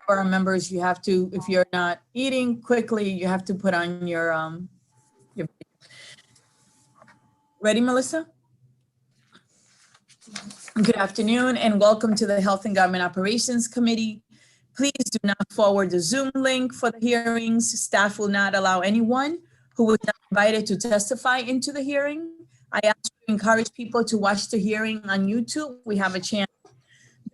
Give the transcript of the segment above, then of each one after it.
our members, you have to, if you're not eating quickly, you have to put on your ready, Melissa? Good afternoon and welcome to the Health and Government Operations Committee. Please do not forward the Zoom link for the hearings. Staff will not allow anyone who was not invited to testify into the hearing. I also encourage people to watch the hearing on YouTube. We have a chance.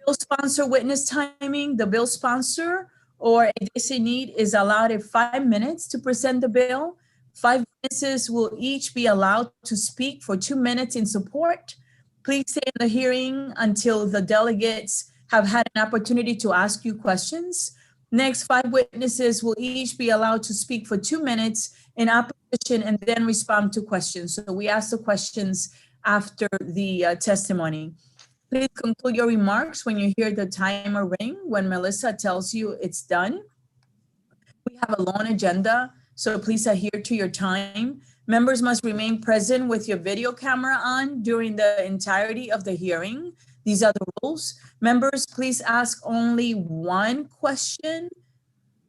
Bill sponsor witness timing. The bill sponsor or a designee is allowed 5 minutes to present the bill. 5 witnesses will each be allowed to speak for 2 minutes in support. Please stay in the hearing until the delegates have had an opportunity to ask you questions. Next, 5 witnesses will each be allowed to speak for 2 minutes in opposition and then respond to questions. So we ask the questions after the testimony. Please conclude your remarks when you hear the timer ring, when Melissa tells you it's done. We have a long agenda, so please adhere to your time. Members must remain present with your video camera on during the entirety of the hearing. These are the rules. Members, please ask only one question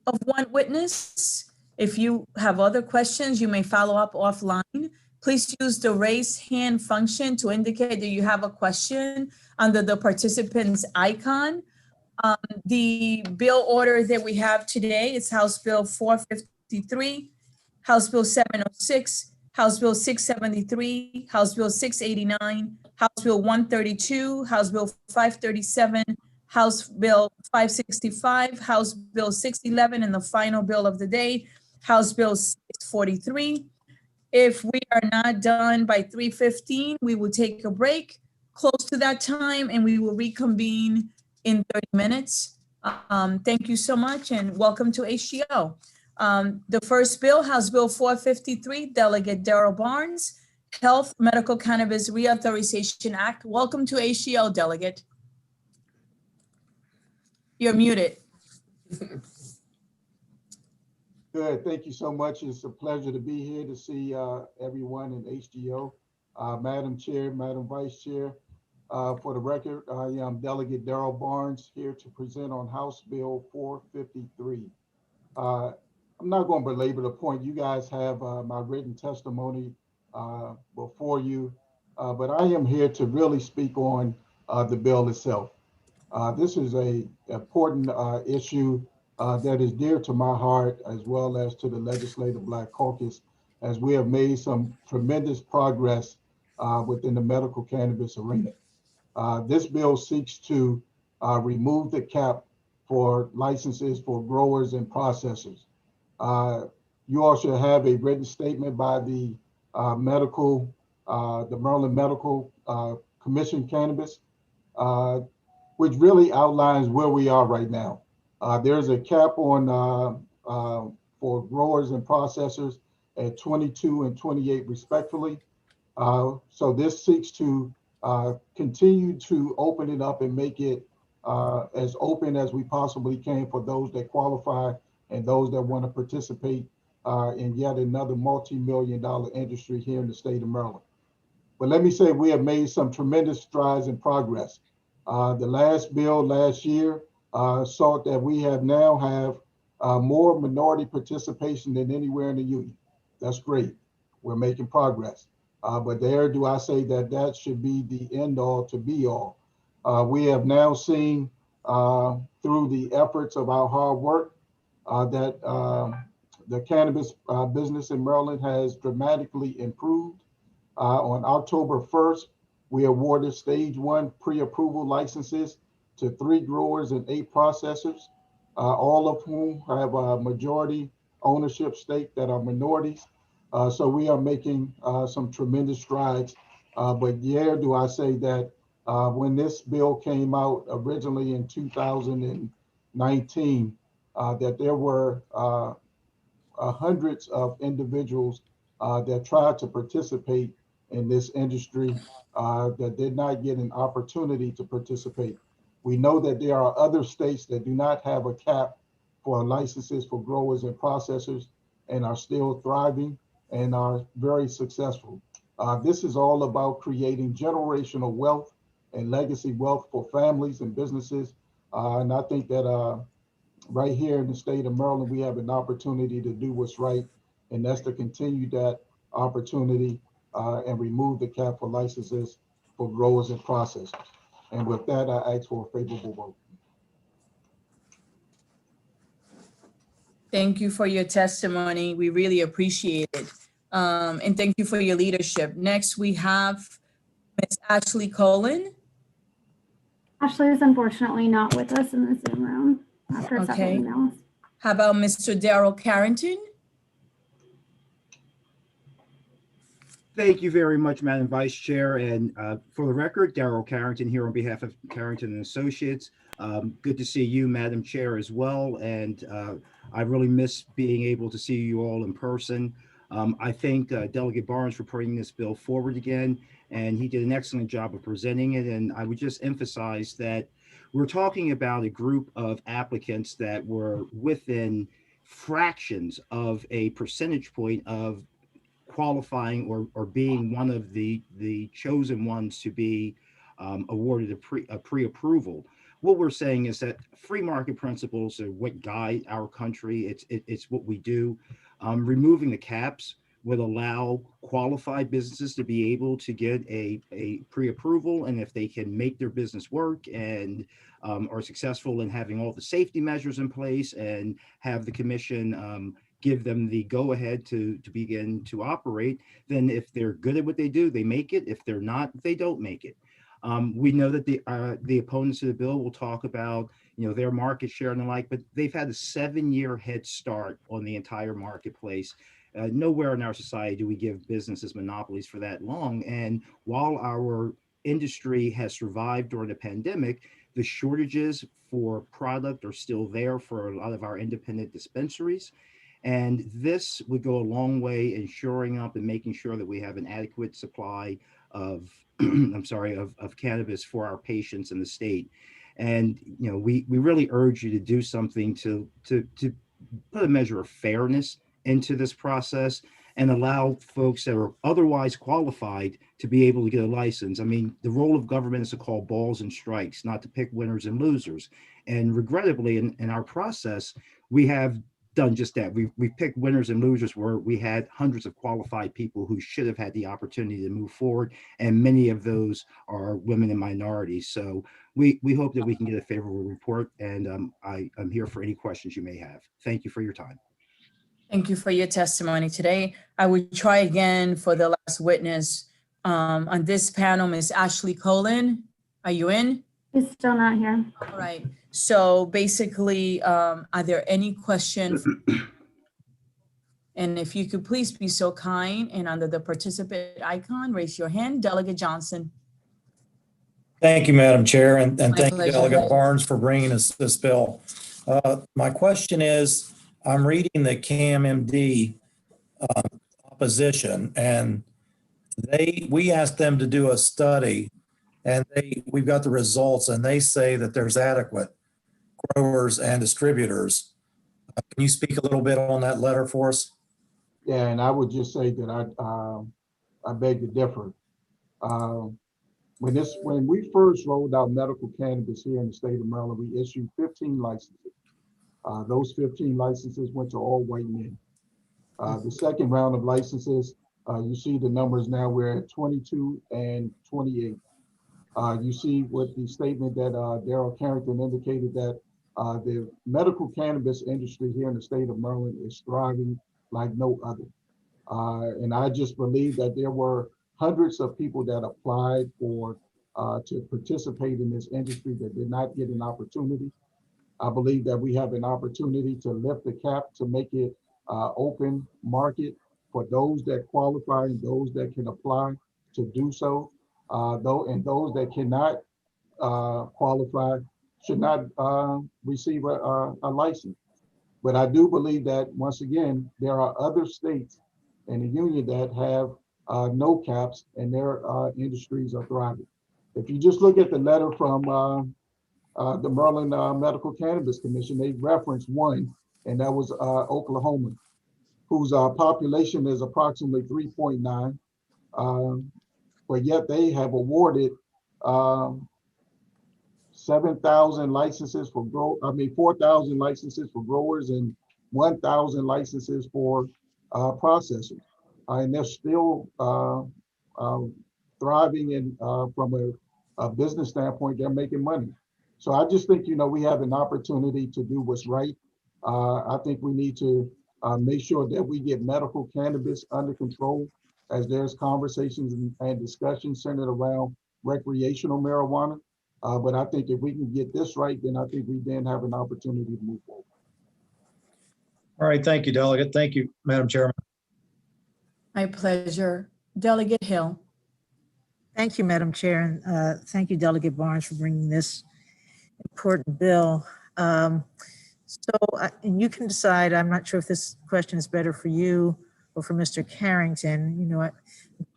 of one witness. If you have other questions, you may follow up offline. Please use the raise hand function to indicate that you have a question under the participant's icon. The bill order that we have today is House Bill 453, House Bill 706, House Bill 673, House Bill 689, House Bill 132, House Bill 537, House Bill 565, House Bill 611, and the final bill of the day, House Bill 643. If we are not done by 3:15, we will take a break close to that time and we will reconvene in 30 minutes. Thank you so much and welcome to HGO. The first bill, House Bill 453, Delegate Darrell Barnes, Health Medical Cannabis Reauthorization Act. Welcome to HGO, Delegate. You're muted. Good, thank you so much. It's a pleasure to be here to see everyone in HGO. Madam Chair, Madam Vice Chair, for the record, I am Delegate Darrell Barnes here to present on House Bill 453. I'm not going to belabor the point. You guys have my written testimony before you, but I am here to really speak on the bill itself. This is an important issue that is dear to my heart as well as to the Legislative Black Caucus, as we have made some tremendous progress within the medical cannabis arena. This bill seeks to remove the cap for licenses for growers and processors. You all should have a written statement by the Maryland Medical Commission Cannabis, which really outlines where we are right now. There's a cap on for growers and processors at 22 and 28 respectfully. So this seeks to continue to open it up and make it as open as we possibly can for those that qualify and those that want to participate in yet another multi-million-dollar industry here in the state of Maryland. But let me say we have made some tremendous strides and progress. The last bill last year saw that we now have more minority participation than anywhere in the union. That's great. We're making progress. But there do I say that should be the end all to be all. We have now seen through the efforts of our hard work that the cannabis business in Maryland has dramatically improved. On October 1st, we awarded stage 1 pre-approval licenses to 3 growers and 8 processors, all of whom have a majority ownership stake that are minorities. So we are making some tremendous strides. But yeah, do I say that when this bill came out originally in 2019, that there were hundreds of individuals that tried to participate in this industry that did not get an opportunity to participate. We know that there are other states that do not have a cap for licenses for growers and processors and are still thriving and are very successful. This is all about creating generational wealth and legacy wealth for families and businesses. And I think that right here in the state of Maryland, we have an opportunity to do what's right, and that's to continue that opportunity and remove the cap for licenses for growers and processors. And with that, I ask for a favorable vote. Thank you for your testimony. We really appreciate it. And thank you for your leadership. Next, we have Ms. Ashley Colin. Ashley is unfortunately not with us in the Zoom room after several Okay. emails. How about Mr. Darrell Carrington? Thank you very much, Madam Vice Chair. And for the record, Darrell Carrington here on behalf of Carrington and Associates. Good to see you, Madam Chair, as well. And I really miss being able to see you all in person. I thank Delegate Barnes for putting this bill forward again, and he did an excellent job of presenting it. And I would just emphasize that we're talking about a group of applicants that were within fractions of a percentage point of qualifying or being one of the chosen ones to be awarded a pre-approval. What we're saying is that free market principles are what guide our country. It's what we do. Removing the caps would allow qualified businesses to be able to get a pre-approval, and if they can make their business work and are successful in having all the safety measures in place and have the commission give them the go-ahead to begin to operate, then if they're good at what they do, they make it. If they're not, they don't make it. We know that the opponents of the bill will talk about, their market share and the like, but they've had a 7-year head start on the entire marketplace. Nowhere in our society do we give businesses monopolies for that long. And while our industry has survived during the pandemic, the shortages for product are still there for a lot of our independent dispensaries. And this would go a long way in shoring up and making sure that we have an adequate supply of, of cannabis for our patients in the state. And, we really urge you to do something to put a measure of fairness into this process and allow folks that are otherwise qualified to be able to get a license. I mean, the role of government is to call balls and strikes, not to pick winners and losers. And regrettably, in our process, we have done just that. We've picked winners and losers where we had hundreds of qualified people who should have had the opportunity to move forward, and many of those are women and minorities. So we hope that we can get a favorable report, and I'm here for any questions you may have. Thank you for your time. Thank you for your testimony today. I would try again for the last witness on this panel, Ms. Ashley Colin. Are you in? He's still not here. All right. So basically, are there any questions? And if you could please be so kind and under the participant icon, raise your hand. Delegate Johnson. Thank you, Madam Chair, and thank you, pleasure. Delegate Barnes, for bringing us this bill. My question is, I'm reading the CAMMD opposition, and we asked them to do a study, and we've got the results, and they say that there's adequate growers and distributors. Can you speak a little bit on that letter for us? Yeah, and I would just say that I beg to differ. When we first rolled out medical cannabis here in the state of Maryland, we issued 15 licenses. Those 15 licenses went to all white men. The second round of licenses, you see the numbers now, we're at 22 and 28. You see what the statement that Darrell Carrington indicated, that the medical cannabis industry here in the state of Maryland is thriving like no other. And I just believe that there were hundreds of people that applied to participate in this industry that did not get an opportunity. I believe that we have an opportunity to lift the cap to make it open market for those that qualify and those that can apply to do so. And those that cannot qualify should not receive a license. But I do believe that, once again, there are other states in the union that have no caps, and their industries are thriving. If you just look at the letter from the Maryland Medical Cannabis Commission, they referenced one, and that was Oklahoma, whose population is approximately 3.9, but yet they have awarded 7,000 licenses for 4,000 licenses for growers and 1,000 licenses for processors. And they're still thriving, and from a business standpoint, they're making money. So I just think, we have an opportunity to do what's right. I think we need to make sure that we get medical cannabis under control, as there's conversations and discussions centered around recreational marijuana. But I think if we can get this right, then I think we then have an opportunity to move forward. All right, thank you, Delegate. Thank you, Madam Chairman. My pleasure. Delegate Hill. Thank you, Madam Chair, and thank you, Delegate Barnes, for bringing this important bill. And you can decide, I'm not sure if this question is better for you or for Mr. Carrington. I'm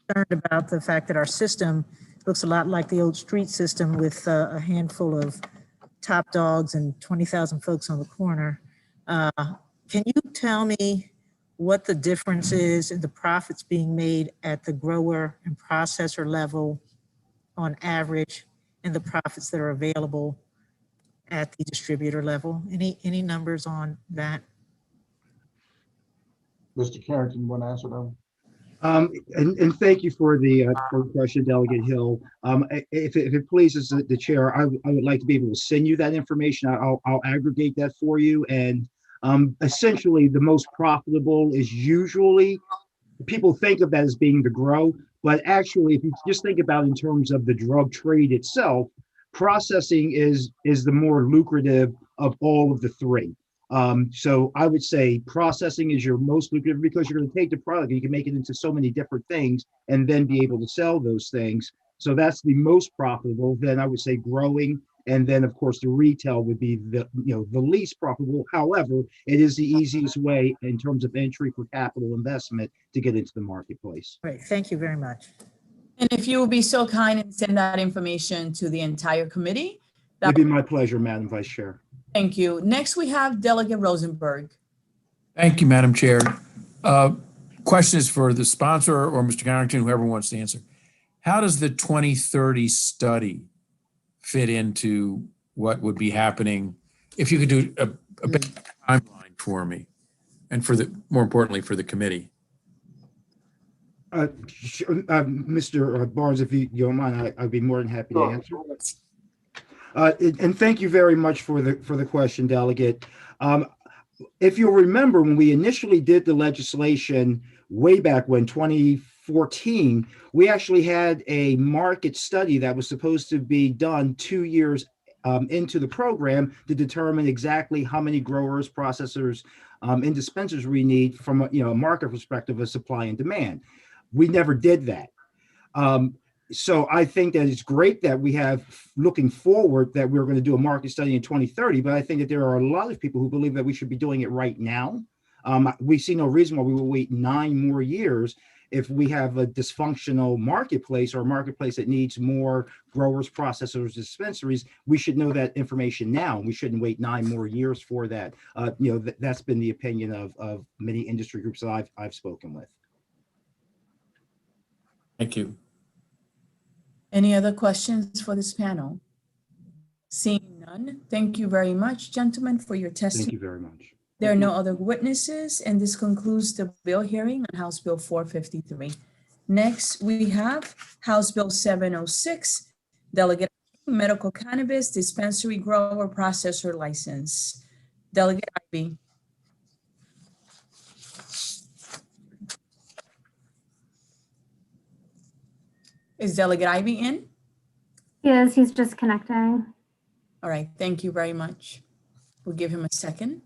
concerned about the fact that our system looks a lot like the old street system with a handful of top dogs and 20,000 folks on the corner. Can you tell me what the difference is in the profits being made at the grower and processor level on average, and the profits that are available at the distributor level? Any numbers on that? Mr. Carrington, you want to answer that? And thank you for the question, Delegate Hill. If it pleases the chair, I would like to be able to send you that information. I'll aggregate that for you. And essentially, the most profitable is usually, people think of that as being the grow, but actually, if you just think about it in terms of the drug trade itself, processing is the more lucrative of all of the three. So I would say processing is your most lucrative, because you're going to take the product and you can make it into so many different things and then be able to sell those things. So that's the most profitable. Then I would say growing, and then of course the retail would be the least profitable. However, it is the easiest way in terms of entry for capital investment to get into the marketplace. Great, thank you very much. And if you will be so kind and send that information to the entire committee. It'd be my pleasure, Madam Vice Chair. Thank you. Next, we have Delegate Rosenberg. Thank you, Madam Chair. Question is for the sponsor or Mr. Carrington, whoever wants to answer. How does the 2030 study fit into what would be happening? If you could do a bit timeline for me, and more importantly, for the committee. Mr. Barnes, if you don't mind, I'd be more than happy to answer. And thank you very much for the question, Delegate. If you'll remember, when we initially did the legislation way back when, 2014, we actually had a market study that was supposed to be done 2 years into the program to determine exactly how many growers, processors, and dispensers we need from a market perspective of supply and demand. We never did that. So I think that it's great that we have, looking forward, that we're going to do a market study in 2030, but I think that there are a lot of people who believe that we should be doing it right now. We see no reason why we will wait 9 more years if we have a dysfunctional marketplace, or a marketplace that needs more growers, processors, dispensaries. We should know that information now. We shouldn't wait 9 more years for that. That's been the opinion of many industry groups that I've spoken with. Thank you. Any other questions for this panel? Seeing none, thank you very much, gentlemen, for your testimony. Thank you very much. There are no other witnesses, and this concludes the bill hearing on House Bill 453. Next, we have House Bill 706, Delegate Medical Cannabis Dispensary Grower Processor License. Delegate Ivey. Is Delegate Ivey in? Yes, he's just connecting. All right, thank you very much. We'll give him a second.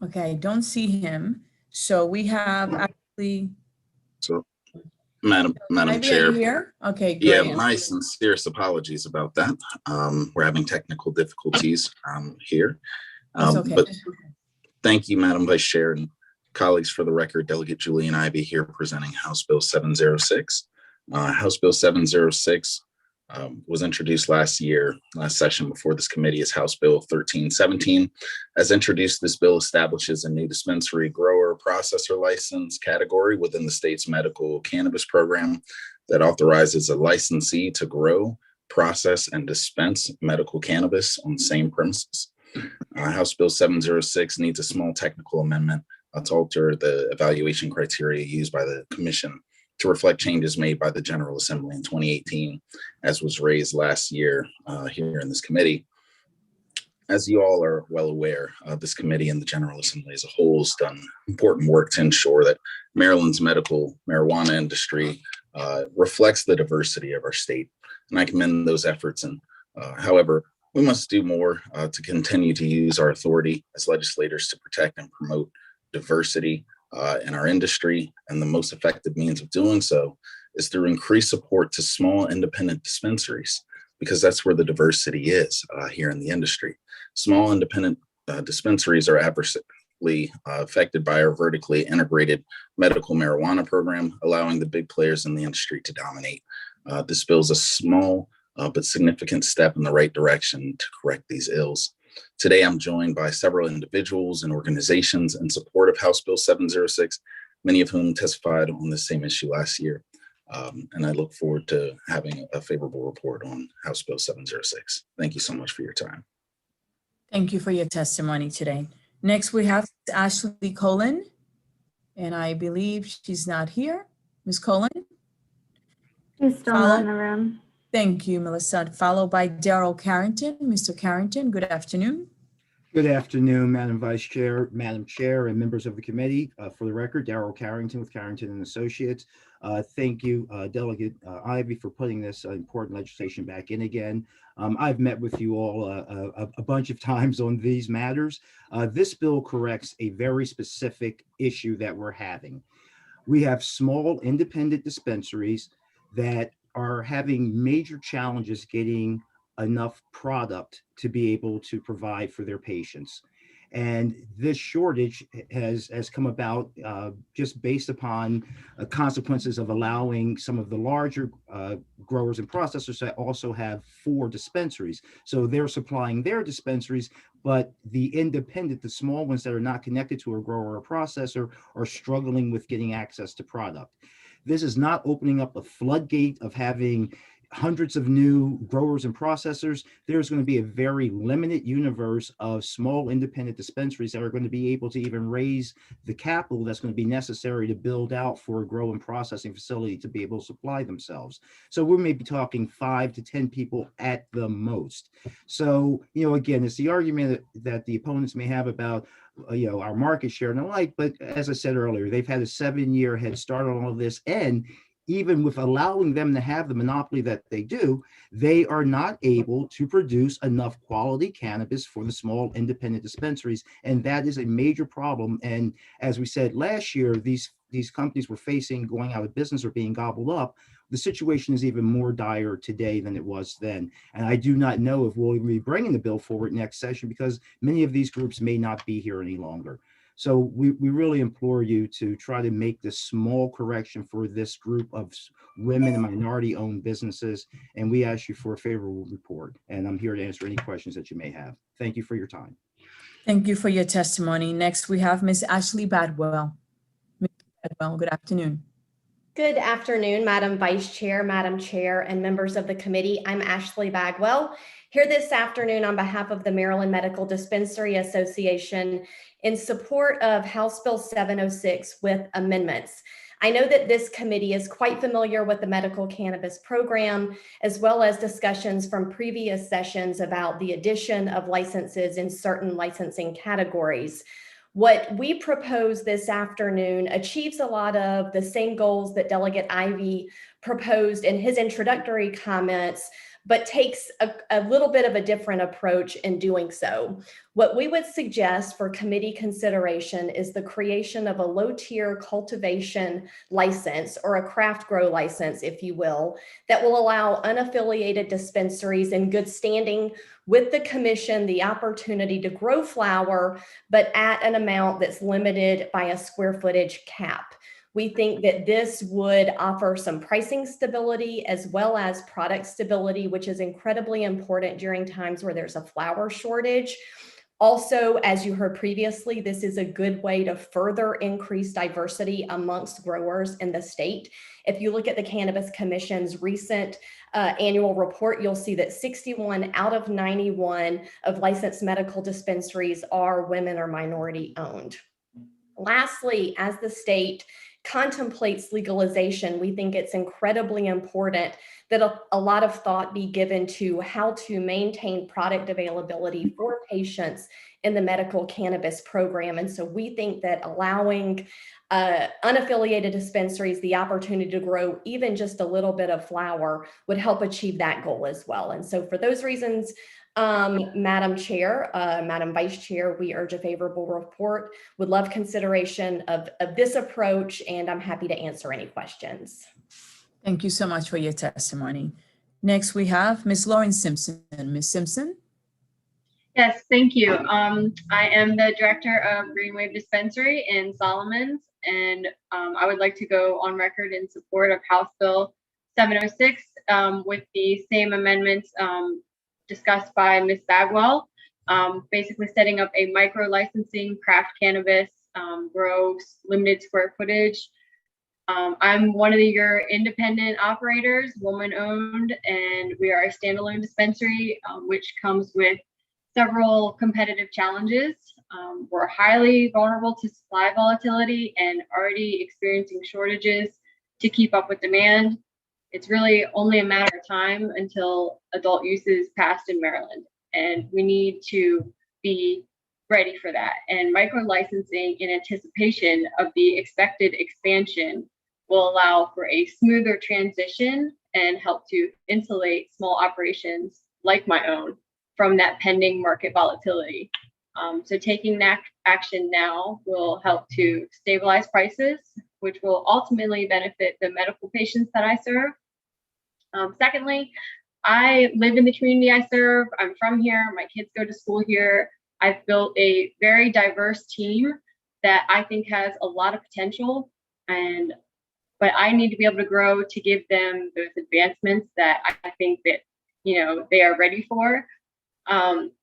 Okay, I don't see him. So we have actually. So, Madam Ivey, are you Chair. here? Okay, Yeah, great. my sincerest apologies about that. We're having technical difficulties here. That's okay. But thank you, Madam Vice Chair, and colleagues. For the record, Delegate Julian Ivey here presenting House Bill 706. House Bill 706 was introduced last session before this committee is House Bill 1317. As introduced, this bill establishes a new dispensary grower processor license category within the state's medical cannabis program that authorizes a licensee to grow, process, and dispense medical cannabis on the same premises. House Bill 706 needs a small technical amendment to alter the evaluation criteria used by the commission to reflect changes made by the General Assembly in 2018, as was raised last year here in this committee. As you all are well aware, this committee and the General Assembly as a whole has done important work to ensure that Maryland's medical marijuana industry reflects the diversity of our state. And I commend those efforts. And however, we must do more to continue to use our authority as legislators to protect and promote diversity in our industry. And the most effective means of doing so is through increased support to small independent dispensaries, because that's where the diversity is here in the industry. Small independent dispensaries are adversely affected by our vertically integrated medical marijuana program, allowing the big players in the industry to dominate. This bill is a small but significant step in the right direction to correct these ills. Today, I'm joined by several individuals and organizations in support of House Bill 706, many of whom testified on the same issue last year. And I look forward to having a favorable report on House Bill 706. Thank you so much for your time. Thank you for your testimony today. Next, we have Ashley Colon, and I believe she's not here. Ms. Colon? She's still not in the room. Thank you, Melissa. Followed by Daryl Carrington. Mr. Carrington, good afternoon. Good afternoon, Madam Vice Chair, Madam Chair, and members of the committee. For the record, Daryl Carrington with Carrington and Associates. Thank you, Delegate Ivy, for putting this important legislation back in again. I've met with you all a bunch of times on these matters. This bill corrects a very specific issue that we're having. We have small independent dispensaries that are having major challenges getting enough product to be able to provide for their patients. And this shortage has come about just based upon consequences of allowing some of the larger growers and processors that also have 4 dispensaries. So they're supplying their dispensaries, but the independent, the small ones that are not connected to a grower or processor, are struggling with getting access to product. This is not opening up a floodgate of having hundreds of new growers and processors. There's going to be a very limited universe of small independent dispensaries that are going to be able to even raise the capital that's going to be necessary to build out for a grow and processing facility to be able to supply themselves. So we may be talking 5 to 10 people at the most. So, again, it's the argument that the opponents may have about our market share and the like, but as I said earlier, they've had a 7-year head start on all of this, and even with allowing them to have the monopoly that they do, they are not able to produce enough quality cannabis for the small independent dispensaries. And that is a major problem. And as we said last year, these companies were facing going out of business or being gobbled up. The situation is even more dire today than it was then. And I do not know if we'll be bringing the bill forward next session, because many of these groups may not be here any longer. So we really implore you to try to make this small correction for this group of women and minority-owned businesses. And we ask you for a favorable report. And I'm here to answer any questions that you may have. Thank you for your time. Thank you for your testimony. Next, we have Ms. Ashley Badwell. Ms. Badwell, good afternoon. Good afternoon, Madam Vice Chair, Madam Chair, and members of the committee. I'm Ashley Bagwell, here this afternoon on behalf of the Maryland Medical Dispensary Association in support of House Bill 706 with amendments. I know that this committee is quite familiar with the medical cannabis program, as well as discussions from previous sessions about the addition of licenses in certain licensing categories. What we propose this afternoon achieves a lot of the same goals that Delegate Ivy proposed in his introductory comments, but takes a little bit of a different approach in doing so. What we would suggest for committee consideration is the creation of a low-tier cultivation license, or a craft grow license, if you will, that will allow unaffiliated dispensaries in good standing with the commission the opportunity to grow flower, but at an amount that's limited by a square footage cap. We think that this would offer some pricing stability as well as product stability, which is incredibly important during times where there's a flower shortage. Also, as you heard previously, this is a good way to further increase diversity amongst growers in the state. If you look at the Cannabis Commission's recent annual report, you'll see that 61 out of 91 of licensed medical dispensaries are women or minority owned. Lastly, as the state contemplates legalization, we think it's incredibly important that a lot of thought be given to how to maintain product availability for patients in the medical cannabis program. And so we think that allowing unaffiliated dispensaries the opportunity to grow even just a little bit of flower would help achieve that goal as well. And so for those reasons, Madam Chair, Madam Vice Chair, we urge a favorable report. Would love consideration of this approach, and I'm happy to answer any questions. Thank you so much for your testimony. Next, we have Ms. Lauren Simpson. Ms. Simpson? Yes, thank you. I am the director of Green Wave Dispensary in Solomons, and I would like to go on record in support of House Bill 706 with the same amendments discussed by Ms. Bagwell, basically setting up a micro licensing craft cannabis, grow limited square footage. I'm one of your independent operators, woman owned, and we are a standalone dispensary, which comes with several competitive challenges. We're highly vulnerable to supply volatility and already experiencing shortages to keep up with demand. It's really only a matter of time until adult use is passed in Maryland, and we need to be ready for that. And micro licensing in anticipation of the expected expansion will allow for a smoother transition and help to insulate small operations like my own from that pending market volatility. So taking that action now will help to stabilize prices, which will ultimately benefit the medical patients that I serve. Secondly, I live in the community I serve. I'm from here. My kids go to school here. I've built a very diverse team that I think has a lot of potential, but I need to be able to grow to give them those advancements that I think that they are ready for.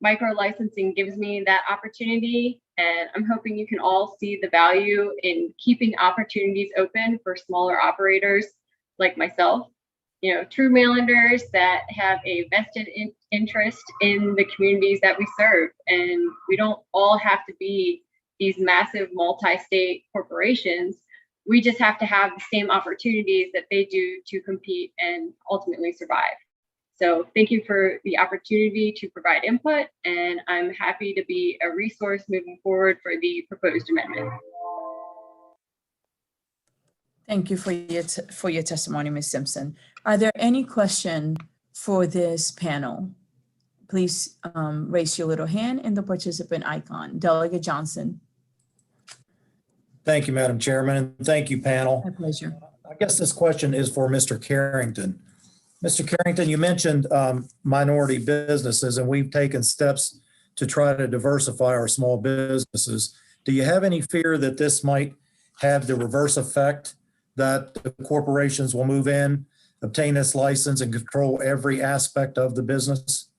Micro licensing gives me that opportunity, and I'm hoping you can all see the value in keeping opportunities open for smaller operators like myself. True Marylanders that have a vested interest in the communities that we serve. And we don't all have to be these massive multi-state corporations. We just have to have the same opportunities that they do to compete and ultimately survive. So thank you for the opportunity to provide input, and I'm happy to be a resource moving forward for the proposed amendment. Thank you for your testimony, Ms. Simpson. Are there any questions for this panel? Please raise your little hand in the participant icon. Delegate Johnson. Thank you, Madam Chairman, and thank you, panel. My pleasure. I guess this question is for Mr. Carrington. Mr. Carrington, you mentioned minority businesses, and we've taken steps to try to diversify our small businesses. Do you have any fear that this might have the reverse effect, that the corporations will move in, obtain this license, and control every aspect of the business?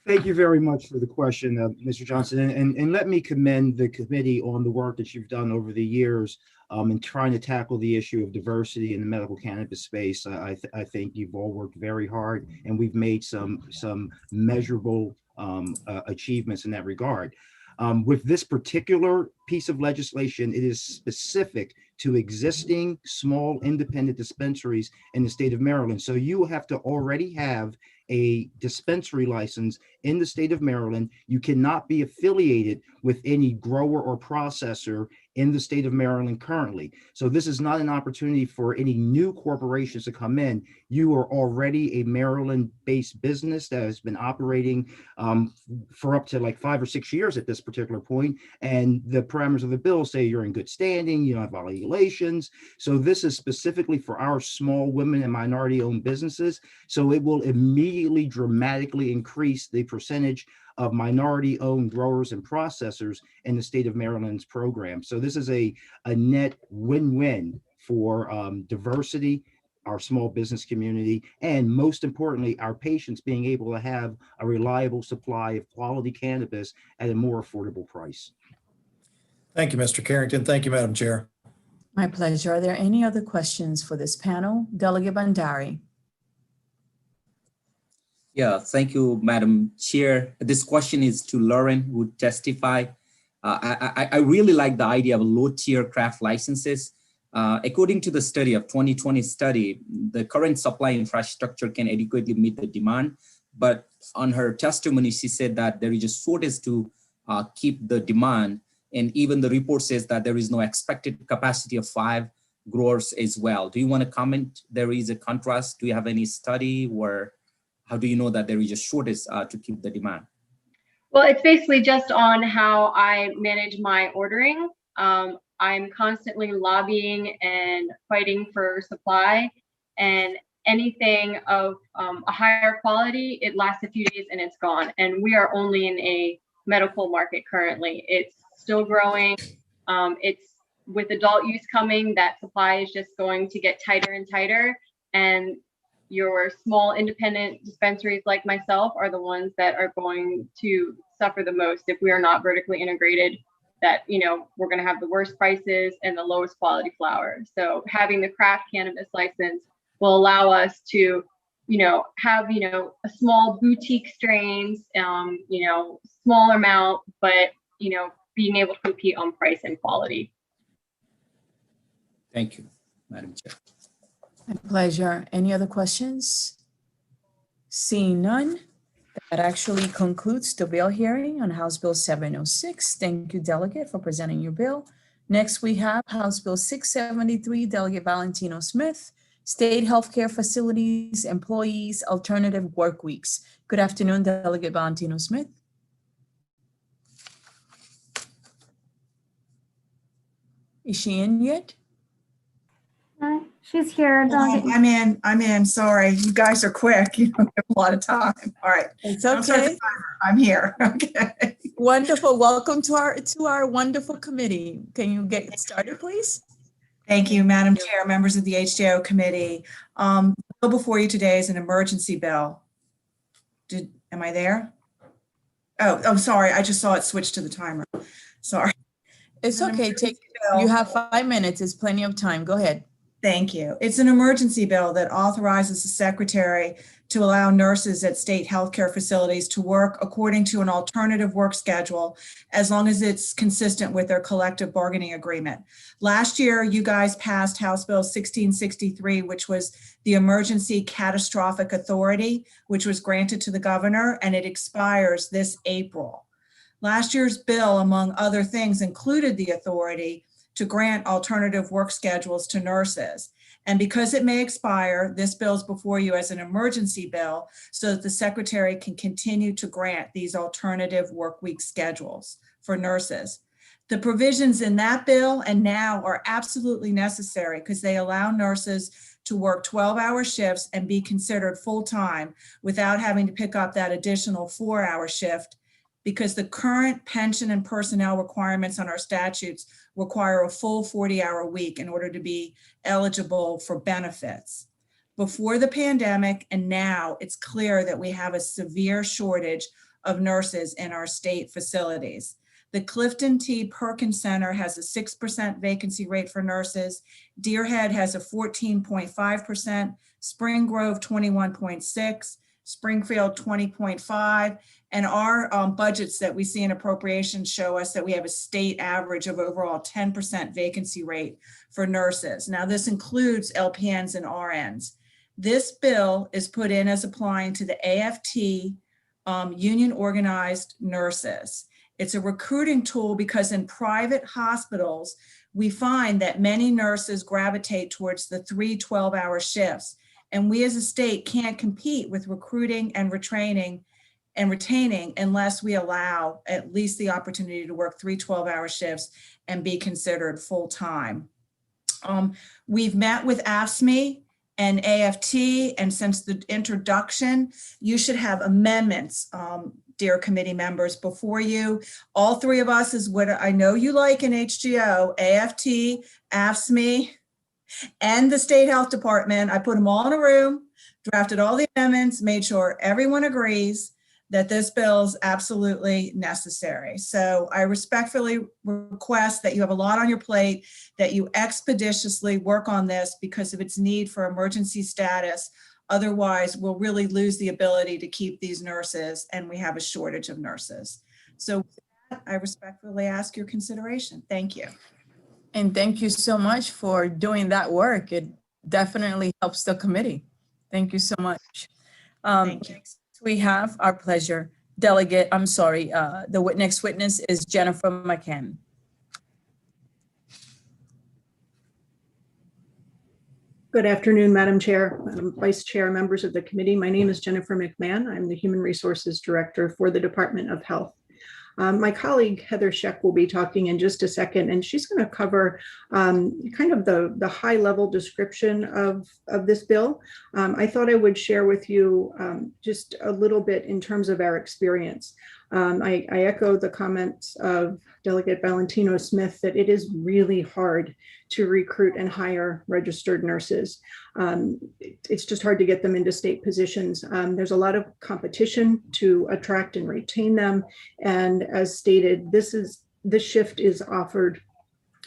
Thank you very much for the question, Mr. Johnson. And let me commend the committee on the work that you've done over the years in trying to tackle the issue of diversity in the medical cannabis space. I think you've all worked very hard, and we've made some measurable achievements in that regard. With this particular piece of legislation, it is specific to existing small independent dispensaries in the state of Maryland. So you have to already have a dispensary license in the state of Maryland. You cannot be affiliated with any grower or processor in the state of Maryland currently. So this is not an opportunity for any new corporations to come in. You are already a Maryland-based business that has been operating for up to like 5 or 6 years at this particular point. And the parameters of the bill say you're in good standing, you don't have violations. So this is specifically for our small women and minority-owned businesses. So it will immediately dramatically increase the percentage of minority-owned growers and processors in the state of Maryland's program. So this is a net win-win for diversity, our small business community, and most importantly, our patients being able to have a reliable supply of quality cannabis at a more affordable price. Thank you, Mr. Carrington. Thank you, Madam Chair. My pleasure. Are there any other questions for this panel? Delegate Bandari. Yeah, thank you, Madam Chair. This question is to Lauren, who testified. I really like the idea of low-tier craft licenses. According to the study of 2020 study, the current supply infrastructure can adequately meet the demand. But on her testimony, she said that there is a shortage to keep the demand. And even the report says that there is no expected capacity of 5 growers as well. Do you want to comment? There is a contrast. Do you have any study, or how do you know that there is a shortage to keep the demand? Well, it's basically just on how I manage my ordering. I'm constantly lobbying and fighting for supply, and anything of a higher quality, it lasts a few days and it's gone. And we are only in a medical market currently. It's still growing. It's with adult use coming, that supply is just going to get tighter and tighter. And your small independent dispensaries like myself are the ones that are going to suffer the most if we are not vertically integrated. That, you know, we're going to have the worst prices and the lowest quality flower. So having the craft cannabis license will allow us to, you know, have, you know, a small boutique strains, you know, smaller amount, but, you know, being able to compete on price and quality. Thank you, Madam Chair. My pleasure. Any other questions? Seeing none, that actually concludes the bill hearing on House Bill 706. Thank you, Delegate, for presenting your bill. Next, we have House Bill 673, Delegate Valentino Smith, State Healthcare Facilities Employees Alternative Work Weeks. Good afternoon, Delegate Valentino Smith. Is she in yet? She's here. I'm in. Sorry. You guys are quick. You don't have a lot of time. All right. It's okay. I'm here. Okay. Wonderful. Welcome to our wonderful committee. Can you get started, please? Thank you, Madam Chair, members of the HGO Committee. The bill before you today is an emergency bill. Am I there? Oh, I'm sorry. I just saw it switch to the timer. Sorry. It's okay. You have 5 minutes. It's plenty of time. Go ahead. Thank you. It's an emergency bill that authorizes the secretary to allow nurses at state healthcare facilities to work according to an alternative work schedule, as long as it's consistent with their collective bargaining agreement. Last year, you guys passed House Bill 1663, which was the Emergency Catastrophic Authority, which was granted to the governor, and it expires this April. Last year's bill, among other things, included the authority to grant alternative work schedules to nurses. And because it may expire, this bill is before you as an emergency bill so that the secretary can continue to grant these alternative work week schedules for nurses. The provisions in that bill and now are absolutely necessary because they allow nurses to work 12-hour shifts and be considered full-time without having to pick up that additional 4-hour shift, because the current pension and personnel requirements on our statutes require a full 40-hour week in order to be eligible for benefits. Before the pandemic and now, it's clear that we have a severe shortage of nurses in our state facilities. The Clifton T. Perkins Center has a 6% vacancy rate for nurses. Deerhead has a 14.5%, Spring Grove 21.6%, Springfield 20.5%, and our budgets that we see in appropriations show us that we have a state average of overall 10% vacancy rate for nurses. Now, this includes LPNs and RNs. This bill is put in as applying to the AFT union organized nurses. It's a recruiting tool because in private hospitals, we find that many nurses gravitate towards the 3 12-hour shifts. And we as a state can't compete with recruiting and retraining and retaining unless we allow at least the opportunity to work 3 12-hour shifts and be considered full-time. We've met with AFSCME and AFT, and since the introduction, you should have amendments dear committee members, before you. All three of us is what I know you like in HGO, AFT, AFSCME, and the State Health Department. I put them all in a room, drafted all the amendments, made sure everyone agrees that this bill is absolutely necessary. So I respectfully request that you have a lot on your plate, that you expeditiously work on this because of its need for emergency status. Otherwise, we'll really lose the ability to keep these nurses, and we have a shortage of nurses. So with that, I respectfully ask your consideration. Thank you. And thank you so much for doing that work. It definitely helps the committee. Thank you so much. Thank you. Next we have our pleasure the next witness is Jennifer McCann. Good afternoon, Madam Chair, Madam Vice Chair, members of the committee. My name is Jennifer McMahon. I'm the Human Resources Director for the Department of Health. My colleague Heather Scheck will be talking in just a second, and she's going to cover kind of the high level description of this bill. I thought I would share with you just a little bit in terms of our experience. I echo the comments of Delegate Valentino Smith that it is really hard to recruit and hire registered nurses. It's just hard to get them into state positions. There's a lot of competition to attract and retain them. And as stated, this shift is offered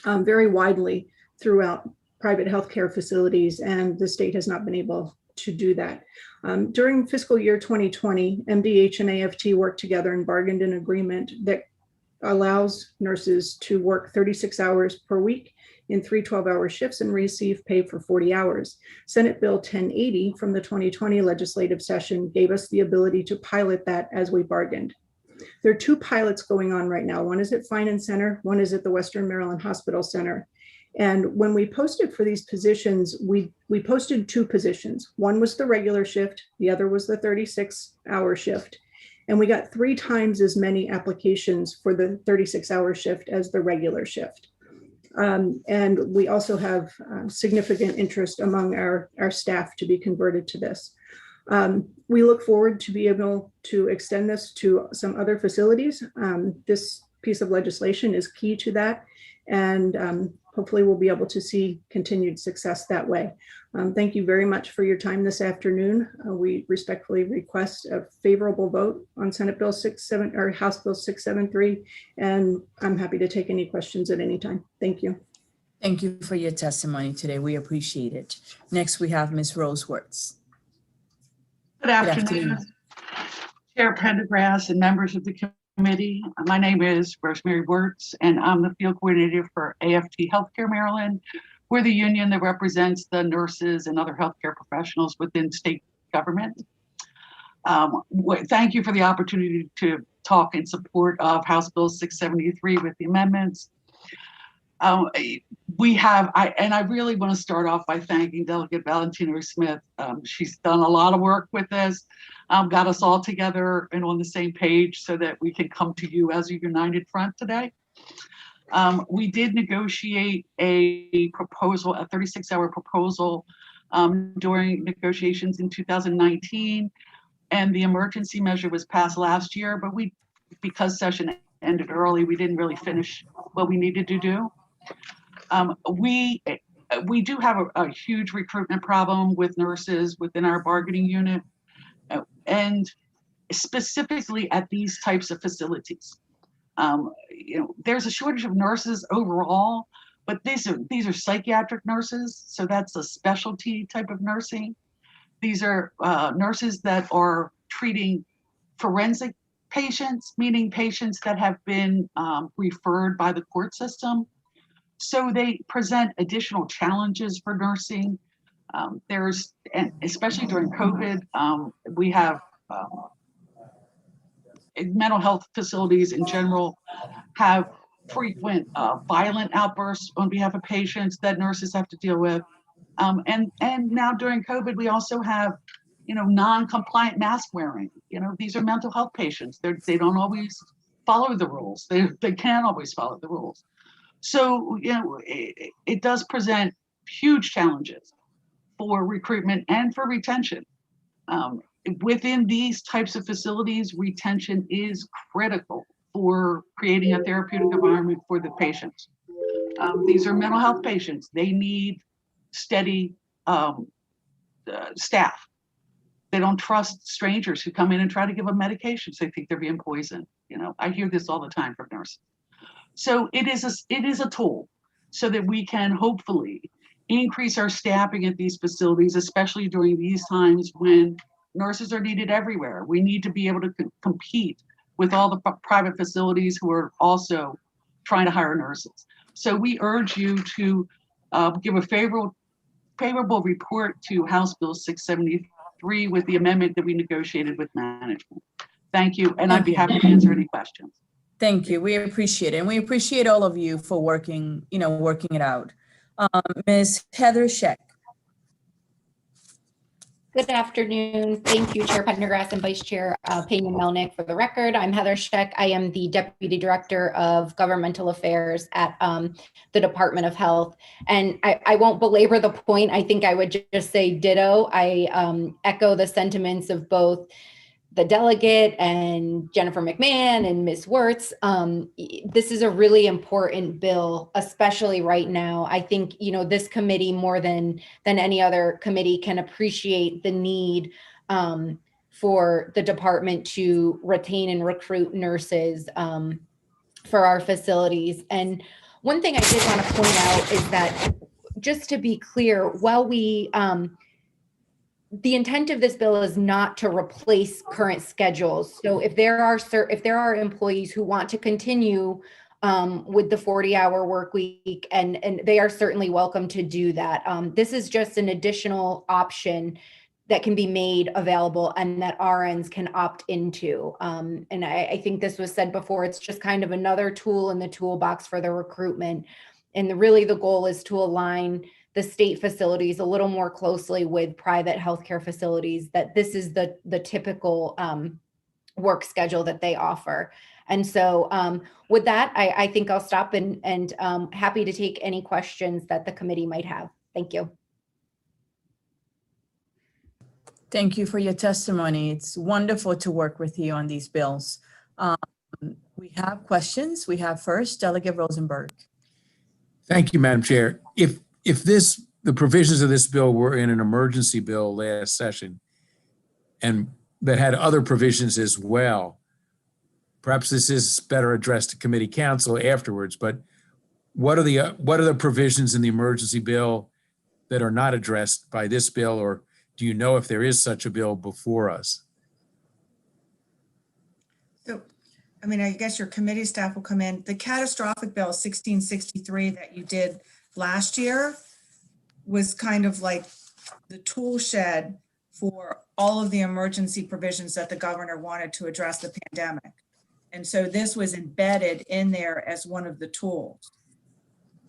very widely throughout private healthcare facilities, and the state has not been able to do that. During fiscal year 2020, MDH and AFT worked together and bargained an agreement that allows nurses to work 36 hours per week in 3 12-hour shifts and receive pay for 40 hours. Senate Bill 1080 from the 2020 legislative session gave us the ability to pilot that as we bargained. There are 2 pilots going on right now. One is at Finan Center, one is at the Western Maryland Hospital Center. And when we posted for these positions, we posted 2 positions. One was the regular shift, the other was the 36-hour shift. And we got 3 times as many applications for the 36-hour shift as the regular shift. And we also have significant interest among our staff to be converted to this. We look forward to be able to extend this to some other facilities. This piece of legislation is key to that. And hopefully we'll be able to see continued success that way. Thank you very much for your time this afternoon. We respectfully request a favorable vote on Senate Bill 67 or House Bill 673, and I'm happy to take any questions at any time. Thank you. Thank you for your testimony today. We appreciate it. Next, we have Ms. Rose Wirtz. Good afternoon, Chair Pendergrass and members of the committee. My name is Rosemary Wirtz, and I'm the field coordinator for AFT Healthcare Maryland. We're the union that represents the nurses and other healthcare professionals within state government. Thank you for the opportunity to talk in support of House Bill 673 with the amendments. I really want to start off by thanking Delegate Valentino Smith. She's done a lot of work with this, got us all together and on the same page so that we can come to you as a united front today. We did negotiate a proposal, a 36-hour proposal during negotiations in 2019, and the emergency measure was passed last year, but because session ended early, we didn't really finish what we needed to do. We do have a huge recruitment problem with nurses within our bargaining unit, and specifically at these types of facilities. There's a shortage of nurses overall, but these are psychiatric nurses, so that's a specialty type of nursing. These are nurses that are treating forensic patients, meaning patients that have been referred by the court system. So they present additional challenges for nursing. And especially during COVID, we have mental health facilities in general have frequent violent outbursts on behalf of patients that nurses have to deal with. And now during COVID, we also have, non-compliant mask wearing. These are mental health patients. They don't always follow the rules. They can't always follow the rules. So, it does present huge challenges for recruitment and for retention. within these types of facilities, retention is critical for creating a therapeutic environment for the patients. These are mental health patients. They need steady staff. They don't trust strangers who come in and try to give them medications. They think they're being poisoned. You know, I hear this all the time from nurses. So it is a tool so that we can hopefully increase our staffing at these facilities, especially during these times when nurses are needed everywhere. We need to be able to compete with all the private facilities who are also trying to hire nurses. So we urge you to give a favorable report to House Bill 673 with the amendment that we negotiated with management. Thank you, and I'd be happy to answer any questions. Thank you. We appreciate it. And we appreciate all of you for working it out. Ms. Heather Sheck. Good afternoon. Thank you, Chair Pendergrass and Vice Chair Pena Melnick. For the record, I'm Heather Sheck. I am the Deputy Director of Governmental Affairs at the Department of Health. And I won't belabor the point. I think I would just say ditto. I echo the sentiments of both the delegate and Jennifer McMahon and Ms. Wirtz. This is a really important bill, especially right now. I think, you know, this committee more than any other committee can appreciate the need for the department to retain and recruit nurses for our facilities. And one thing I did want to point out is that, just to be clear, while we the intent of this bill is not to replace current schedules. So if there are employees who want to continue with the 40-hour work week, and they are certainly welcome to do that. This is just an additional option that can be made available and that RNs can opt into. And I think this was said before, it's just kind of another tool in the toolbox for the recruitment. And really the goal is to align the state facilities a little more closely with private healthcare facilities, that this is the typical work schedule that they offer. And so with that, I think I'll stop and happy to take any questions that the committee might have. Thank you. Thank you for your testimony. It's wonderful to work with you on these bills. We have questions. We have first Delegate Rosenberg. Thank you, Madam Chair. If the provisions of this bill were in an emergency bill last session and that had other provisions as well, perhaps this is better addressed to committee counsel afterwards, but what are the provisions in the emergency bill that are not addressed by this bill, or do you know if there is such a bill before us? So, I mean, I guess your committee staff will come in. The catastrophic bill 1663 that you did last year was kind of like the tool shed for all of the emergency provisions that the governor wanted to address the pandemic. And so this was embedded in there as one of the tools.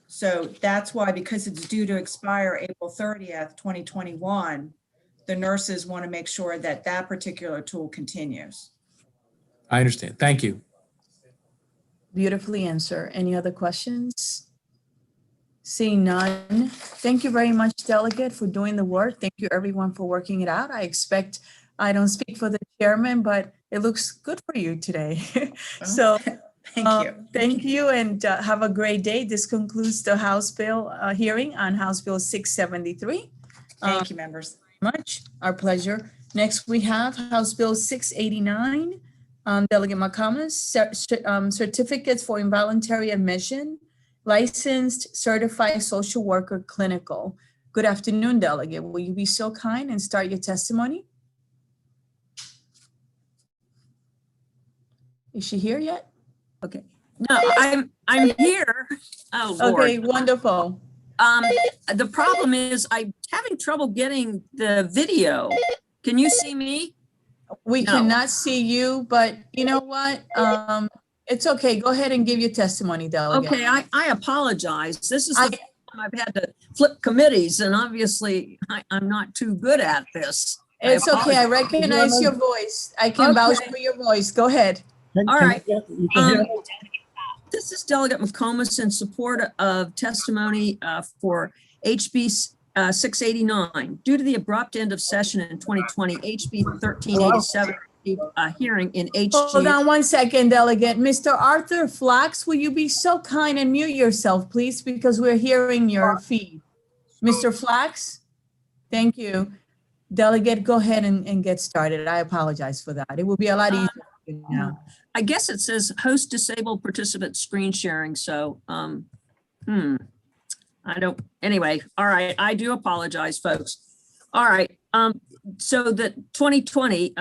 So that's why, because it's due to expire April 30th, 2021, the nurses want to make sure that that particular tool continues. I understand. Thank you. Beautifully answered. Any other questions? Seeing none. Thank you very much, Delegate, for doing the work. Thank you, everyone, for working it out. I don't speak for the chairman, but it looks good for you today. So thank you, and have a great day. This concludes the House Bill hearing on House Bill 673. Thank you, members. Much. Our pleasure. Next, we have House Bill 689. Delegate McComas, certificates for involuntary admission, licensed certified social worker clinical. Good afternoon, Delegate. Will you be so kind and start your testimony? Is she here yet? Okay. No, I'm here. Oh, Lord. Okay, wonderful. The problem is I'm having trouble getting the video. Can you see me? We cannot see you, but you know what? It's okay. Go ahead and give your testimony, Delegate. Okay, I apologize. This is the first time I've had to flip committees, and obviously I'm not too good at this. It's okay. I recognize your voice. I can vouch for your voice. Go ahead. All right. This is Delegate McComas in support of testimony for HB 689, due to the abrupt end of session in 2020, HB 1387 hearing in Hold HGO. on one second, Delegate. Mr. Arthur Flax, will you be so kind and mute yourself, please, because we're hearing your feed. Mr. Flax, thank you. Delegate, go ahead and get started. I apologize for that. It will be a lot easier now. I guess it says host disabled participant screen sharing. So, I don't, anyway, all right. I do apologize, folks. All right. So the 2020,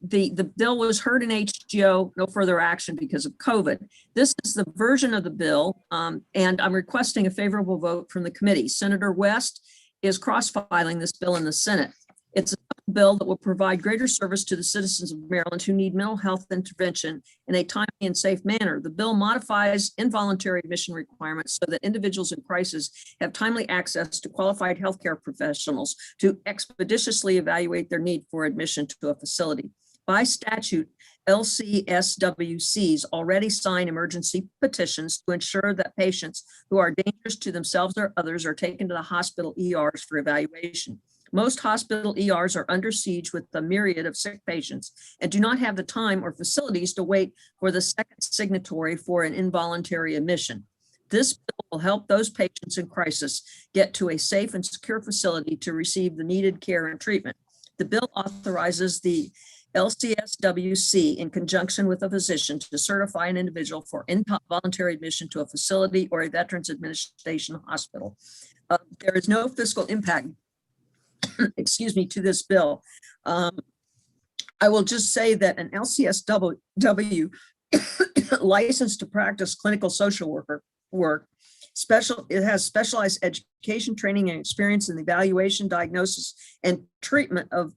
the bill was heard in HGO, no further action because of COVID. This is the version of the bill, and I'm requesting a favorable vote from the committee. Senator West is cross-filing this bill in the Senate. It's a bill that will provide greater service to the citizens of Maryland who need mental health intervention in a timely and safe manner. The bill modifies involuntary admission requirements so that individuals in crisis have timely access to qualified healthcare professionals to expeditiously evaluate their need for admission to a facility. By statute, LCSWCs already sign emergency petitions to ensure that patients who are dangerous to themselves or others are taken to the hospital ERs for evaluation. Most hospital ERs are under siege with a myriad of sick patients and do not have the time or facilities to wait for the second signatory for an involuntary admission. This bill will help those patients in crisis get to a safe and secure facility to receive the needed care and treatment. The bill authorizes the LCSWC in conjunction with a physician to certify an individual for involuntary admission to a facility or a Veterans Administration hospital. There is no fiscal impact excuse me, to this bill. I will just say that an LCSW licensed to practice clinical social work, it has specialized education, training, and experience in the evaluation, diagnosis, and treatment of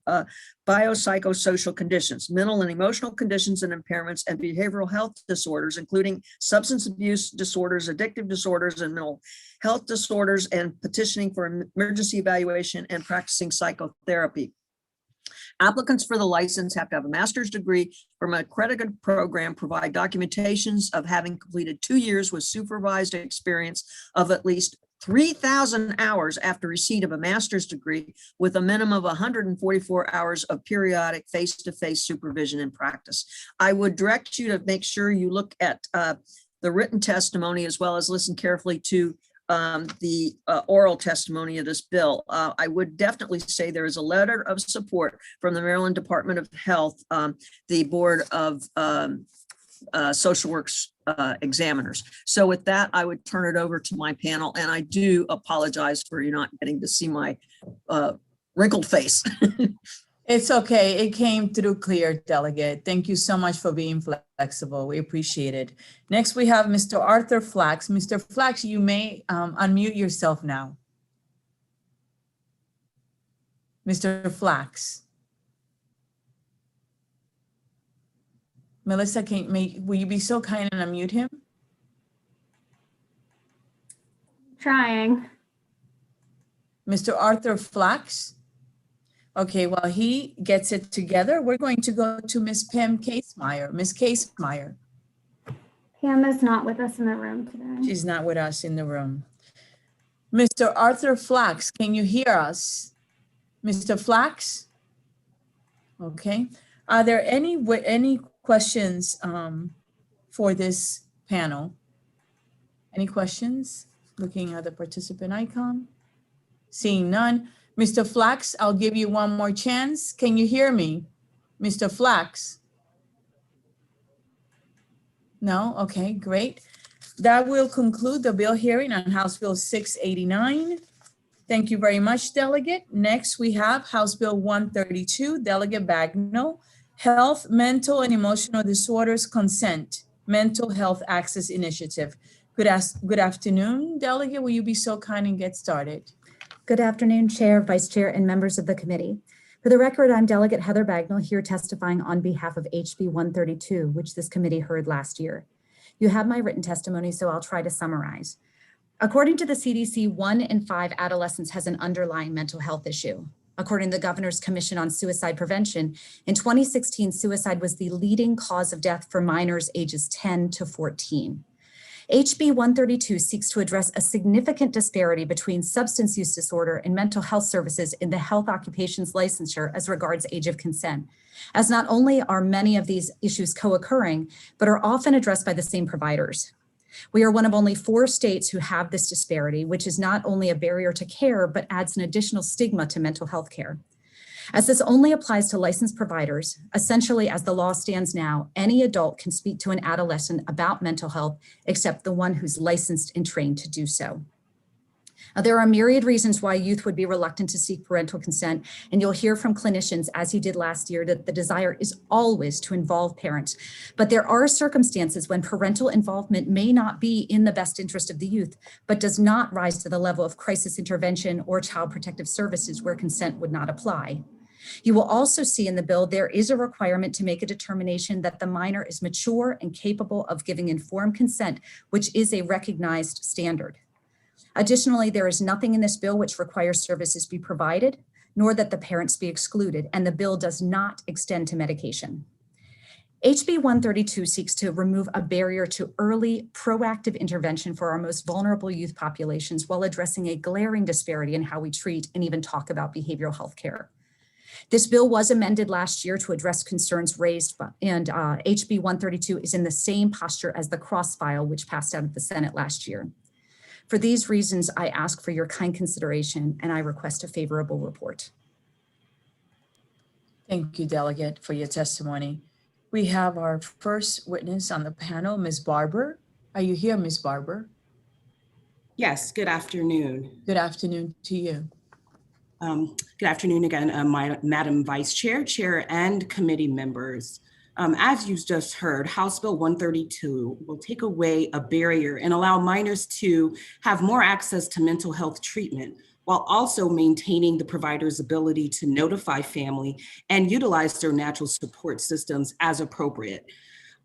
biopsychosocial conditions, mental and emotional conditions and impairments, and behavioral health disorders, including substance abuse disorders, addictive disorders, and mental health disorders, and petitioning for emergency evaluation and practicing psychotherapy. Applicants for the license have to have a master's degree from an accredited program, provide documentations of having completed 2 years with supervised experience of at least 3,000 hours after receipt of a master's degree, with a minimum of 144 hours of periodic face-to-face supervision and practice. I would direct you to make sure you look at the written testimony as well as listen carefully to the oral testimony of this bill. I would definitely say there is a letter of support from the Maryland Department of Health, the Board of Social Works examiners. So with that, I would turn it over to my panel, and I do apologize for you not getting to see my wrinkled face. It's okay. It came through clear, Delegate. Thank you so much for being flexible. We appreciate it. Next, we have Mr. Arthur Flax. Mr. Flax, you may unmute yourself now. Mr. Flax. Melissa, will you be so kind and unmute him? Trying. Mr. Arthur Flax? Okay, while he gets it together, we're going to go to Ms. Pam Casemeyer. Ms. Casemeyer. Pam is not with us in the room today. She's not with us in the room. Mr. Arthur Flax, can you hear us? Mr. Flax? Okay. Are there any questions for this panel? Any questions? Looking at the participant icon. Seeing none. Mr. Flax, I'll give you one more chance. Can you hear me? Mr. Flax? No? Okay, great. That will conclude the bill hearing on House Bill 689. Thank you very much, Delegate. Next, we have House Bill 132, Delegate Bagnell, Health, Mental and Emotional Disorders Consent, Mental Health Access Initiative. Good afternoon, Delegate. Will you be so kind and get started? Good afternoon, Chair, Vice Chair, and members of the committee. For the record, I'm Delegate Heather Bagnell here testifying on behalf of HB 132, which this committee heard last year. You have my written testimony, so I'll try to summarize. According to the CDC, 1 in 5 adolescents has an underlying mental health issue. According to the Governor's Commission on Suicide Prevention, in 2016, suicide was the leading cause of death for minors ages 10 to 14. HB 132 seeks to address a significant disparity between substance use disorder and mental health services in the health occupations licensure as regards age of consent, as not only are many of these issues co-occurring, but are often addressed by the same providers. We are one of only 4 states who have this disparity, which is not only a barrier to care, but adds an additional stigma to mental health care. As this only applies to licensed providers, essentially as the law stands now, any adult can speak to an adolescent about mental health except the one who's licensed and trained to do so. Now, there are myriad reasons why youth would be reluctant to seek parental consent, and you'll hear from clinicians, as you did last year, that the desire is always to involve parents. But there are circumstances when parental involvement may not be in the best interest of the youth, but does not rise to the level of crisis intervention or child protective services where consent would not apply. You will also see in the bill there is a requirement to make a determination that the minor is mature and capable of giving informed consent, which is a recognized standard. Additionally, there is nothing in this bill which requires services be provided, nor that the parents be excluded, and the bill does not extend to medication. HB 132 seeks to remove a barrier to early, proactive intervention for our most vulnerable youth populations while addressing a glaring disparity in how we treat and even talk about behavioral health care. This bill was amended last year to address concerns raised, and HB 132 is in the same posture as the cross-file, which passed out of the Senate last year. For these reasons, I ask for your kind consideration and I request a favorable report. Thank you, Delegate, for your testimony. We have our first witness on the panel, Ms. Barber. Are you here, Ms. Barber? Yes, good afternoon. Good afternoon to you. Good afternoon again, Madam Vice Chair, Chair, and committee members. As you just heard, House Bill 132 will take away a barrier and allow minors to have more access to mental health treatment, while also maintaining the provider's ability to notify family and utilize their natural support systems as appropriate.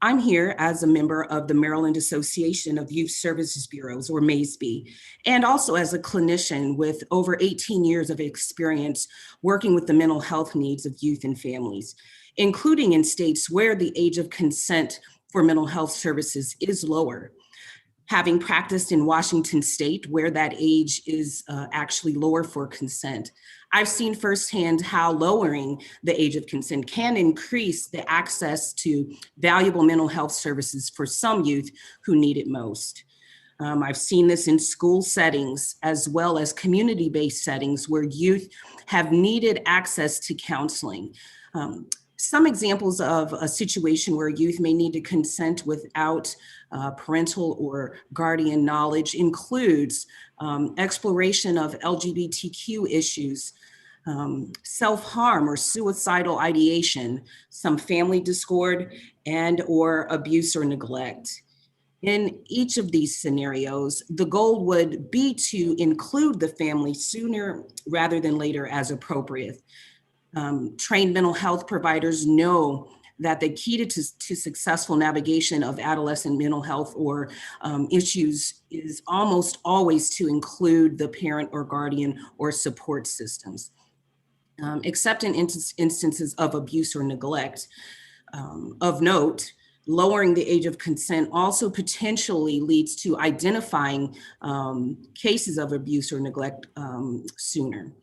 I'm here as a member of the Maryland Association of Youth Services Bureaus, or MASB, and also as a clinician with over 18 years of experience working with the mental health needs of youth and families, including in states where the age of consent for mental health services is lower. Having practiced in Washington State, where that age is actually lower for consent, I've seen firsthand how lowering the age of consent can increase the access to valuable mental health services for some youth who need it most. I've seen this in school settings as well as community-based settings where youth have needed access to counseling. Some examples of a situation where youth may need to consent without parental or guardian knowledge includes exploration of LGBTQ issues, self-harm or suicidal ideation, some family discord, and or abuse or neglect. In each of these scenarios, the goal would be to include the family sooner rather than later as appropriate. Trained mental health providers know that the key to successful navigation of adolescent mental health or issues is almost always to include the parent or guardian or support systems. Except in instances of abuse or neglect. Of note, lowering the age of consent also potentially leads to identifying cases of abuse or neglect sooner.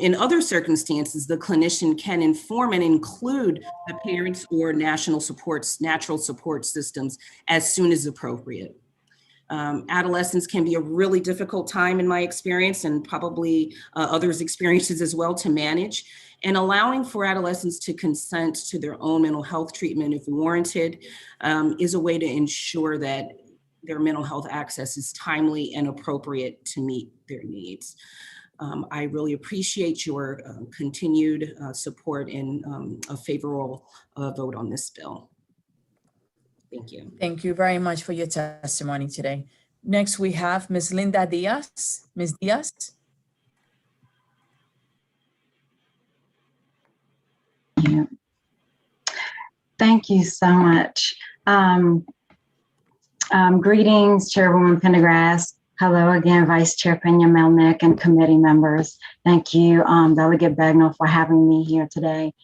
In other circumstances, the clinician can inform and include the parents or natural support systems as soon as appropriate. Adolescence can be a really difficult time in my experience and probably others' experiences as well to manage. And allowing for adolescents to consent to their own mental health treatment if warranted is a way to ensure that their mental health access is timely and appropriate to meet their needs. I really appreciate your continued support and a favorable vote on this bill. Thank you. Thank you very much for your testimony today. Next, we have Ms. Linda Diaz. Ms. Diaz. Thank you so much. Greetings, Chairwoman Pendergrass. Hello again, Vice Chair Pena-Melnick and committee members. Thank you, Delegate Bagnall, for having me here today.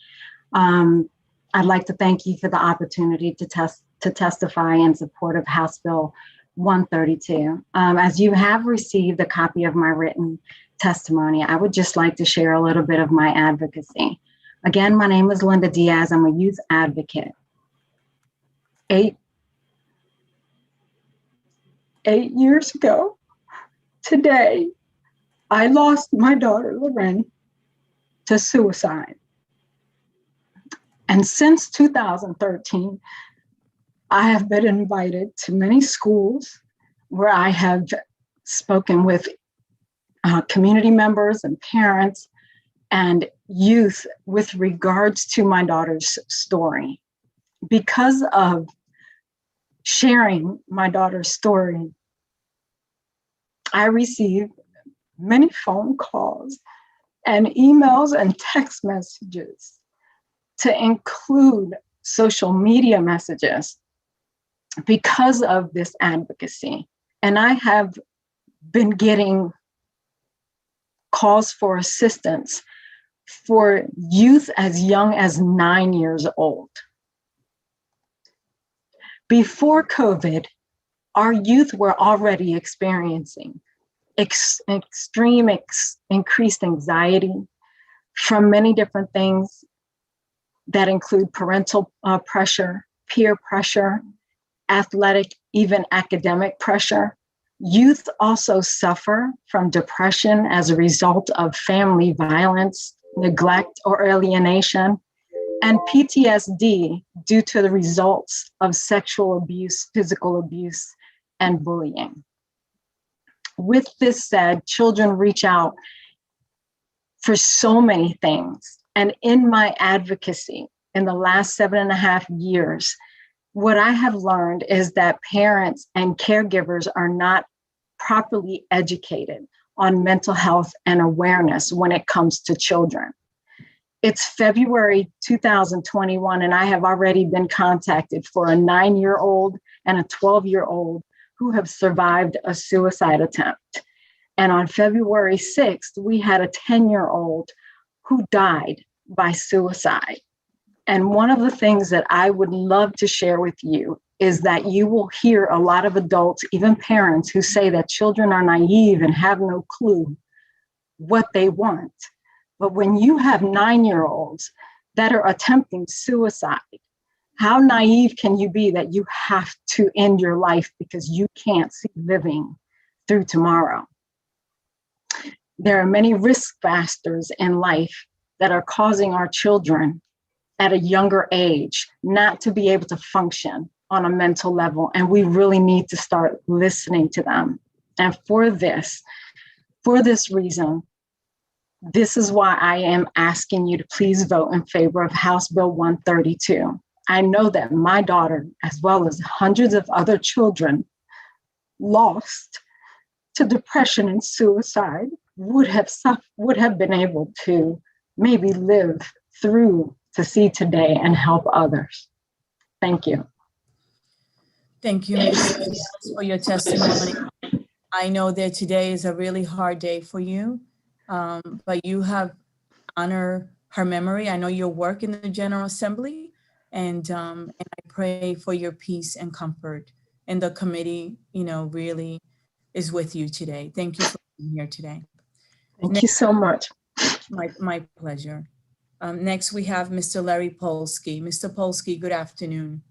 I'd like to thank you for the opportunity to testify in support of House Bill 132. As you have received a copy of my written testimony, I would just like to share a little bit of my advocacy. Again, my name is Linda Diaz. I'm a youth advocate. Eight years ago today, I lost my daughter, Lorraine, to suicide. And since 2013, I have been invited to many schools where I have spoken with community members and parents and youth with regards to my daughter's story. Because of sharing my daughter's story, I received many phone calls and emails and text messages to include social media messages because of this advocacy. And I have been getting calls for assistance for youth as young as 9 years old. Before COVID, our youth were already experiencing extreme increased anxiety from many different things that include parental pressure, peer pressure, athletic, even academic pressure. Youth also suffer from depression as a result of family violence, neglect, or alienation, and PTSD due to the results of sexual abuse, physical abuse, and bullying. With this said, children reach out for so many things. And in my advocacy in the last 7.5 years, what I have learned is that parents and caregivers are not properly educated on mental health and awareness when it comes to children. It's February 2021, and I have already been contacted for a 9-year-old and a 12-year-old who have survived a suicide attempt. And on February 6th, we had a 10-year-old who died by suicide. And one of the things that I would love to share with you is that you will hear a lot of adults, even parents, who say that children are naive and have no clue what they want. But when you have 9-year-olds that are attempting suicide, how naive can you be that you have to end your life because you can't see living through tomorrow? There are many risk factors in life that are causing our children at a younger age not to be able to function on a mental level, and we really need to start listening to them. And for this reason, this is why I am asking you to please vote in favor of House Bill 132. I know that my daughter, as well as hundreds of other children lost to depression and suicide, would have been able to maybe live through to see today and help others. Thank you. Thank you, Ms. Diaz, for your testimony. I know that today is a really hard day for you, but you have honored her memory. I know your work in the General Assembly, and I pray for your peace and comfort. And the committee, really is with you today. Thank you for being here today. Thank you so much. My pleasure. Next, we have Mr. Larry Polsky. Mr. Polsky, good afternoon.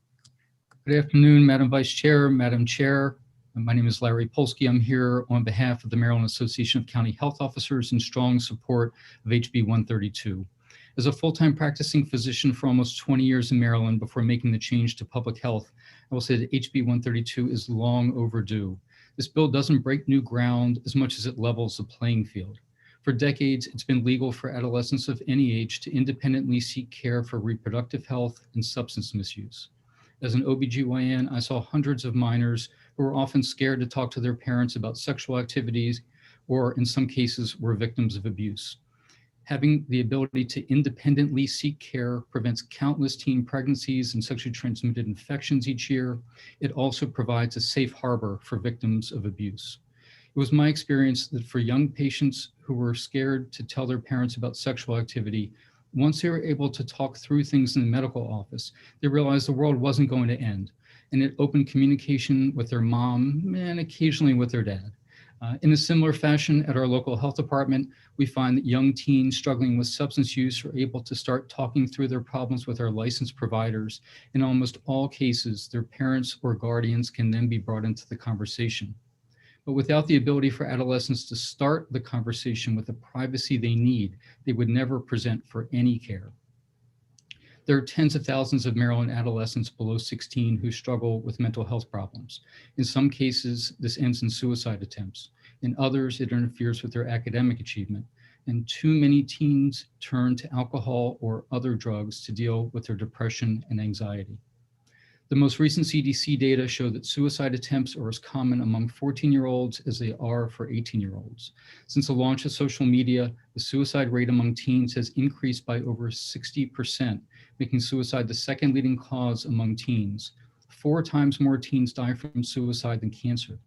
Good afternoon, Madam Vice Chair, Madam Chair. My name is Larry Polsky. I'm here on behalf of the Maryland Association of County Health Officers in strong support of HB 132. As a full-time practicing physician for almost 20 years in Maryland before making the change to public health, I will say that HB 132 is long overdue. This bill doesn't break new ground as much as it levels the playing field. For decades, it's been legal for adolescents of any age to independently seek care for reproductive health and substance misuse. As an OBGYN, I saw hundreds of minors who were often scared to talk to their parents about sexual activities, or in some cases were victims of abuse. Having the ability to independently seek care prevents countless teen pregnancies and sexually transmitted infections each year. It also provides a safe harbor for victims of abuse. It was my experience that for young patients who were scared to tell their parents about sexual activity, once they were able to talk through things in the medical office, they realized the world wasn't going to end. and an open communication with their mom and occasionally with their dad. In a similar fashion, at our local health department, we find that young teens struggling with substance use are able to start talking through their problems with our licensed providers. In almost all cases, their parents or guardians can then be brought into the conversation. But without the ability for adolescents to start the conversation with the privacy they need, they would never present for any care. There are tens of thousands of Maryland adolescents below 16 who struggle with mental health problems. In some cases, this ends in suicide attempts. In others, it interferes with their academic achievement. And too many teens turn to alcohol or other drugs to deal with their depression and anxiety. The most recent CDC data show that suicide attempts are as common among 14-year-olds as they are for 18-year-olds. Since the launch of social media, the suicide rate among teens has increased by over 60%, making suicide the second leading cause among teens. 4 times more teens die from suicide than cancer.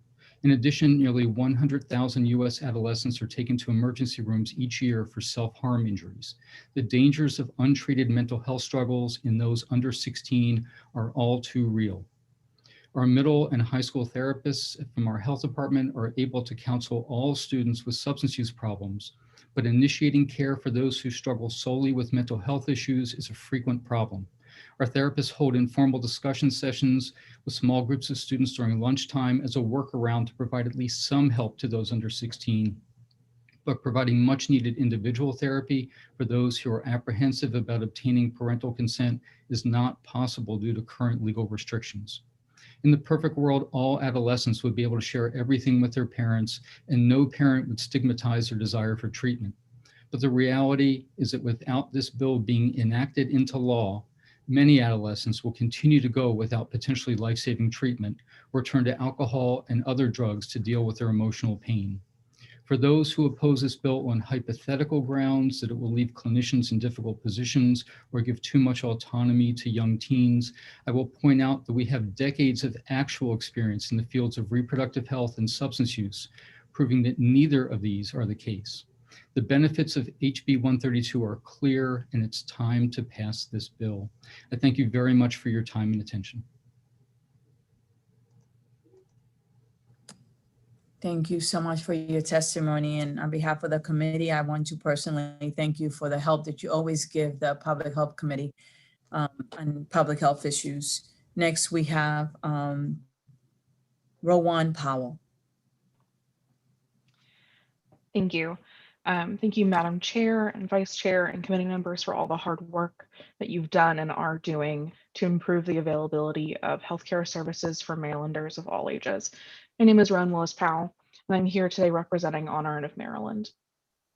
In addition, nearly 100,000 US adolescents are taken to emergency rooms each year for self-harm injuries. The dangers of untreated mental health struggles in those under 16 are all too real. Our middle and high school therapists from our health department are able to counsel all students with substance use problems, but initiating care for those who struggle solely with mental health issues is a frequent problem. Our therapists hold informal discussion sessions with small groups of students during lunchtime as a workaround to provide at least some help to those under 16, but providing much needed individual therapy for those who are apprehensive about obtaining parental consent is not possible due to current legal restrictions. In the perfect world, all adolescents would be able to share everything with their parents, and no parent would stigmatize their desire for treatment. But the reality is that without this bill being enacted into law, many adolescents will continue to go without potentially life-saving treatment or turn to alcohol and other drugs to deal with their emotional pain. For those who oppose this bill on hypothetical grounds that it will leave clinicians in difficult positions or give too much autonomy to young teens, I will point out that we have decades of actual experience in the fields of reproductive health and substance use, proving that neither of these are the case. The benefits of HB 132 are clear, and it's time to pass this bill. I thank you very much for your time and attention. Thank you so much for your testimony. And on behalf of the committee, I want to personally thank you for the help that you always give the Public Health Committee on public health issues. Next, we have Rowan Powell. Thank you. Thank you, Madam Chair and Vice Chair and committee members for all the hard work that you've done and are doing to improve the availability of healthcare services for Marylanders of all ages. My name is Rowan Willis Powell, and I'm here today representing Honor of Maryland.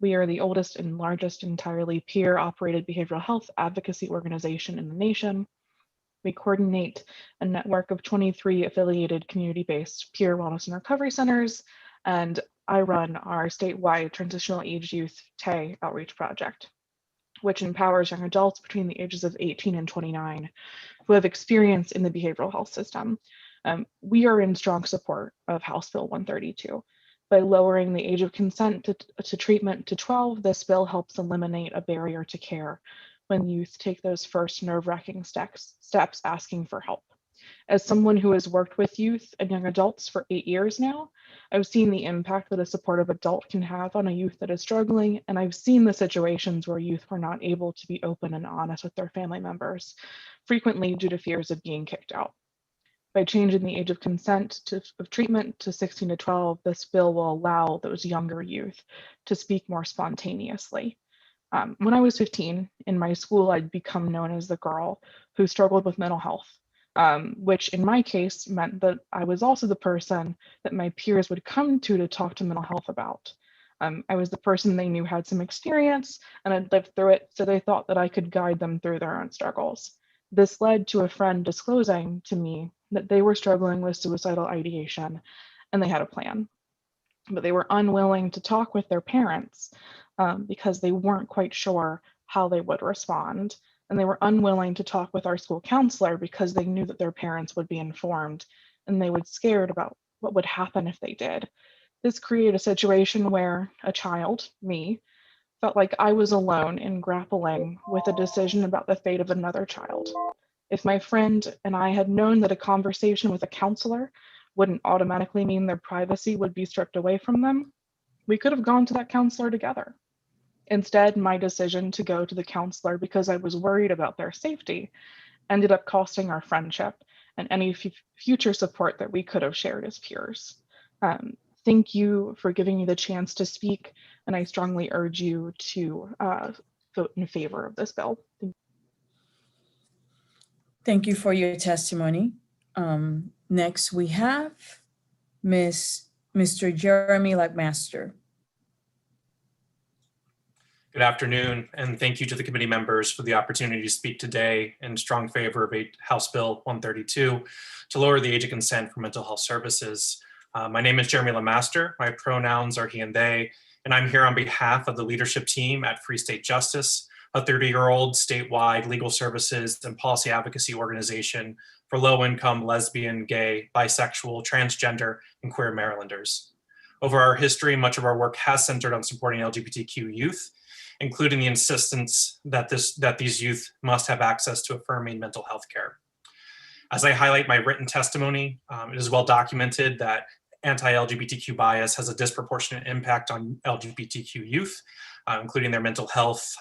We are the oldest and largest entirely peer-operated behavioral health advocacy organization in the nation. We coordinate a network of 23 affiliated community-based peer wellness and recovery centers, and I run our statewide Transitional Age Youth TAY outreach project, which empowers young adults between the ages of 18 and 29 who have experience in the behavioral health system. We are in strong support of House Bill 132. By lowering the age of consent to treatment to 12, this bill helps eliminate a barrier to care when youth take those first nerve-wracking steps asking for help. As someone who has worked with youth and young adults for 8 years now, I've seen the impact that a supportive adult can have on a youth that is struggling, and I've seen the situations where youth were not able to be open and honest with their family members, frequently due to fears of being kicked out. By changing the age of consent of treatment to 16 to 12, this bill will allow those younger youth to speak more spontaneously. When I was 15, in my school, I'd become known as the girl who struggled with mental health. Which in my case meant that I was also the person that my peers would come to talk to mental health about. I was the person they knew had some experience and had lived through it, so they thought that I could guide them through their own struggles. This led to a friend disclosing to me that they were struggling with suicidal ideation and they had a plan, but they were unwilling to talk with their parents because they weren't quite sure how they would respond. And they were unwilling to talk with our school counselor because they knew that their parents would be informed and they were scared about what would happen if they did. This created a situation where a child, me, felt like I was alone in grappling with a decision about the fate of another child. If my friend and I had known that a conversation with a counselor wouldn't automatically mean their privacy would be stripped away from them, we could have gone to that counselor together. Instead, my decision to go to the counselor because I was worried about their safety ended up costing our friendship and any future support that we could have shared as peers. Thank you for giving me the chance to speak, and I strongly urge you to vote in favor of this bill. Thank you for your testimony. Next, we have Mr. Jeremy Lackmaster. Good afternoon, and thank you to the committee members for the opportunity to speak today in strong favor of House Bill 132 to lower the age of consent for mental health services. My name is Jeremy Lackmaster. My pronouns are he and they, and I'm here on behalf of the leadership team at Free State Justice, a 30-year-old statewide legal services and policy advocacy organization for low-income lesbian, gay, bisexual, transgender, and queer Marylanders. Over our history, much of our work has centered on supporting LGBTQ youth, including the insistence that these youth must have access to affirming mental health care. As I highlight my written testimony, it is well documented that anti-LGBTQ bias has a disproportionate impact on LGBTQ youth, including their mental health,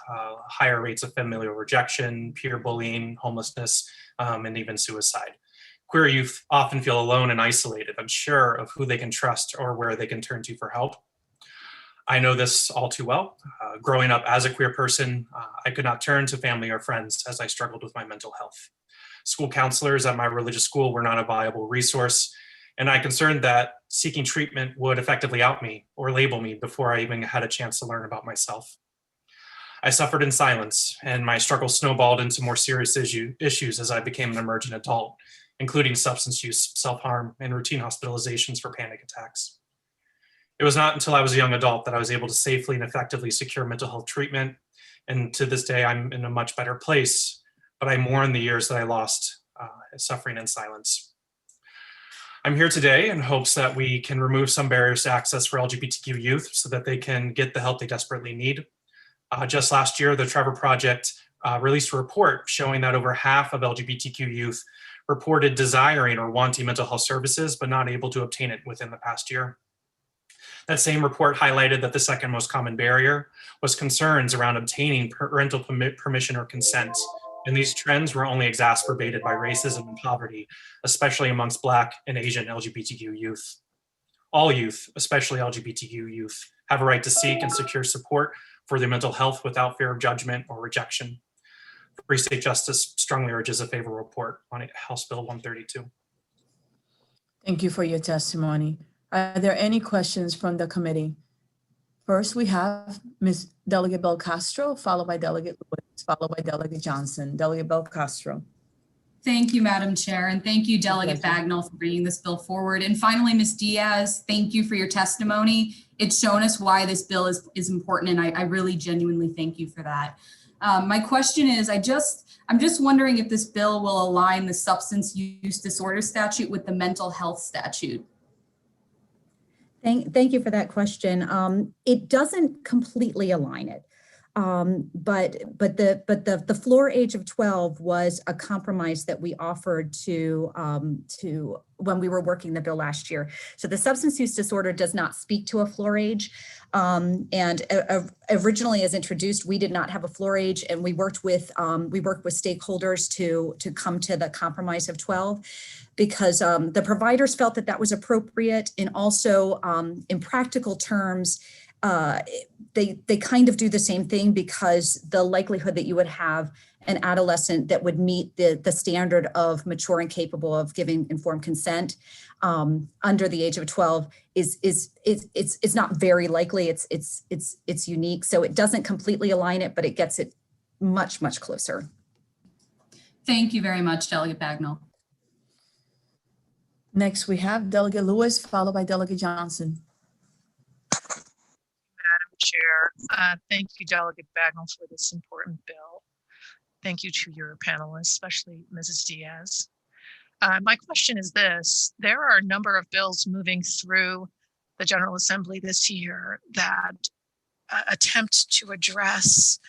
higher rates of familial rejection, peer bullying, homelessness, and even suicide. Queer youth often feel alone and isolated, unsure of who they can trust or where they can turn to for help. I know this all too well. Growing up as a queer person, I could not turn to family or friends as I struggled with my mental health. School counselors at my religious school were not a viable resource, and I concerned that seeking treatment would effectively out me or label me before I even had a chance to learn about myself. I suffered in silence, and my struggle snowballed into more serious issues as I became an emerging adult, including substance use, self-harm, and routine hospitalizations for panic attacks. It was not until I was a young adult that I was able to safely and effectively secure mental health treatment. And to this day, I'm in a much better place, but I mourn the years that I lost suffering in silence. I'm here today in hopes that we can remove some barriers to access for LGBTQ youth so that they can get the help they desperately need. Just last year, the Trevor Project released a report showing that over half of LGBTQ youth reported desiring or wanting mental health services, but not able to obtain it within the past year. That same report highlighted that the second most common barrier was concerns around obtaining parental permission or consent. And these trends were only exacerbated by racism and poverty, especially amongst Black and Asian LGBTQ youth. All youth, especially LGBTQ youth, have a right to seek and secure support for their mental health without fear of judgment or rejection. Free State Justice strongly urges a favorable report on House Bill 132. Thank you for your testimony. Are there any questions from the committee? First, we have Ms. Delegate Belcastro, followed by Delegate Lewis, followed by Delegate Johnson. Delegate Belcastro. Thank you, Madam Chair, and thank you, Delegate Bagnall, for bringing this bill forward. And finally, Ms. Diaz, thank you for your testimony. It's shown us why this bill is important, and I really genuinely thank you for that. My question is, I'm just wondering if this bill will align the substance use disorder statute with the mental health statute. Thank you for that question. It doesn't completely align it, but the floor age of 12 was a compromise that we offered to when we were working the bill last year. So the substance use disorder does not speak to a floor age, and originally, as introduced, we did not have a floor age, and we worked with stakeholders to come to the compromise of 12. Because the providers felt that was appropriate, and also in practical terms, they kind of do the same thing, because the likelihood that you would have an adolescent that would meet the standard of mature and capable of giving informed consent under the age of 12 is not very likely. It's unique, so it doesn't completely align it, but it gets it much closer. Thank you very much, Delegate Bagnall. Next, we have Delegate Lewis, followed by Delegate Johnson. Madam Chair, thank you, Delegate Bagnall, for this important bill. Thank you to your panelists, especially Mrs. Diaz. My question is this: there are a number of bills moving through the General Assembly this year that attempt to address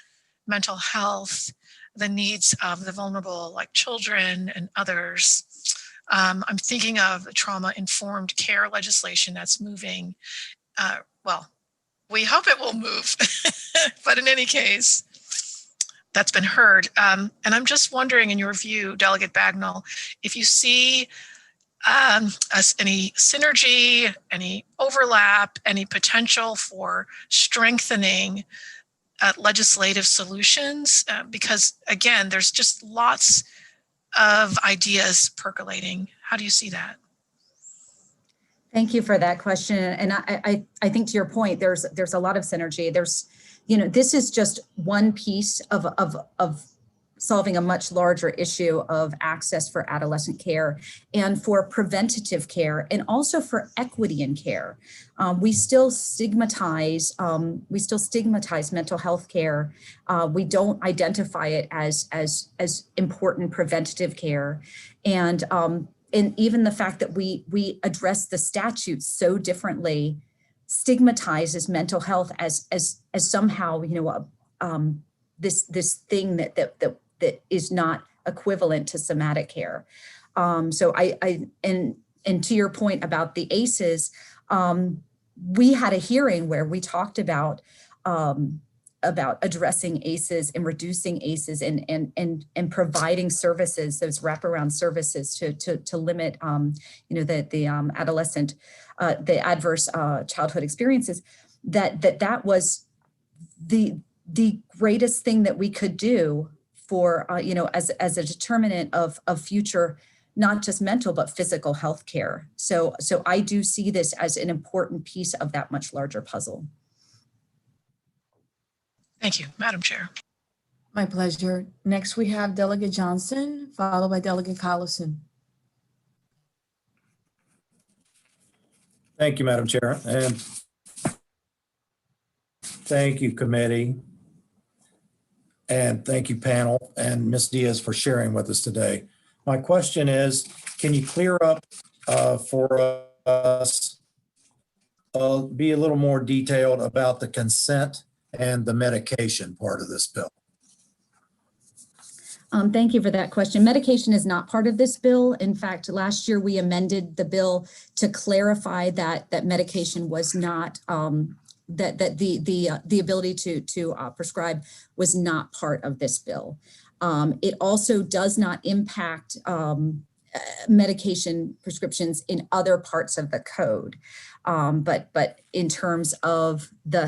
mental health the needs of the vulnerable, like children and others. I'm thinking of the trauma-informed care legislation that's moving. Well, we hope it will move, but in any case, that's been heard. And I'm just wondering, in your view, Delegate Bagnall, if you see any synergy, any overlap, any potential for strengthening legislative solutions, because again, there's just lots of ideas percolating. How do you see that? Thank you for that question. And I think to your point, there's a lot of synergy. There's, this is just one piece of solving a much larger issue of access for adolescent care and for preventative care, and also for equity in care. We still stigmatize mental health care. We don't identify it as important preventative care. And even the fact that we address the statutes so differently stigmatizes mental health as somehow, this thing that is not equivalent to somatic care. So and to your point about the ACEs, we had a hearing where we talked about addressing ACEs and reducing ACEs and providing services, those wraparound services to limit the adolescent, the adverse childhood experiences. That was the greatest thing that we could do for as a determinant of future, not just mental but physical health care. So I do see this as an important piece of that much larger puzzle. Thank you, Madam Chair. My pleasure. Next, we have Delegate Johnson, followed by Delegate Collison. Thank you, Madam Chair, and thank you, committee. And thank you, panel, and Ms. Diaz for sharing with us today. My question is, can you clear up for us, be a little more detailed about the consent and the medication part of this bill? Thank you for that question. Medication is not part of this bill. In fact, last year we amended the bill to clarify that medication was not, that the ability to prescribe was not part of this bill. It also does not impact medication prescriptions in other parts of the code. But in terms of the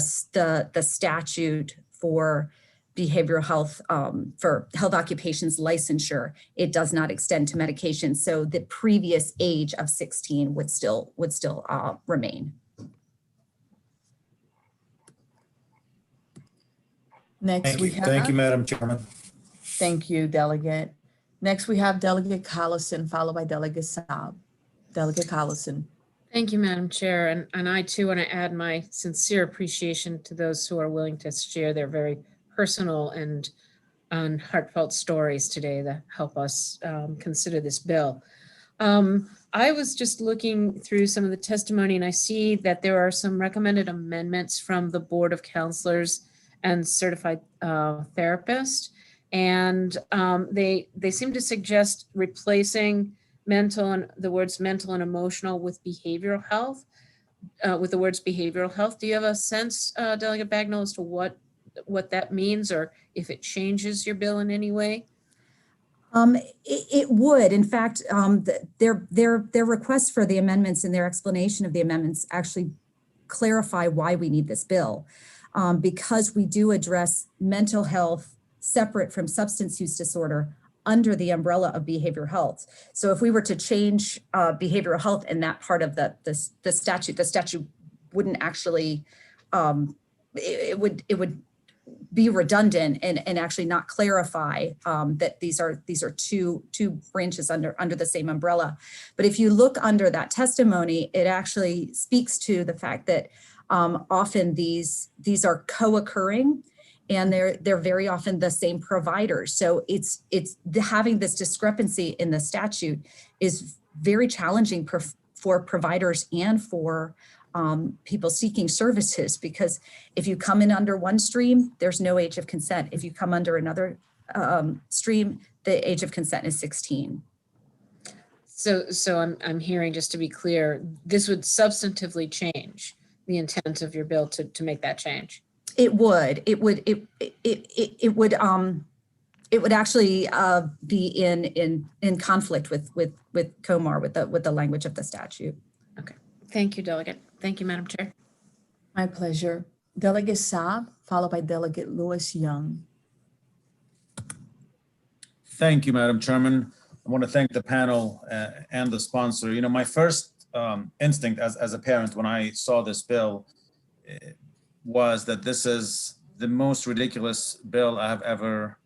statute for behavioral health, for health occupations licensure, it does not extend to medication. So the previous age of 16 would still remain. Next, Thank you, Madam Chairman. Thank you, Delegate. Next, we have Delegate Collison, followed by Delegate Saab. Delegate Collison. Thank you, Madam Chair. And I too want to add my sincere appreciation to those who are willing to share their very personal and heartfelt stories today that help us consider this bill. I was just looking through some of the testimony, and I see that there are some recommended amendments from the Board of Counselors and Certified Therapists. And they seem to suggest replacing the words mental and emotional with behavioral health, with the words behavioral health. Do you have a sense, Delegate Bagnall, as to what that means, or if it changes your bill in any way? It would. In fact, their requests for the amendments and their explanation of the amendments actually clarify why we need this bill, because we do address mental health separate from substance use disorder under the umbrella of behavioral health. So if we were to change behavioral health in that part of the statute wouldn't actually, it would be redundant and actually not clarify that these are two branches under the same umbrella. But if you look under that testimony, it actually speaks to the fact that often these are co-occurring, and they're very often the same providers. So it's having this discrepancy in the statute is very challenging for providers and for people seeking services, because if you come in under one stream, there's no age of consent. If you come under another stream, the age of consent is 16. So I'm hearing, just to be clear, this would substantively change the intent of your bill to make that change. It would actually be in conflict with COMAR, with the language of the statute. Okay, thank you, Delegate. Thank you, Madam Chair. My pleasure. Delegate Saab, followed by Delegate Lewis Young. Thank you, Madam Chairman. I want to thank the panel and the sponsor. You know, my first instinct as a parent when I saw this bill was that this is the most ridiculous bill I have ever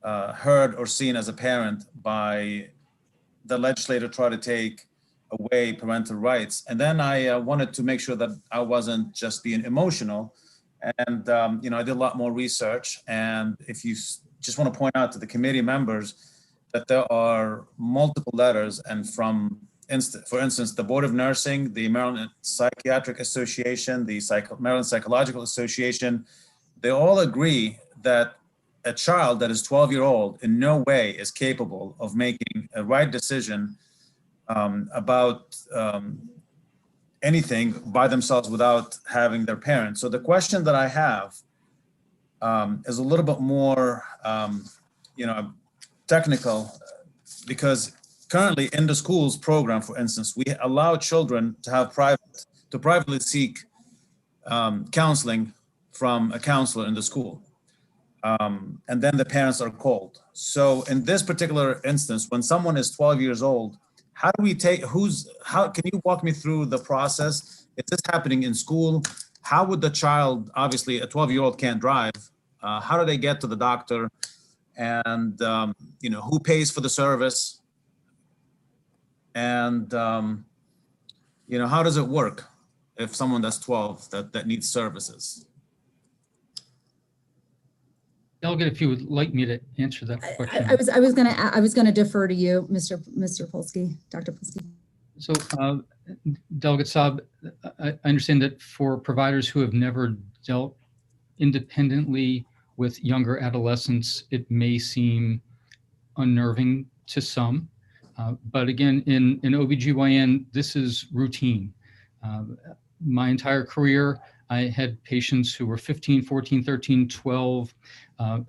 heard or seen as a parent, by the legislator try to take away parental rights. And then I wanted to make sure that I wasn't just being emotional. And, you know, I did a lot more research. And if you just want to point out to the committee members that there are multiple letters, and for instance, the Board of Nursing, the Maryland Psychiatric Association, the Maryland Psychological Association, they all agree that a child that is 12-year-old in no way is capable of making a right decision about anything by themselves without having their parents. So the question that I have is a little bit more, you know, technical, because currently in the schools program, for instance, we allow children to have privately seek counseling from a counselor in the school. And then the parents are called. So in this particular instance, when someone is 12 years old, how do we take, can you walk me through the process? Is this happening in school? How would the child, obviously a 12-year-old can't drive, how do they get to the doctor? And, you know, who pays for the service? And, you know, how does it work if someone that's 12 that needs services? Delegate, if you would like me to answer that question. I was gonna defer to you, Mr. Polsky, Dr. Polsky. So, Delegate Saab, I understand that for providers who have never dealt independently with younger adolescents, it may seem unnerving to some. But again, in OBGYN, this is routine. My entire career, I had patients who were 15, 14, 13, 12,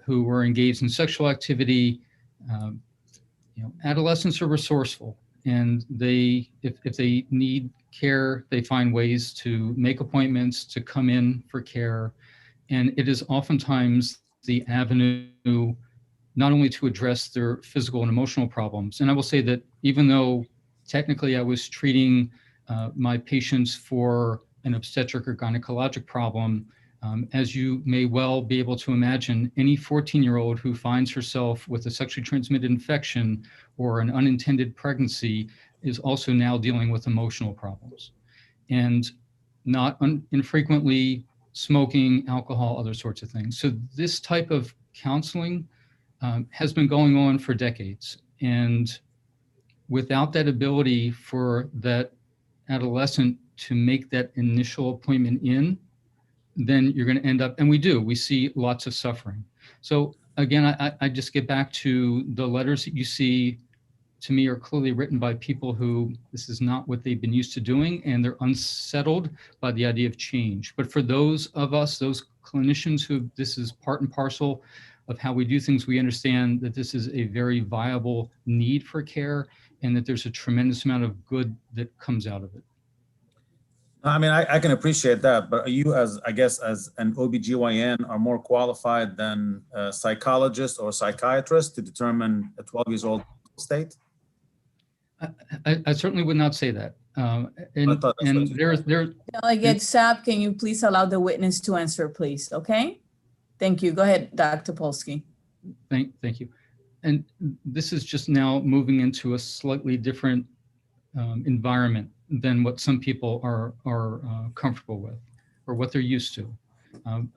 who were engaged in sexual activity. You know, adolescents are resourceful, and if they need care, they find ways to make appointments, to come in for care. And it is oftentimes the avenue not only to address their physical and emotional problems. And I will say that even though technically I was treating my patients for an obstetric or gynecologic problem, as you may well be able to imagine, any 14-year-old who finds herself with a sexually transmitted infection or an unintended pregnancy is also now dealing with emotional problems. And not infrequently smoking, alcohol, other sorts of things. So this type of counseling has been going on for decades. And without that ability for that adolescent to make that initial appointment in, then you're going to end up, and we see lots of suffering. So again, I just get back to the letters that you see, to me, are clearly written by people who this is not what they've been used to doing, and they're unsettled by the idea of change. But for those of us, those clinicians who this is part and parcel of how we do things, we understand that this is a very viable need for care, and that there's a tremendous amount of good that comes out of it. I mean, I can appreciate that, but you as an OBGYN are more qualified than a psychologist or a psychiatrist to determine a 12-year-old state? I certainly would not say that. Delegate Saab, can you please allow the witness to answer, please? Okay. Thank you. Go ahead, Dr. Polsky. Thank you. And this is just now moving into a slightly different environment than what some people are comfortable with or what they're used to.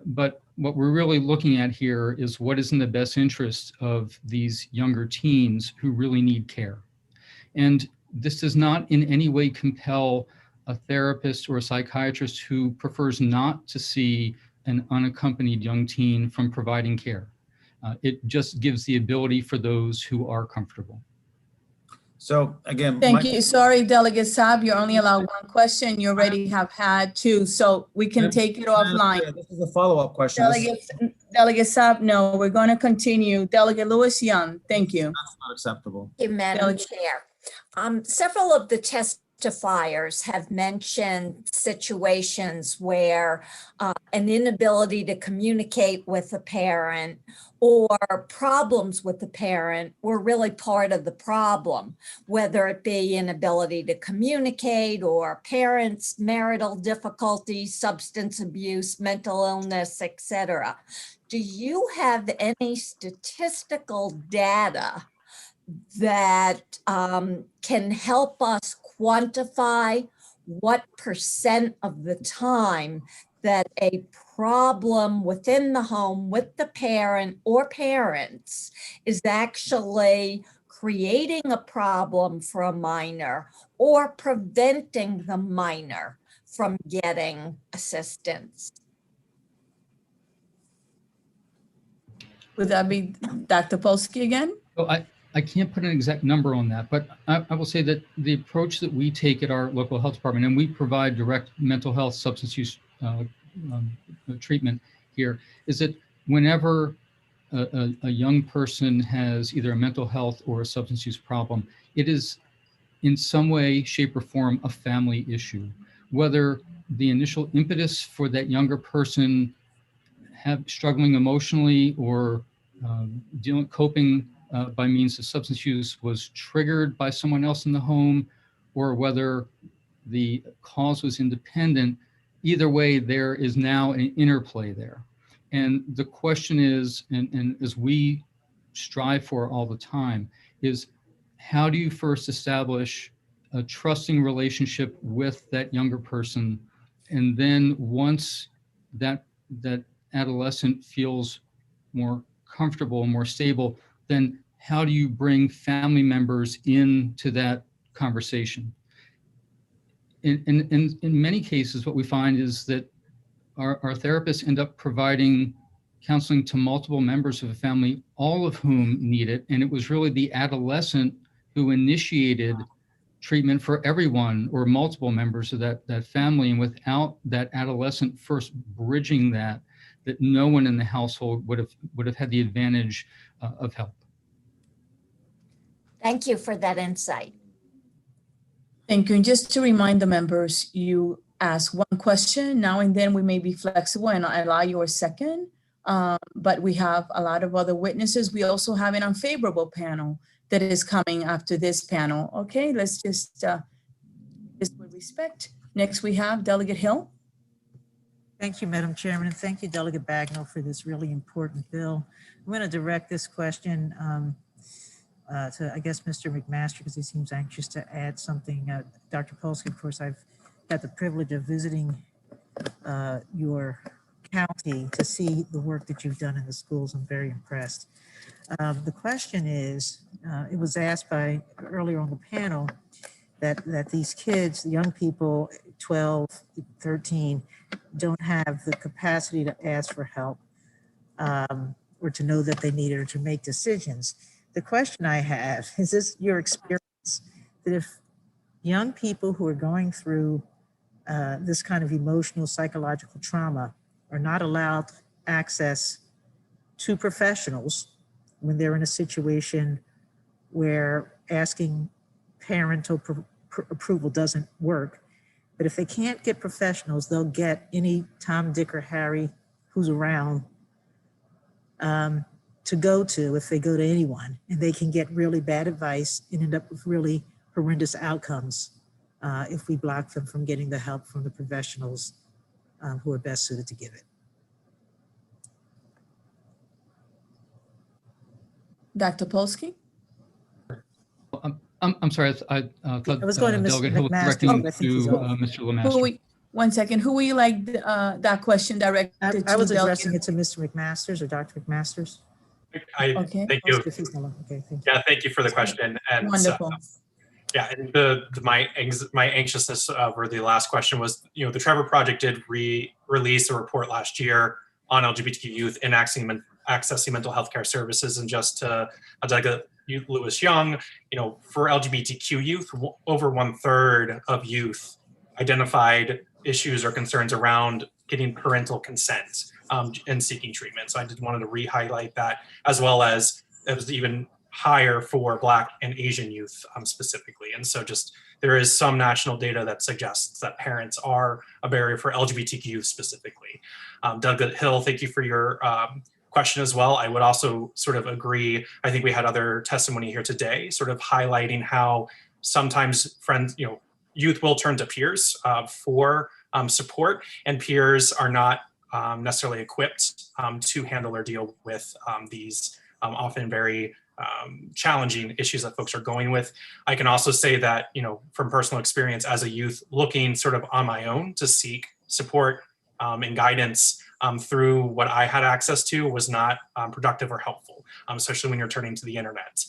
But what we're really looking at here is what is in the best interest of these younger teens who really need care. And this does not in any way compel a therapist or a psychiatrist who prefers not to see an unaccompanied young teen from providing care. It just gives the ability for those who are comfortable. So again, Thank you. Sorry, Delegate Saab, you're only allowed one question. You already have had two, so we can take it offline. This is a follow-up question. Delegate Saab, no, we're going to continue. Delegate Lewis Young, thank you. That's not acceptable. Thank you, Madam Chair. Several of the testifiers have mentioned situations where an inability to communicate with a parent or problems with the parent were really part of the problem, whether it be inability to communicate or parents' marital difficulties, substance abuse, mental illness, etc. Do you have any statistical data that can help us quantify what % of the time that a problem within the home with the parent or parents is actually creating a problem for a minor or preventing the minor from getting assistance? Would that be Dr. Polsky again? So I can't put an exact number on that, but I will say that the approach that we take at our local health department, and we provide direct mental health substance use treatment here, is that whenever a young person has either a mental health or a substance use problem, it is in some way, shape, or form a family issue. Whether the initial impetus for that younger person struggling emotionally or coping by means of substance use was triggered by someone else in the home, or whether the cause was independent, either way, there is now an interplay there. And the question is, and as we strive for all the time, is how do you first establish a trusting relationship with that younger person? And then once that adolescent feels more comfortable, more stable, then how do you bring family members into that conversation? In many cases, what we find is that our therapists end up providing counseling to multiple members of a family, all of whom need it. And it was really the adolescent who initiated treatment for everyone or multiple members of that family. And without that adolescent first bridging that no one in the household would have had the advantage of help. Thank you for that insight. Thank you. And just to remind the members, you ask one question. Now and then we may be flexible and allow you a second. But we have a lot of other witnesses. We also have an unfavorable panel that is coming after this panel. Okay, let's just with respect. Next we have Delegate Hill. Thank you, Madam Chairman, and thank you, Delegate Bagnall, for this really important bill. I'm going to direct this question to, I guess, Mr. McMaster, because he seems anxious to add something. Dr. Polsky, of course, I've had the privilege of visiting your county to see the work that you've done in the schools. I'm very impressed. The question is, it was asked by earlier on the panel that these kids, the young people, 12, 13, don't have the capacity to ask for help or to know that they need it or to make decisions. The question I have, is this your experience that if young people who are going through this kind of emotional, psychological trauma are not allowed access to professionals when they're in a situation where asking parental approval doesn't work, but if they can't get professionals, they'll get any Tom, Dick, or Harry who's around to go to if they go to anyone, and they can get really bad advice and end up with really horrendous outcomes if we block them from getting the help from the professionals who are best suited to give it. Dr. Polsky? I'm sorry, I thought I was going to Delegate Hill was McMaster, directing but I think to he's off. Mr. LeMaster. One second, who would you like that question directed to? I was addressing it to Mr. McMasters or Dr. McMasters. Okay. Thank you. Okay, thank you. Yeah, thank you for the question. And Wonderful. yeah, and my anxiousness over the last question was, the Trevor Project did release a report last year on LGBTQ youth in accessing accessing mental health care services. And just to Lewis Young, for LGBTQ youth, over 1/3 of youth identified issues or concerns around getting parental consent and seeking treatment. So I just wanted to re-highlight that, as well as it was even higher for Black and Asian youth specifically. And so there is some national data that suggests that parents are a barrier for LGBTQ youth specifically. Doug Hill, thank you for your question as well. I would also sort of agree. I think we had other testimony here today sort of highlighting how sometimes youth will turn to peers for support, and peers are not necessarily equipped to handle or deal with these often very challenging issues that folks are going with. I can also say that, from personal experience as a youth looking sort of on my own to seek support and guidance through what I had access to was not productive or helpful, especially when you're turning to the internet.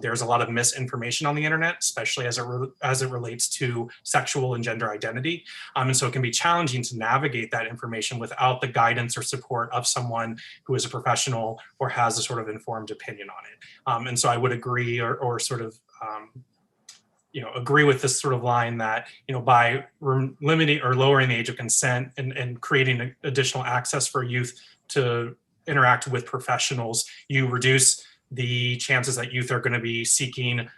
There's a lot of misinformation on the internet, especially as it relates to sexual and gender identity. And so it can be challenging to navigate that information without the guidance or support of someone who is a professional or has a sort of informed opinion on it. And so I would agree or sort of agree with this sort of line that, by limiting or lowering the age of consent and creating additional access for youth to interact with professionals, you reduce the chances that youth are going to be seeking,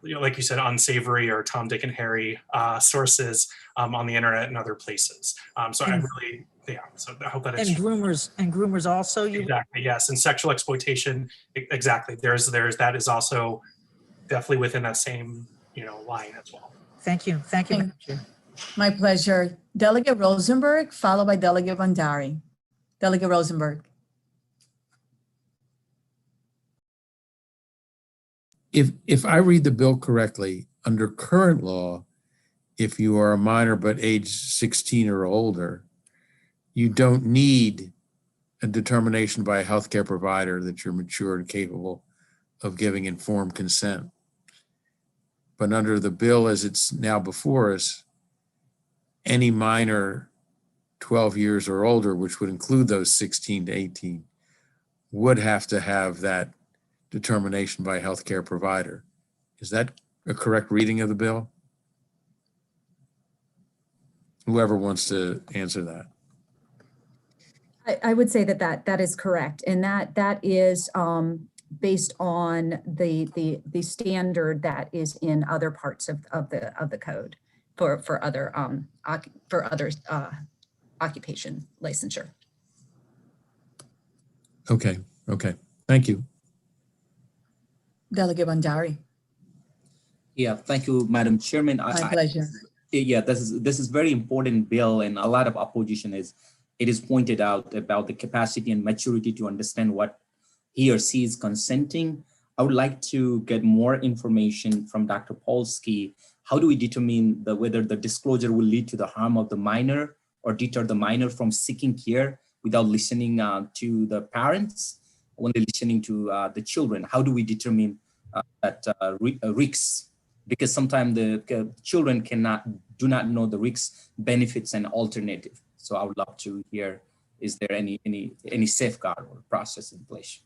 like you said, unsavory or Tom, Dick, and Harry sources on the internet and other places. So I really, so I hope that and groomers also. Exactly, yes, and sexual exploitation, exactly. That is also definitely within that same line as well. Thank you. Thank you, Madam Chair. My pleasure. Delegate Rosenberg, followed by Delegate Bandari. Delegate Rosenberg. If I read the bill correctly, under current law, if you are a minor but age 16 or older, you don't need a determination by a healthcare provider that you're mature and capable of giving informed consent. But under the bill as it's now before us, any minor 12 years or older, which would include those 16 to 18, would have to have that determination by a healthcare provider. Is that a correct reading of the bill? Whoever wants to answer that. I would say that is correct, and that is based on the standard that is in other parts of the code for other occupation licensure. Okay. Thank you. Delegate Bandari. Yeah, thank you, Madam Chairman. My pleasure. Yeah, this is very important bill, and a lot of opposition is pointed out about the capacity and maturity to understand what he or she is consenting. I would like to get more information from Dr. Polsky. How do we determine whether the disclosure will lead to the harm of the minor or deter the minor from seeking care without listening to the parents, only listening to the children? How do we determine that risks? Because sometimes the children do not know the risks, benefits, and alternative. So I would love to hear, is there any safeguard or process in place?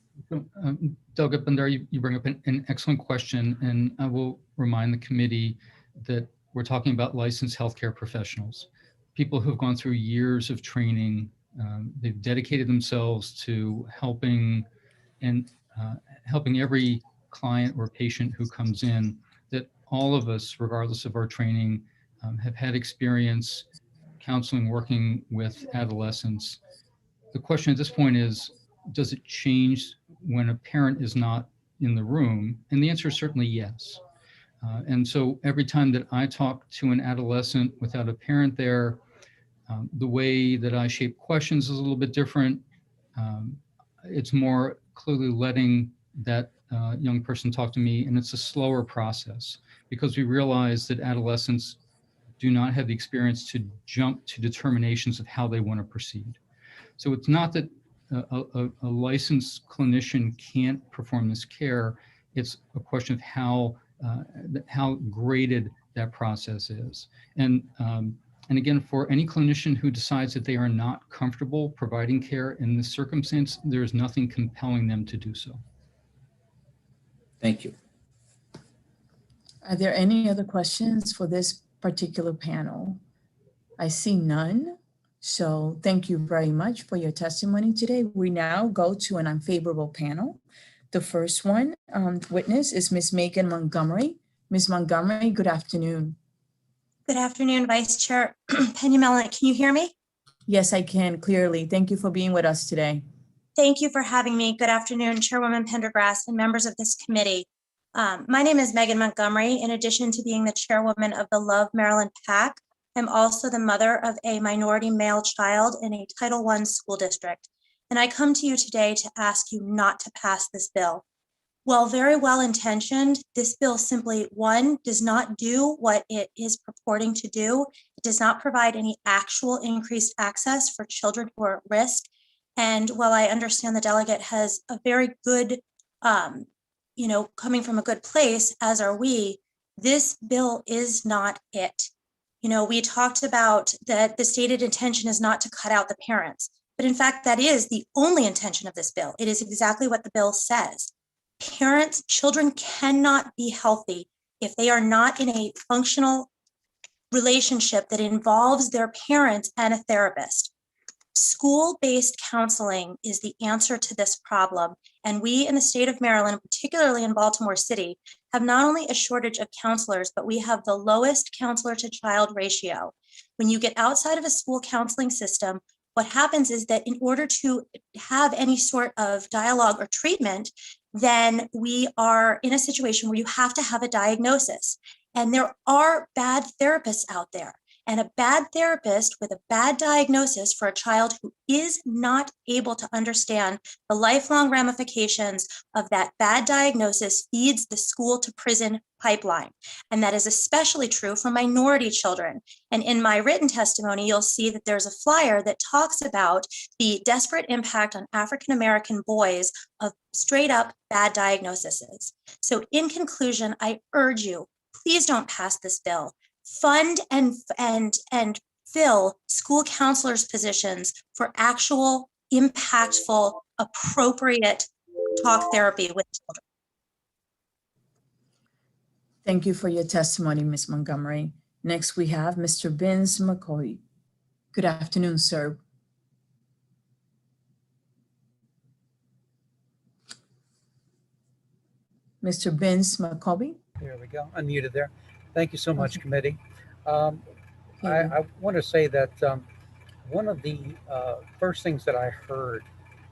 Delegate Bandari, you bring up an excellent question, and I will remind the committee that we're talking about licensed healthcare professionals, people who have gone through years of training. They've dedicated themselves to helping every client or patient who comes in, that all of us, regardless of our training, have had experience counseling, working with adolescents. The question at this point is, does it change when a parent is not in the room? And the answer is certainly yes. And so every time that I talk to an adolescent without a parent there, the way that I shape questions is a little bit different. It's more clearly letting that young person talk to me, and it's a slower process because we realize that adolescents do not have the experience to jump to determinations of how they want to proceed. So it's not that a licensed clinician can't perform this care. It's a question of how graded that process is. And And again, for any clinician who decides that they are not comfortable providing care in this circumstance, there is nothing compelling them to do so. Thank you. Are there any other questions for this particular panel? I see none. So thank you very much for your testimony today. We now go to an unfavorable panel. The first one witness is Ms. Megan Montgomery. Ms. Montgomery, good afternoon. Good afternoon, Vice Chair Penny Melnick. Can you hear me? Yes, I can clearly. Thank you for being with us today. Thank you for having me. Good afternoon, Chairwoman Pendergrass and members of this committee. My name is Megan Montgomery. In addition to being the chairwoman of the Love Maryland PAC, I'm also the mother of a minority male child in a Title I school district. And I come to you today to ask you not to pass this bill. While very well intentioned, this bill simply, one, does not do what it is purporting to do. It does not provide any actual increased access for children who are at risk. And while I understand the delegate has a very good, coming from a good place, as are we, this bill is not it. We talked about that the stated intention is not to cut out the parents, but in fact, that is the only intention of this bill. It is exactly what the bill says. Children cannot be healthy if they are not in a functional relationship that involves their parents and a therapist. School-based counseling is the answer to this problem. And we in the state of Maryland, particularly in Baltimore City, have not only a shortage of counselors, but we have the lowest counselor to child ratio. When you get outside of a school counseling system, what happens is that in order to have any sort of dialogue or treatment, then we are in a situation where you have to have a diagnosis. And there are bad therapists out there. And a bad therapist with a bad diagnosis for a child who is not able to understand the lifelong ramifications of that bad diagnosis feeds the school to prison pipeline. And that is especially true for minority children. And in my written testimony, you'll see that there's a flyer that talks about the desperate impact on African-American boys of straight up bad diagnoses. So in conclusion, I urge you, please don't pass this bill. Fund and fill school counselors' positions for actual, impactful, appropriate talk therapy with children. Thank you for your testimony, Ms. Montgomery. Next, we have Mr. Vince McCoy. Good afternoon, sir. Mr. Vince McCoy. There we go, unmuted there. Thank you so much, committee. I want to say that one of the first things that I heard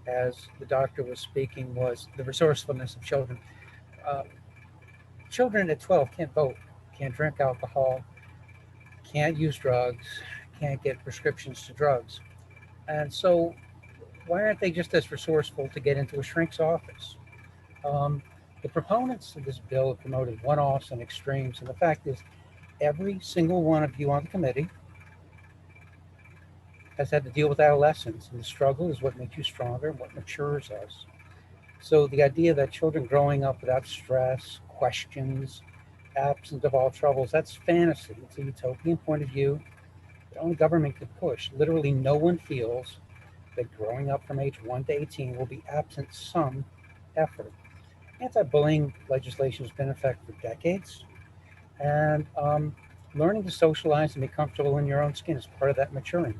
as the doctor was speaking was the resourcefulness of children. Children at 12 can't vote, can't drink alcohol, can't use drugs, can't get prescriptions to drugs. And so why aren't they just as resourceful to get into a shrink's office? The proponents of this bill have promoted one-offs and extremes, and the fact is every single one of you on the committee has had to deal with adolescence, and the struggle is what makes you stronger and what matures us. So the idea that children growing up without stress, questions, absent of all troubles, that's fantasy. It's a utopian point of view that only government can push. Literally no one feels that growing up from age 1 to 18 will be absent some effort. Anti-bullying legislation has been in effect for decades, and learning to socialize and be comfortable in your own skin is part of that maturing.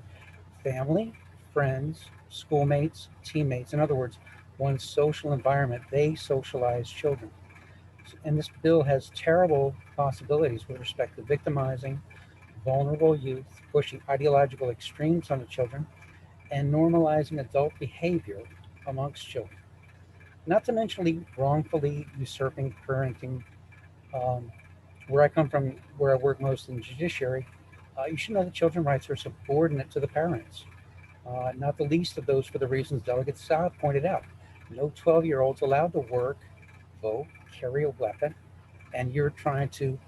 Family, friends, schoolmates, teammates, in other words, one's social environment, they socialize children. And this bill has terrible possibilities with respect to victimizing vulnerable youth, pushing ideological extremes on the children, and normalizing adult behavior amongst children. Not to mention the wrongfully usurping parenting. Where I come from, where I work most in the judiciary, you should know that children's rights are subordinate to the parents, not the least of those for the reasons Delegate Saab pointed out. No 12-year-olds allowed to work, vote, carry a weapon, and you're trying to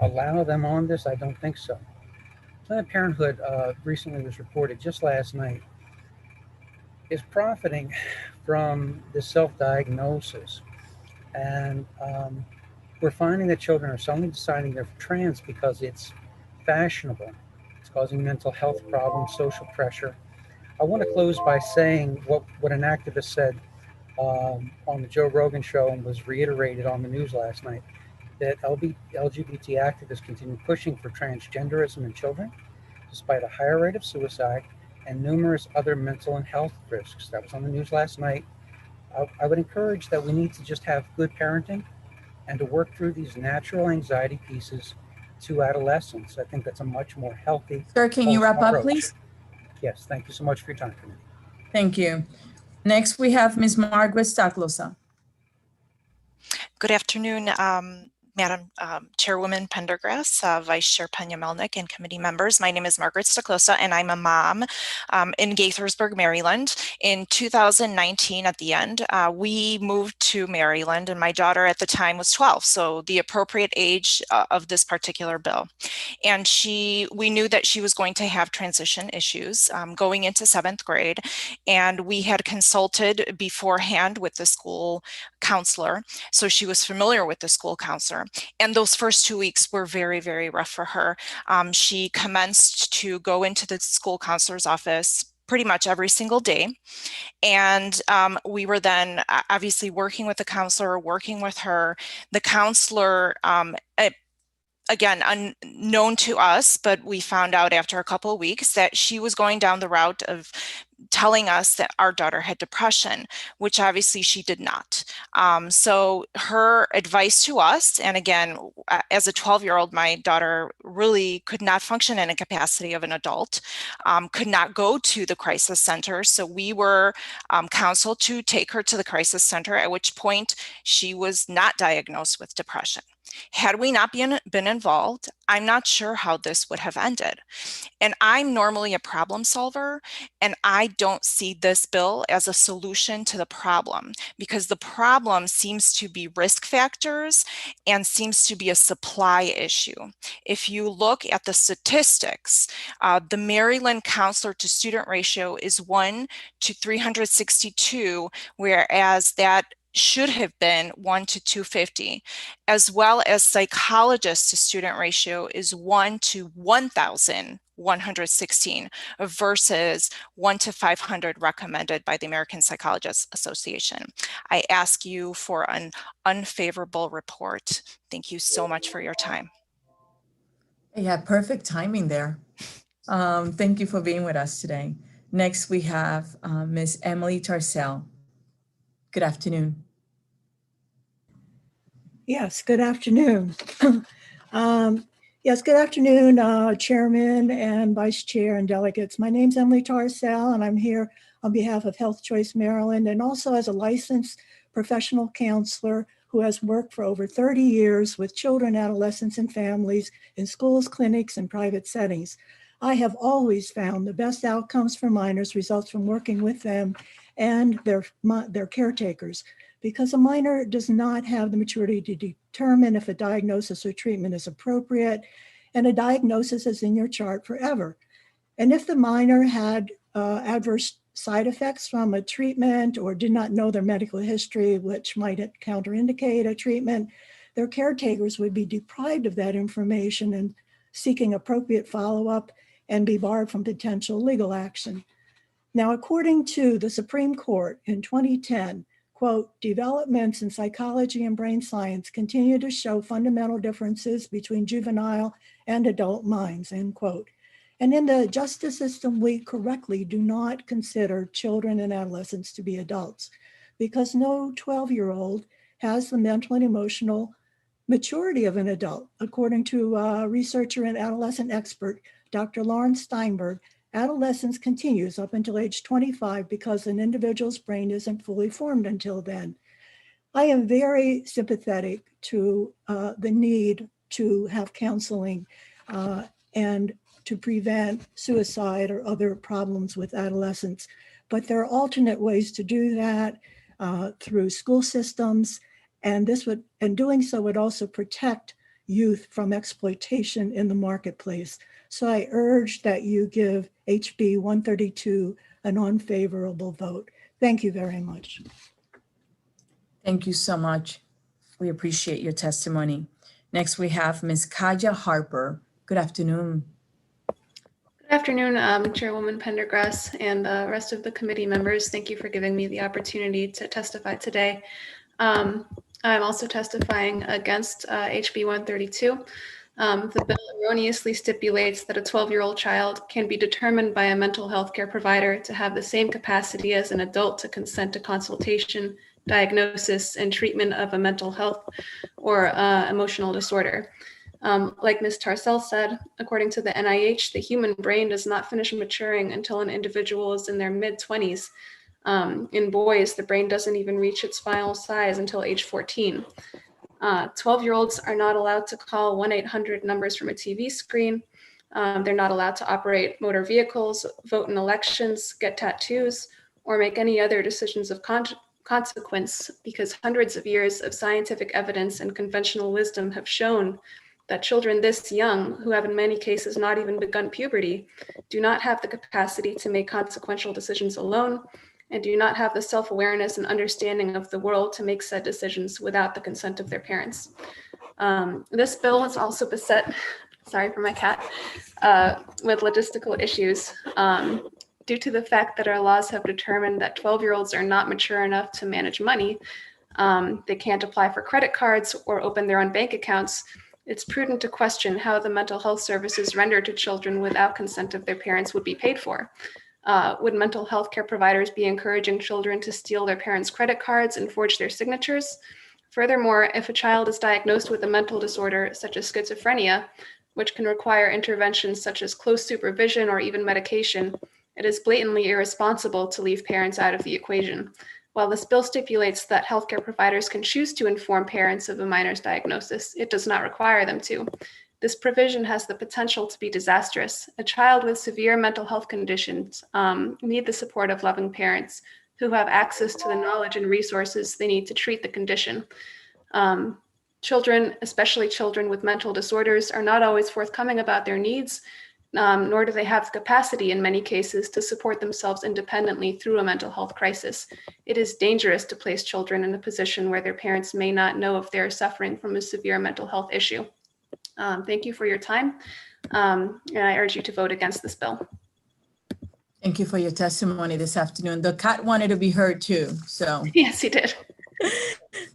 allow them on this? I don't think so. Planned Parenthood recently was reported just last night is profiting from the self-diagnosis. And we're finding that children are suddenly deciding they're trans because it's fashionable. It's It's causing mental health problems, social pressure. I want to close by saying what an activist said on the Joe Rogan show and was reiterated on the news last night, that LGBT activists continue pushing for transgenderism in children, despite a higher rate of suicide and numerous other mental and health risks. That was on the news last night. I would encourage that we need to just have good parenting and to work through these natural anxiety pieces to adolescence. I think that's a much more healthy. Sir, can you wrap up, please? Yes, thank you so much for your time, committee. Thank you. Next, we have Ms. Margaret Stoklosa. Good afternoon, Madam Chairwoman Pendergrass, Vice Chair Pena-Melnick, and committee members. My name is Margaret Stoklosa, and I'm a mom in Gaithersburg, Maryland. In 2019, at the end, we moved to Maryland, and my daughter at the time was 12, so the appropriate age of this particular bill. And we knew that she was going to have transition issues going into 7th grade, and we had consulted beforehand with the school counselor, so she was familiar with the school counselor. And those first 2 weeks were very, very rough for her. She commenced to go into the school counselor's office pretty much every single day. And we were then obviously working with the counselor, working with her. The counselor, again, unknown to us, but we found out after a couple of weeks that she was going down the route of telling us that our daughter had depression, which obviously she did not. So her advice to us, and again, as a 12-year-old, my daughter really could not function in a capacity of an adult, could not go to the crisis center. So we were counseled to take her to the crisis center, at which point she was not diagnosed with depression. Had we not been involved, I'm not sure how this would have ended. And I'm normally a problem solver, and I don't see this bill as a solution to the problem, because the problem seems to be risk factors and seems to be a supply issue. If you look at the statistics, the Maryland counselor to student ratio is 1 to 362, whereas that should have been 1 to 250, as well as psychologist to student ratio is 1 to 1,116 versus 1 to 500 recommended by the American Psychologists Association. I ask you for an unfavorable report. Thank you so much for your time. Yeah, perfect timing there. Thank you for being with us today. Next, we have Ms. Emily Tarcell. Good afternoon. Yes, good afternoon. Yes, good afternoon, Chairman and Vice Chair and delegates. My name's Emily Tarcell, and I'm here on behalf of Health Choice Maryland, and also as a licensed professional counselor who has worked for over 30 years with children, adolescents, and families in schools, clinics, and private settings. I have always found the best outcomes for minors results from working with them and their caretakers, because a minor does not have the maturity to determine if a diagnosis or treatment is appropriate, and a diagnosis is in your chart forever. And if the minor had adverse side effects from a treatment or did not know their medical history, which might counterindicate a treatment, their caretakers would be deprived of that information and seeking appropriate follow-up and be barred from potential legal action. Now, according to the Supreme Court in 2010, quote, developments in psychology and brain science continue to show fundamental differences between juvenile and adult minds, end quote. And in the justice system, we correctly do not consider children and adolescents to be adults, because no 12-year-old has the mental and emotional maturity of an adult. According to researcher and adolescent expert, Dr. Lawrence Steinberg, adolescence continues up until age 25 because an individual's brain isn't fully formed until then. I am very sympathetic to the need to have counseling and to prevent suicide or other problems with adolescents. But there are alternate ways to do that through school systems, and doing so would also protect youth from exploitation in the marketplace. So I urge that you give HB 132 an unfavorable vote. Thank you very much. Thank you so much. We appreciate your testimony. Next, we have Ms. Kaja Harper. Good afternoon. Good afternoon, Chairwoman Pendergrass and the rest of the committee members. Thank you for giving me the opportunity to testify today. I'm also testifying against HB 132. The bill erroneously stipulates that a 12-year-old child can be determined by a mental health care provider to have the same capacity as an adult to consent to consultation, diagnosis, and treatment of a mental health or emotional disorder. Like Ms. Tarcell said, according to the NIH, the human brain does not finish maturing until an individual is in their mid-20s. In boys, the brain doesn't even reach its final size until age 14. 12-year-olds are not allowed to call 1-800 numbers from a TV screen. They're not allowed to operate motor vehicles, vote in elections, get tattoos, or make any other decisions of consequence, because hundreds of years of scientific evidence and conventional wisdom have shown that children this young, who have in many cases not even begun puberty, do not have the capacity to make consequential decisions alone and do not have the self-awareness and understanding of the world to make said decisions without the consent of their parents. This bill is also beset, sorry for my cat, with logistical issues due to the fact that our laws have determined that 12-year-olds are not mature enough to manage money. They can't apply for credit cards or open their own bank accounts. It's prudent to question how the mental health services rendered to children without consent of their parents would be paid for. Would mental health care providers be encouraging children to steal their parents' credit cards and forge their signatures? Furthermore, if a child is diagnosed with a mental disorder such as schizophrenia, which can require interventions such as close supervision or even medication, it is blatantly irresponsible to leave parents out of the equation. While this bill stipulates that healthcare providers can choose to inform parents of a minor's diagnosis, it does not require them to. This provision has the potential to be disastrous. A child with severe mental health conditions need the support of loving parents who have access to the knowledge and resources they need to treat the condition. Children, especially children with mental disorders, are not always forthcoming about their needs, nor do they have the capacity in many cases to support themselves independently through a mental health crisis. It is dangerous to place children in a position where their parents may not know if they are suffering from a severe mental health issue. Thank you for your time, and I urge you to vote against this bill. Thank you for your testimony this afternoon. The cat wanted to be heard too, so. Yes, he did.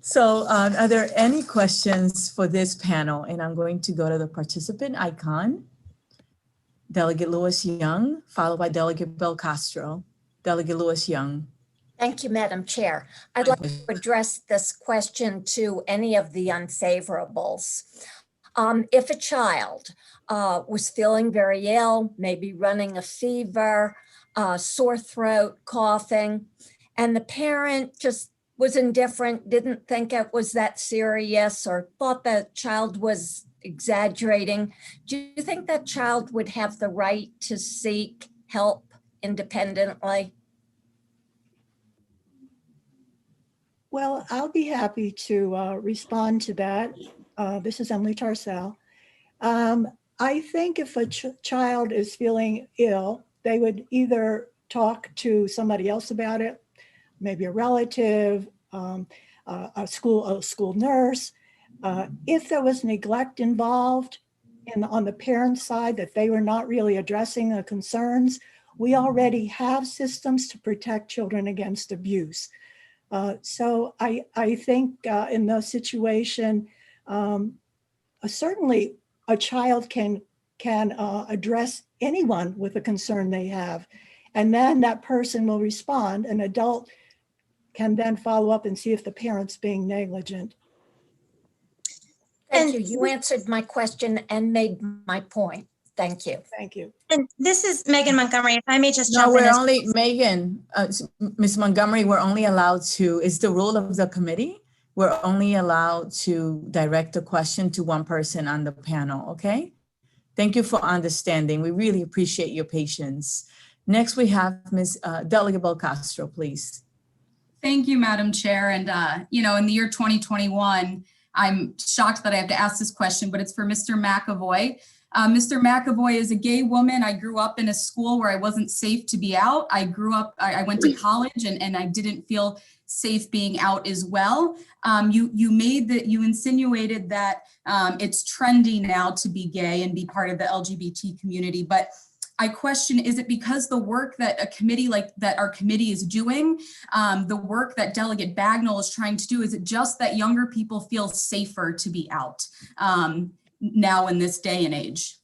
So are there any questions for this panel? And I'm going to go to the participant icon. Delegate Lewis Young, followed by Delegate Bel Castro. Delegate Lewis Young. Thank you, Madam Chair. I'd like to address this question to any of the unfavorables. If a child was feeling very ill, maybe running a fever, sore throat, coughing, and the parent just was indifferent, didn't think it was that serious, or thought the child was exaggerating, do you think that child would have the right to seek help independently? Well, I'll be happy to respond to that. This is Emily Tarcell. I think if a child is feeling ill, they would either talk to somebody else about it, maybe a relative, a school nurse. If there was neglect involved on the parent side, that they were not really addressing the concerns, we already have systems to protect children against abuse. So I think in those situations, certainly a child can address anyone with a concern they have, and then that person will respond. An adult can then follow up and see if the parent's being negligent. Thank you. You answered my question and made my point. Thank you. Thank you. And this is Megan Montgomery. If I may just No, jump in. we're only, Megan, Ms. Montgomery, we're only allowed to, it's the rule of the committee. We're only allowed to direct a question to one person on the panel, okay? Thank you for understanding. We really appreciate your patience. Next, we have Ms. Delegate Bel Castro, please. Thank you, Madam Chair. And, in the year 2021, I'm shocked that I have to ask this question, but it's for Mr. McAvoy. Mr. McAvoy is a gay woman. I grew up in a school where I wasn't safe to be out. I went to college and I didn't feel safe being out as well. You insinuated that it's trendy now to be gay and be part of the LGBT community, but I question, is it because the work that a committee like that our committee is doing, the work that Delegate Bagnall is trying to do, is it just that younger people feel safer to be out now in this day and age?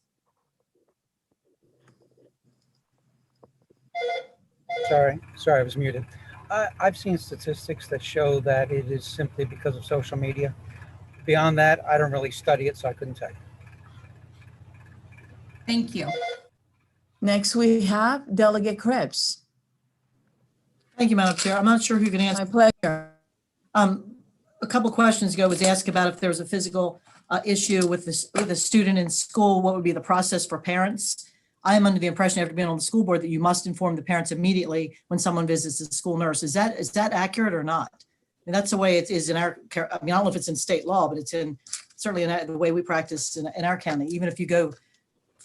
Sorry, I was muted. I've seen statistics that show that it is simply because of social media. Beyond that, I don't really study it, so I couldn't tell you. Thank you. Next, we have Delegate Krebs. Thank you, Madam Chair. I'm not sure who can answer. My pleasure. A couple questions ago was asked about if there was a physical issue with a student in school, what would be the process for parents? I am under the impression, after being on the school board, that you must inform the parents immediately when someone visits the school nurse. Is that accurate or not? And that's the way it is in our, I mean, I don't know if it's in state law, but it's certainly in the way we practice in our county. Even if you go,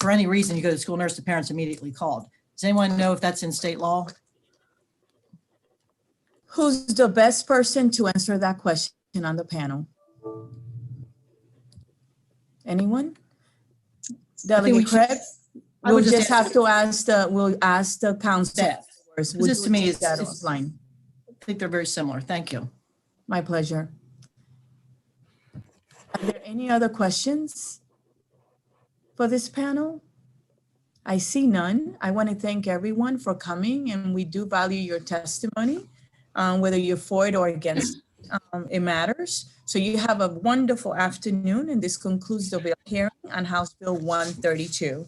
for any reason, you go to the school nurse, the parents immediately called. Does anyone know if that's in state law? Who's the best person to answer that question on the panel? Anyone? Delegate Krebs? We'll just have to ask we'll ask the council. Staff. We'll This to me take that is offline. I think they're very similar. Thank you. My pleasure. Are there any other questions for this panel? I see none. I want to thank everyone for coming, and we do value your testimony, whether you're for it or against it matters. So you have a wonderful afternoon, and this concludes the bill hearing on House Bill 132.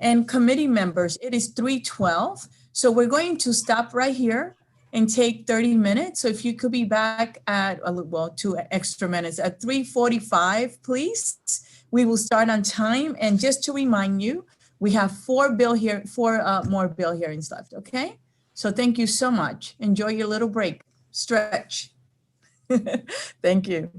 And committee members, it is 3:12, so we're going to stop right here and take 30 minutes. So if you could be back at, well, 2 extra minutes at 3:45, please. We will start on time. And just to remind you, we have 4 more bill hearings left, okay? So thank you so much. Enjoy your little break, stretch. Thank you.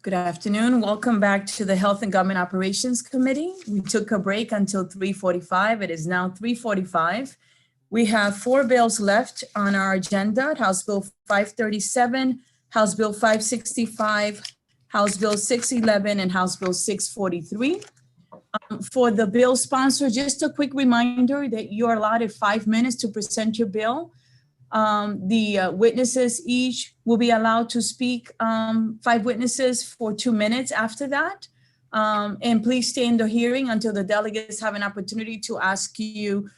Good afternoon. Welcome back to the Health and Government Operations Committee. We took a break until 3:45. It is now 3:45. We have 4 bills left on our agenda: House Bill 537, House Bill 565, House Bill 611, and House Bill 643. For the bill sponsor, just a quick reminder that you are allotted 5 minutes to present your bill. The witnesses each will be allowed to speak, 5 witnesses for 2 minutes after that. And please stay in the hearing until the delegates have an opportunity to ask you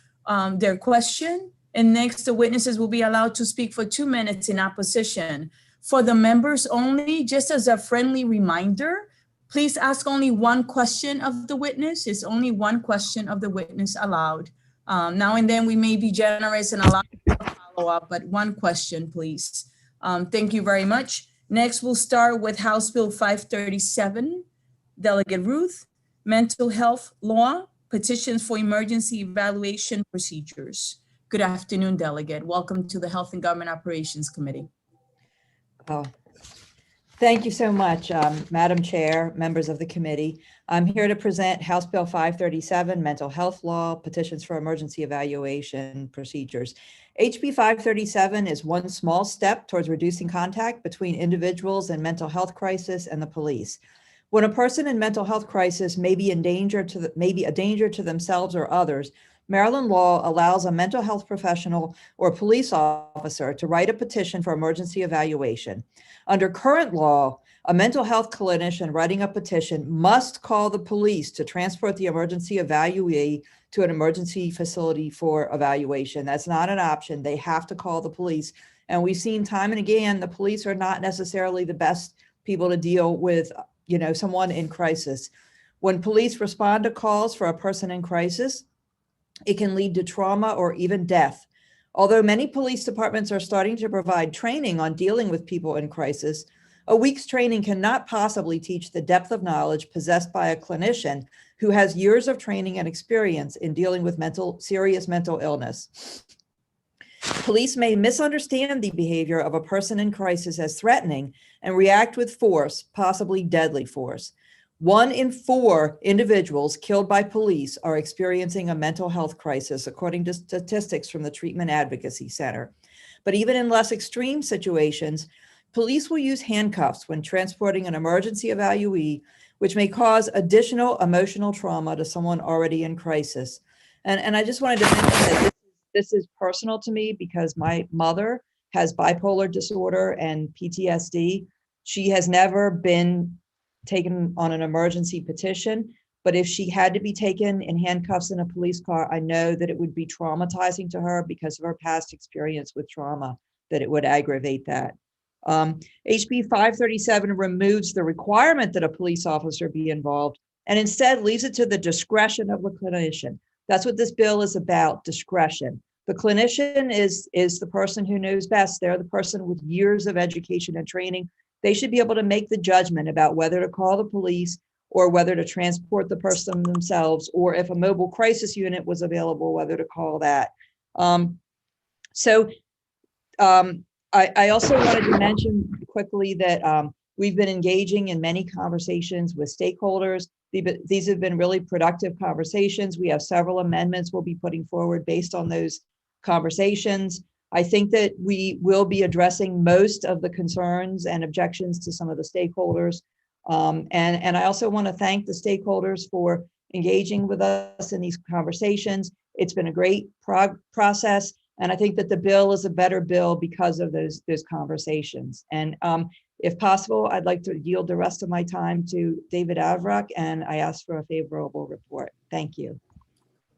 their question. And next, the witnesses will be allowed to speak for 2 minutes in opposition. For the members only, just as a friendly reminder, please ask only one question of the witness. It's only one question of the witness allowed. Now and then we may be generous and allow follow-up, but one question, please. Thank you very much. Next, we'll start with House Bill 537. Delegate Ruth, mental health law, petitions for emergency evaluation procedures. Good afternoon, Delegate. Welcome to the Health and Government Operations Committee. Oh, thank you so much, Madam Chair, members of the committee. I'm here to present House Bill 537, mental health law, petitions for emergency evaluation procedures. HB 537 is one small step towards reducing contact between individuals in mental health crisis and the police. When a person in mental health crisis may be a danger to themselves or others, Maryland law allows a mental health professional or police officer to write a petition for emergency evaluation. Under current law, a mental health clinician writing a petition must call the police to transport the emergency evaluee to an emergency facility for evaluation. That's not an option. They have to call the police. And we've seen time and again, the police are not necessarily the best people to deal with, someone in crisis. When police respond to calls for a person in crisis, it can lead to trauma or even death. Although many police departments are starting to provide training on dealing with people in crisis, a week's training cannot possibly teach the depth of knowledge possessed by a clinician who has years of training and experience in dealing with serious mental illness. Police may misunderstand the behavior of a person in crisis as threatening and react with force, possibly deadly force. 1 in 4 individuals killed by police are experiencing a mental health crisis, according to statistics from the Treatment Advocacy Center. But even in less extreme situations, police will use handcuffs when transporting an emergency evaluee, which may cause additional emotional trauma to someone already in crisis. And I just wanted to mention that this is personal to me because my mother has bipolar disorder and PTSD. She has never been taken on an emergency petition, but if she had to be taken in handcuffs in a police car, I know that it would be traumatizing to her because of her past experience with trauma, that it would aggravate that. HB 537 removes the requirement that a police officer be involved and instead leaves it to the discretion of the clinician. That's what this bill is about, discretion. The clinician is the person who knows best. They're the person with years of education and training. They should be able to make the judgment about whether to call the police or whether to transport the person themselves, or if a mobile crisis unit was available, whether to call that. I also wanted to mention quickly that we've been engaging in many conversations with stakeholders. These have been really productive conversations. We have several amendments we'll be putting forward based on those conversations. I think that we will be addressing most of the concerns and objections to some of the stakeholders. And I also want to thank the stakeholders for engaging with us in these conversations. It's been a great process. And I think that the bill is a better bill because of those conversations. And if possible, I'd like to yield the rest of my time to David Avrak, and I ask for a favorable report. Thank you.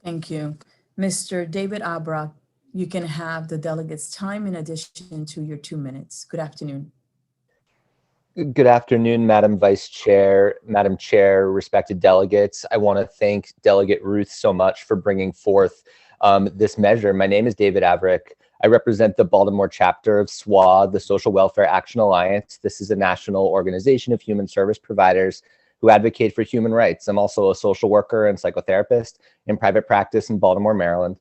Thank you. Mr. David Avrak, you can have the delegates' time in addition to your 2 minutes. Good afternoon. Good afternoon, Madam Vice Chair, Madam Chair, respected delegates. I want to thank Delegate Ruth so much for bringing forth this measure. My name is David Avrak. I represent the Baltimore chapter of SWA, the Social Welfare Action Alliance. This is a national organization of human service providers who advocate for human rights. I'm also a social worker and psychotherapist in private practice in Baltimore, Maryland.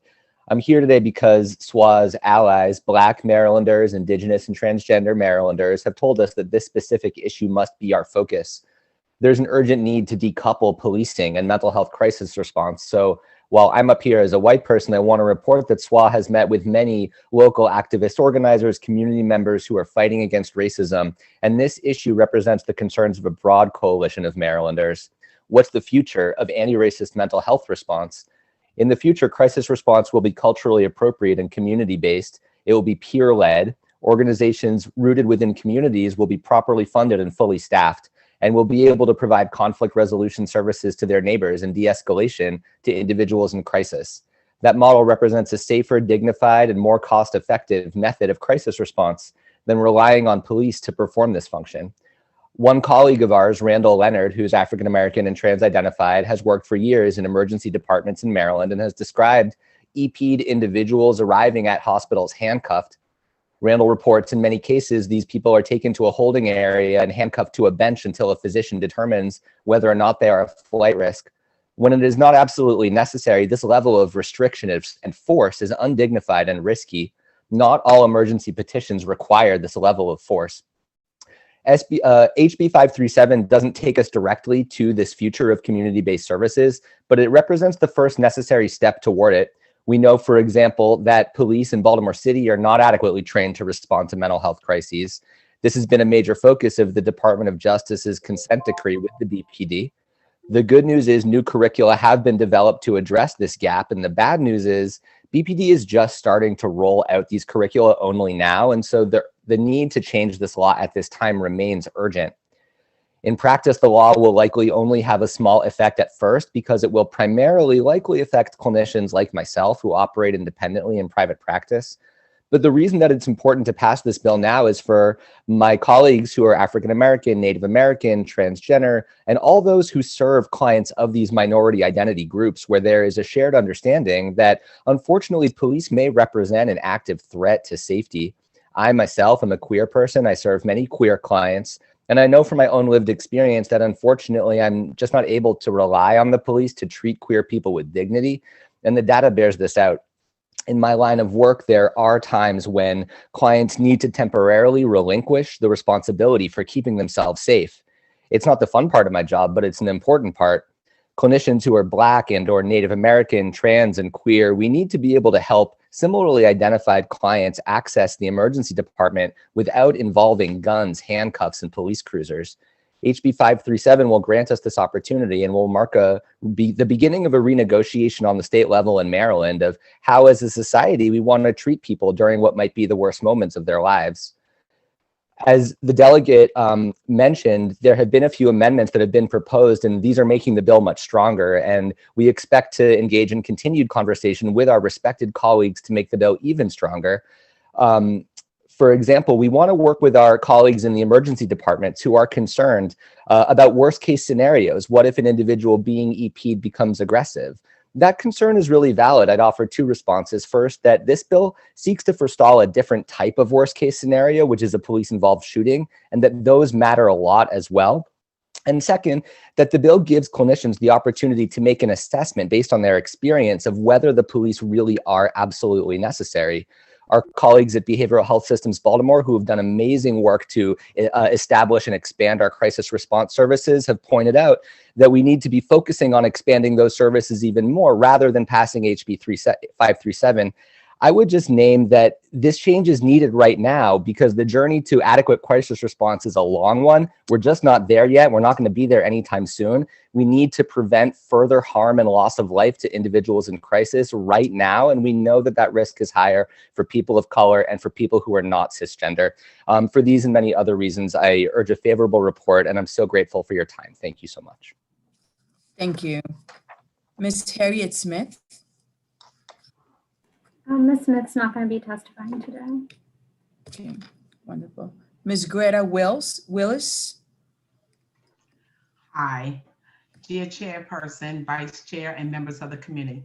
I'm here today because SWA's allies, Black Marylanders, Indigenous and transgender Marylanders, have told us that this specific issue must be our focus. There's an urgent need to decouple policing and mental health crisis response. So while I'm up here as a white person, I want to report that SWA has met with many local activist organizers, community members who are fighting against racism. And this issue represents the concerns of a broad coalition of Marylanders. What's the future of anti-racist mental health response? In the future, crisis response will be culturally appropriate and community-based. It will be peer-led. Organizations rooted within communities will be properly funded and fully staffed, and will be able to provide conflict resolution services to their neighbors and de-escalation to individuals in crisis. That model represents a safer, dignified, and more cost-effective method of crisis response than relying on police to perform this function. One colleague of ours, Randall Leonard, who's African-American and trans-identified, has worked for years in emergency departments in Maryland and has described EP'd individuals arriving at hospitals handcuffed. Randall reports in many cases, these people are taken to a holding area and handcuffed to a bench until a physician determines whether or not they are a flight risk. When it is not absolutely necessary, this level of restriction and force is undignified and risky. Not all emergency petitions require this level of force. HB 537 doesn't take us directly to this future of community-based services, but it represents the first necessary step toward it. We know, for example, that police in Baltimore City are not adequately trained to respond to mental health crises. This has been a major focus of the Department of Justice's consent decree with the BPD. The good news is new curricula have been developed to address this gap, and the bad news is BPD is just starting to roll out these curricula only now, and so the need to change this law at this time remains urgent. In practice, the law will likely only have a small effect at first because it will primarily likely affect clinicians like myself who operate independently in private practice. But the reason that it's important to pass this bill now is for my colleagues who are African-American, Native American, transgender, and all those who serve clients of these minority identity groups where there is a shared understanding that unfortunately police may represent an active threat to safety. I myself am a queer person. I serve many queer clients. And I know from my own lived experience that unfortunately, I'm just not able to rely on the police to treat queer people with dignity. And the data bears this out. In my line of work, there are times when clients need to temporarily relinquish the responsibility for keeping themselves safe. It's not the fun part of my job, but it's an important part. Clinicians who are Black and or Native American, trans, and queer, we need to be able to help similarly identified clients access the emergency department without involving guns, handcuffs, and police cruisers. HB 537 will grant us this opportunity and will mark the beginning of a renegotiation on the state level in Maryland of how, as a society, we want to treat people during what might be the worst moments of their lives. As the delegate mentioned, there have been a few amendments that have been proposed, and these are making the bill much stronger. And we expect to engage in continued conversation with our respected colleagues to make the bill even stronger. For example, we want to work with our colleagues in the emergency departments who are concerned about worst case scenarios. What if an individual being EP'd becomes aggressive? That concern is really valid. I'd offer two responses. First, that this bill seeks to forestall a different type of worst case scenario, which is a police involved shooting, and that those matter a lot as well. And second, that the bill gives clinicians the opportunity to make an assessment based on their experience of whether the police really are absolutely necessary. Our colleagues at Behavioral Health Systems Baltimore, who have done amazing work to establish and expand our crisis response services, have pointed out that we need to be focusing on expanding those services even more rather than passing HB 537. I would just name that this change is needed right now because the journey to adequate crisis response is a long one. We're just not there yet. We're not going to be there anytime soon. We need to prevent further harm and loss of life to individuals in crisis right now. And we know that that risk is higher for people of color and for people who are not cisgender. For these and many other reasons, I urge a favorable report, and I'm so grateful for your time. Thank you so much. Thank you. Ms. Harriet Smith. Ms. Smith's not going to be testifying today. Okay, wonderful. Ms. Greta Willis. Hi, dear Chairperson, Vice Chair, and members of the committee.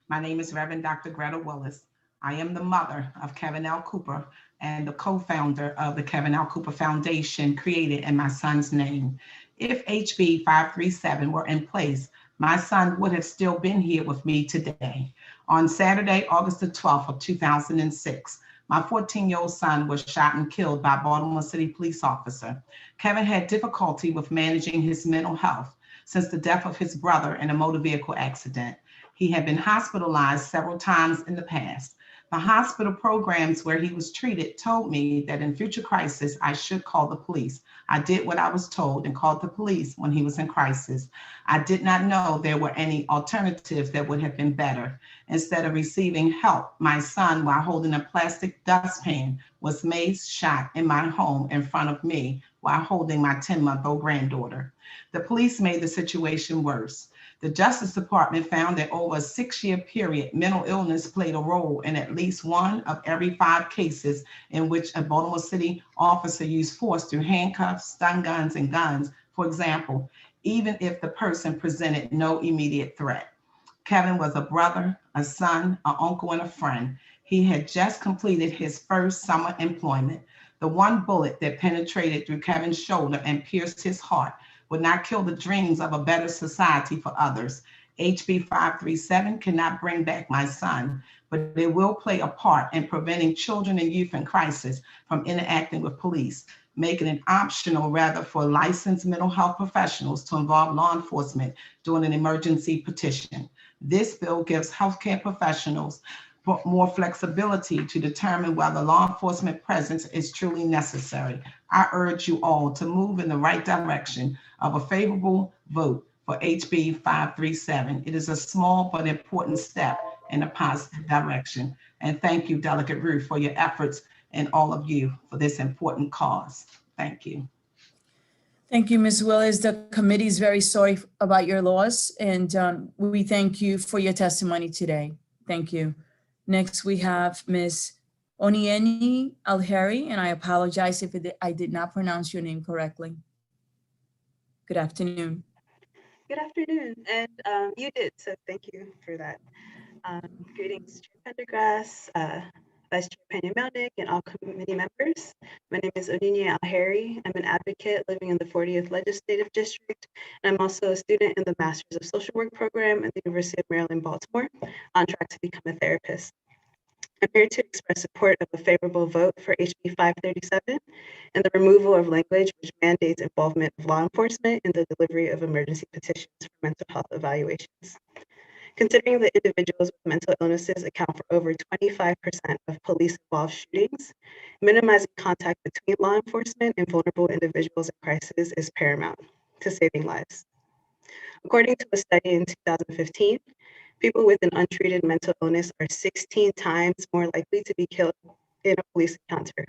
My name is Reverend Dr. Greta Willis. I am the mother of Kevin L. Cooper and the co-founder of the Kevin L. Cooper Foundation, created in my son's name. If HB 537 were in place, my son would have still been here with me today. On Saturday, August the 12th of 2006, my 14-year-old son was shot and killed by a Baltimore City police officer. Kevin had difficulty with managing his mental health since the death of his brother in a motor vehicle accident. He had been hospitalized several times in the past. The hospital programs where he was treated told me that in future crisis, I should call the police. I did what I was told and called the police when he was in crisis. I did not know there were any alternatives that would have been better. Instead of receiving help, my son, while holding a plastic dustpan, was maced, shot in my home in front of me while holding my 10-month-old granddaughter. The police made the situation worse. The Justice Department found that over a 6-year period, mental illness played a role in at least 1 of every 5 cases in which a Baltimore City officer used force through handcuffs, stun guns, and guns, for example, even if the person presented no immediate threat. Kevin was a brother, a son, an uncle, and a friend. He had just completed his first summer employment. The one bullet that penetrated through Kevin's shoulder and pierced his heart would not kill the dreams of a better society for others. HB 537 cannot bring back my son, but it will play a part in preventing children and youth in crisis from interacting with police, making it optional rather for licensed mental health professionals to involve law enforcement during an emergency petition. This bill gives healthcare professionals more flexibility to determine whether law enforcement presence is truly necessary. I urge you all to move in the right direction of a favorable vote for HB 537. It is a small but important step in a positive direction. And thank you, Delegate Ruth, for your efforts and all of you for this important cause. Thank you. Thank you, Ms. Willis. The committee is very sorry about your loss, and we thank you for your testimony today. Thank you. Next, we have Ms. Onieni Alheri, and I apologize if I did not pronounce your name correctly. Good afternoon. Good afternoon, and you did, so thank you for that. Greetings, Chair Pendergrass, Vice Chair Pena-Melnick, and all committee members. My name is Onieni Alheri. I'm an advocate living in the 40th Legislative District, and I'm also a student in the Masters of Social Work program at the University of Maryland, Baltimore, on track to become a therapist. I'm here to express support of a favorable vote for HB 537 and the removal of language which mandates involvement of law enforcement in the delivery of emergency petitions for mental health evaluations. Considering that individuals with mental illnesses account for over 25% of police-involved shootings, minimizing contact between law enforcement and vulnerable individuals in crisis is paramount to saving lives. According to a study in 2015, people with an untreated mental illness are 16 times more likely to be killed in a police encounter.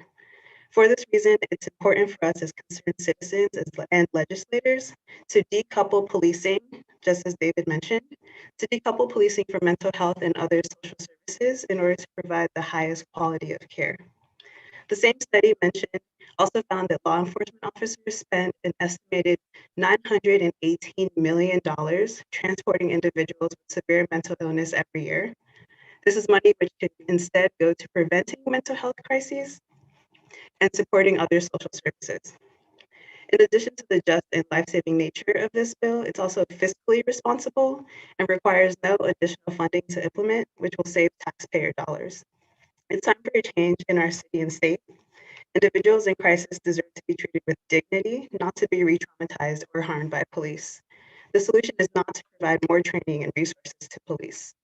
For this reason, it's important for us as concerned citizens and legislators to decouple policing, just as David mentioned, to decouple policing from mental health and other social services in order to provide the highest quality of care. The same study mentioned also found that law enforcement officers spend an estimated $918 million transporting individuals with severe mental illness every year. This is money which could instead go to preventing mental health crises and supporting other social services. In addition to the just and life-saving nature of this bill, it's also fiscally responsible and requires no additional funding to implement, which will save taxpayer dollars. It's time for a change in our city and state. Individuals in crisis deserve to be treated with dignity, not to be re-traumatized or harmed by police. The solution is not to provide more training and resources to police.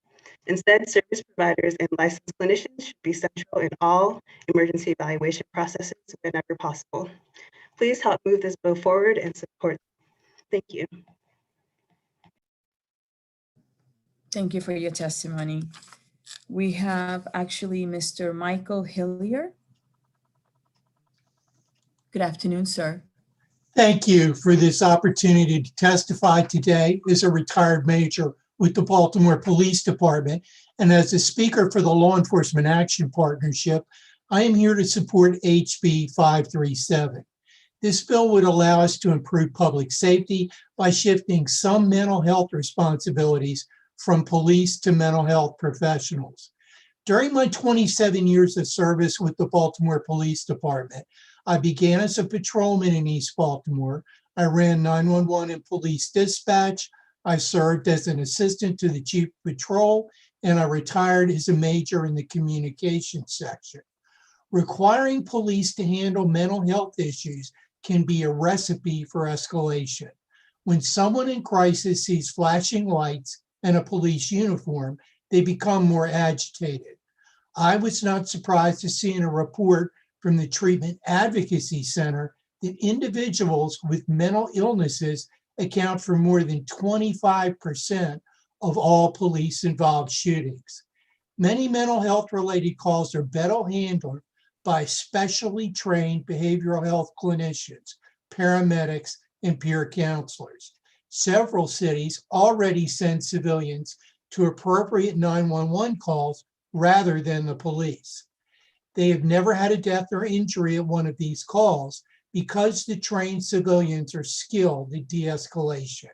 Instead, service providers and licensed clinicians should be central in all emergency evaluation processes whenever possible. Please help move this bill forward and support. Thank you. Thank you for your testimony. We have actually Mr. Michael Hillier. Good afternoon, sir. Thank you for this opportunity to testify today as a retired major with the Baltimore Police Department. And as a speaker for the Law Enforcement Action Partnership, I am here to support HB 537. This bill would allow us to improve public safety by shifting some mental health responsibilities from police to mental health professionals. During my 27 years of service with the Baltimore Police Department, I began as a patrolman in East Baltimore. I ran 911 and police dispatch. I served as an assistant to the chief of patrol and I retired as a major in the communications section. Requiring police to handle mental health issues can be a recipe for escalation. When someone in crisis sees flashing lights and a police uniform, they become more agitated. I was not surprised to see in a report from the Treatment Advocacy Center that individuals with mental illnesses account for more than 25% of all police-involved shootings. Many mental health-related calls are better handled by specially trained behavioral health clinicians, paramedics, and peer counselors. Several cities already send civilians to appropriate 911 calls rather than the police. They have never had a death or injury at one of these calls because the trained civilians are skilled at de-escalation.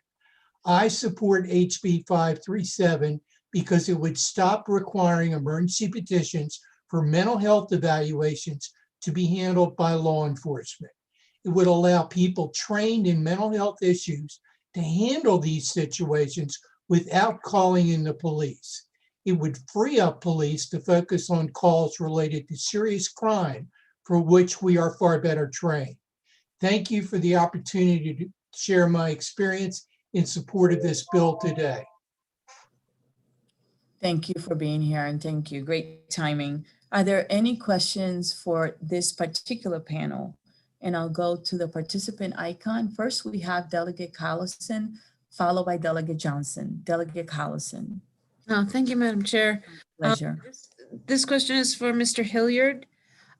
I support HB 537 because it would stop requiring emergency petitions for mental health evaluations to be handled by law enforcement. It would allow people trained in mental health issues to handle these situations without calling in the police. It would free up police to focus on calls related to serious crime for which we are far better trained. Thank you for the opportunity to share my experience in support of this bill today. Thank you for being here and thank you. Great timing. Are there any questions for this particular panel? And I'll go to the participant icon. First, we have Delegate Collison, followed by Delegate Johnson. Delegate Collison. Oh, thank you, Madam Chair. Pleasure. This question is for Mr. Hilliard.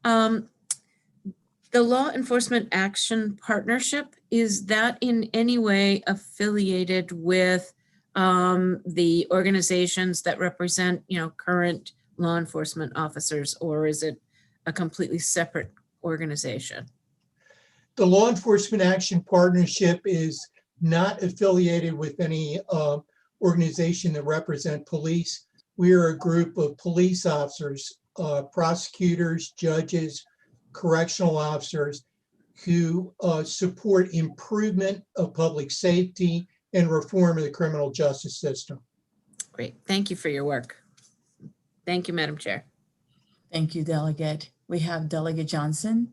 The Law Enforcement Action Partnership, is that in any way affiliated with the organizations that represent, current law enforcement officers, or is it a completely separate organization? The Law Enforcement Action Partnership is not affiliated with any organization that represent police. We are a group of police officers, prosecutors, judges, correctional officers who support improvement of public safety and reform of the criminal justice system. Great. Thank you for your work. Thank you, Madam Chair. Thank you, Delegate. We have Delegate Johnson.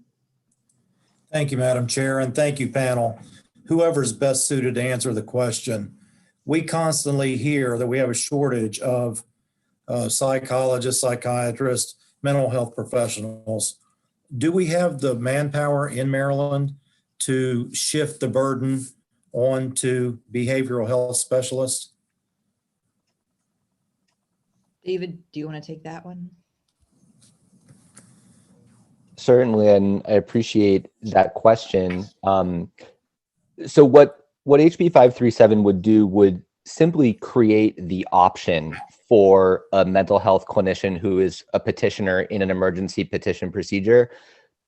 Thank you, Madam Chair, and thank you, panel. Whoever's best suited to answer the question. We constantly hear that we have a shortage of psychologists, psychiatrists, mental health professionals. Do we have the manpower in Maryland to shift the burden onto behavioral health specialists? David, do you want to take that one? Certainly, and I appreciate that question. So what HB 537 would do would simply create the option for a mental health clinician who is a petitioner in an emergency petition procedure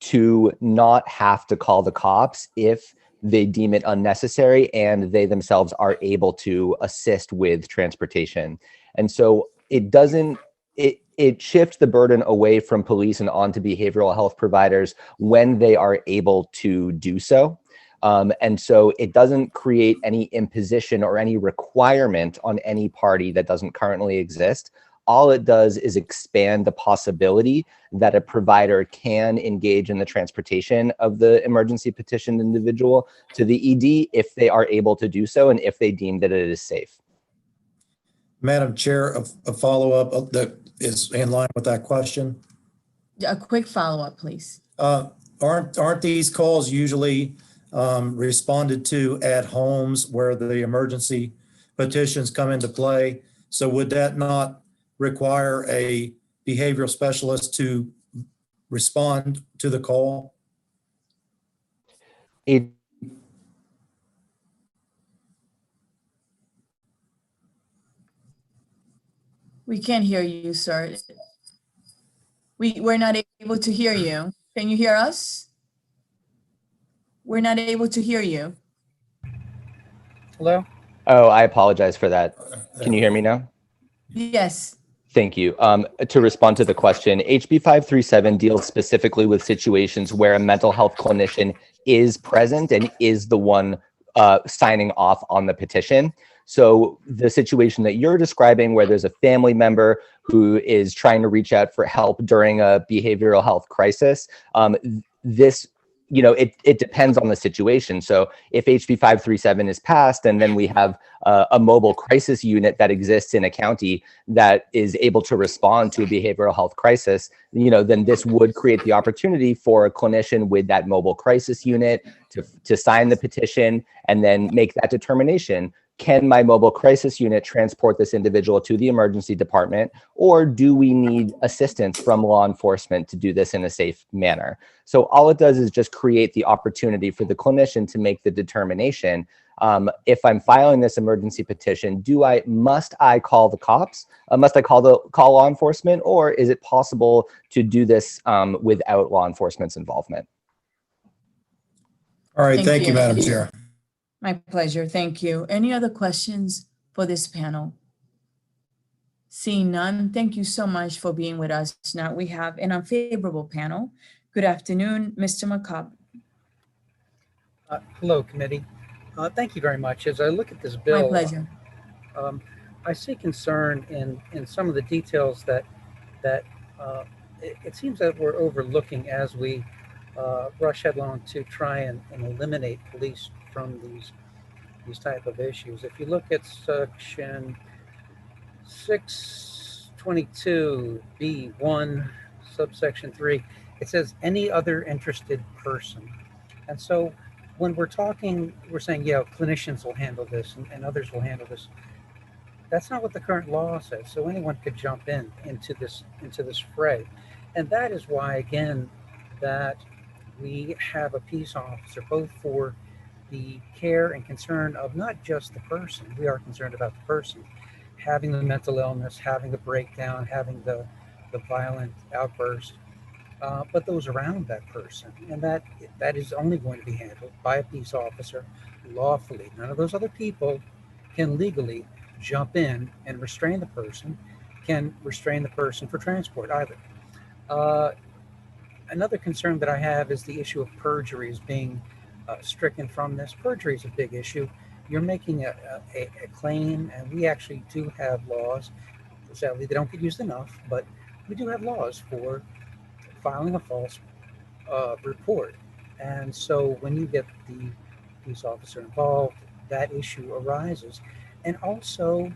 to not have to call the cops if they deem it unnecessary and they themselves are able to assist with transportation. And so it shifts the burden away from police and onto behavioral health providers when they are able to do so. And so it doesn't create any imposition or any requirement on any party that doesn't currently exist. All it does is expand the possibility that a provider can engage in the transportation of the emergency petitioned individual to the ED if they are able to do so and if they deem that it is safe. Madam Chair, a follow-up that is in line with that question. A quick follow-up, please. Aren't these calls usually responded to at homes where the emergency petitions come into play? So would that not require a behavioral specialist to respond to the call? We can't hear you, sir. We're not able to hear you. Can you hear us? We're not able to hear you. Hello? Oh, I apologize for that. Can you hear me now? Yes. Thank you. To respond to the question, HB 537 deals specifically with situations where a mental health clinician is present and is the one signing off on the petition. So the situation that you're describing, where there's a family member who is trying to reach out for help during a behavioral health crisis, this, it depends on the situation. So if HB 537 is passed, and then we have a mobile crisis unit that exists in a county that is able to respond to a behavioral health crisis, then this would create the opportunity for a clinician with that mobile crisis unit to sign the petition and then make that determination. Can my mobile crisis unit transport this individual to the emergency department, or do we need assistance from law enforcement to do this in a safe manner? So all it does is just create the opportunity for the clinician to make the determination. If I'm filing this emergency petition, must I call the cops? Must I call law enforcement, or is it possible to do this without law enforcement's involvement? All right, thank you, Madam Chair. My pleasure. Thank you. Any other questions for this panel? Seeing none, thank you so much for being with us. Now we have an unfavorable panel. Good afternoon, Mr. McCobb. Hello, committee. Thank you very much. As I look at this bill, My pleasure. I see concern in some of the details that it seems that we're overlooking as we rush headlong to try and eliminate police from these type of issues. If you look at section 622B1 subsection 3, it says any other interested person. And so when we're talking, we're saying, yeah, clinicians will handle this and others will handle this. That's not what the current law says. So anyone could jump into this fray. And that is why, again, that we have a peace officer, both for the care and concern of not just the person. We are concerned about the person having the mental illness, having the breakdown, having the violent outburst, but those around that person. And that is only going to be handled by a peace officer lawfully. None of those other people can legally jump in and restrain the person, can restrain the person for transport either. Another concern that I have is the issue of perjuries being stricken from this. Perjury is a big issue. You're making a claim, and we actually do have laws. Sadly, they don't get used enough, but we do have laws for filing a false report. And so when you get the police officer involved, that issue arises. And also,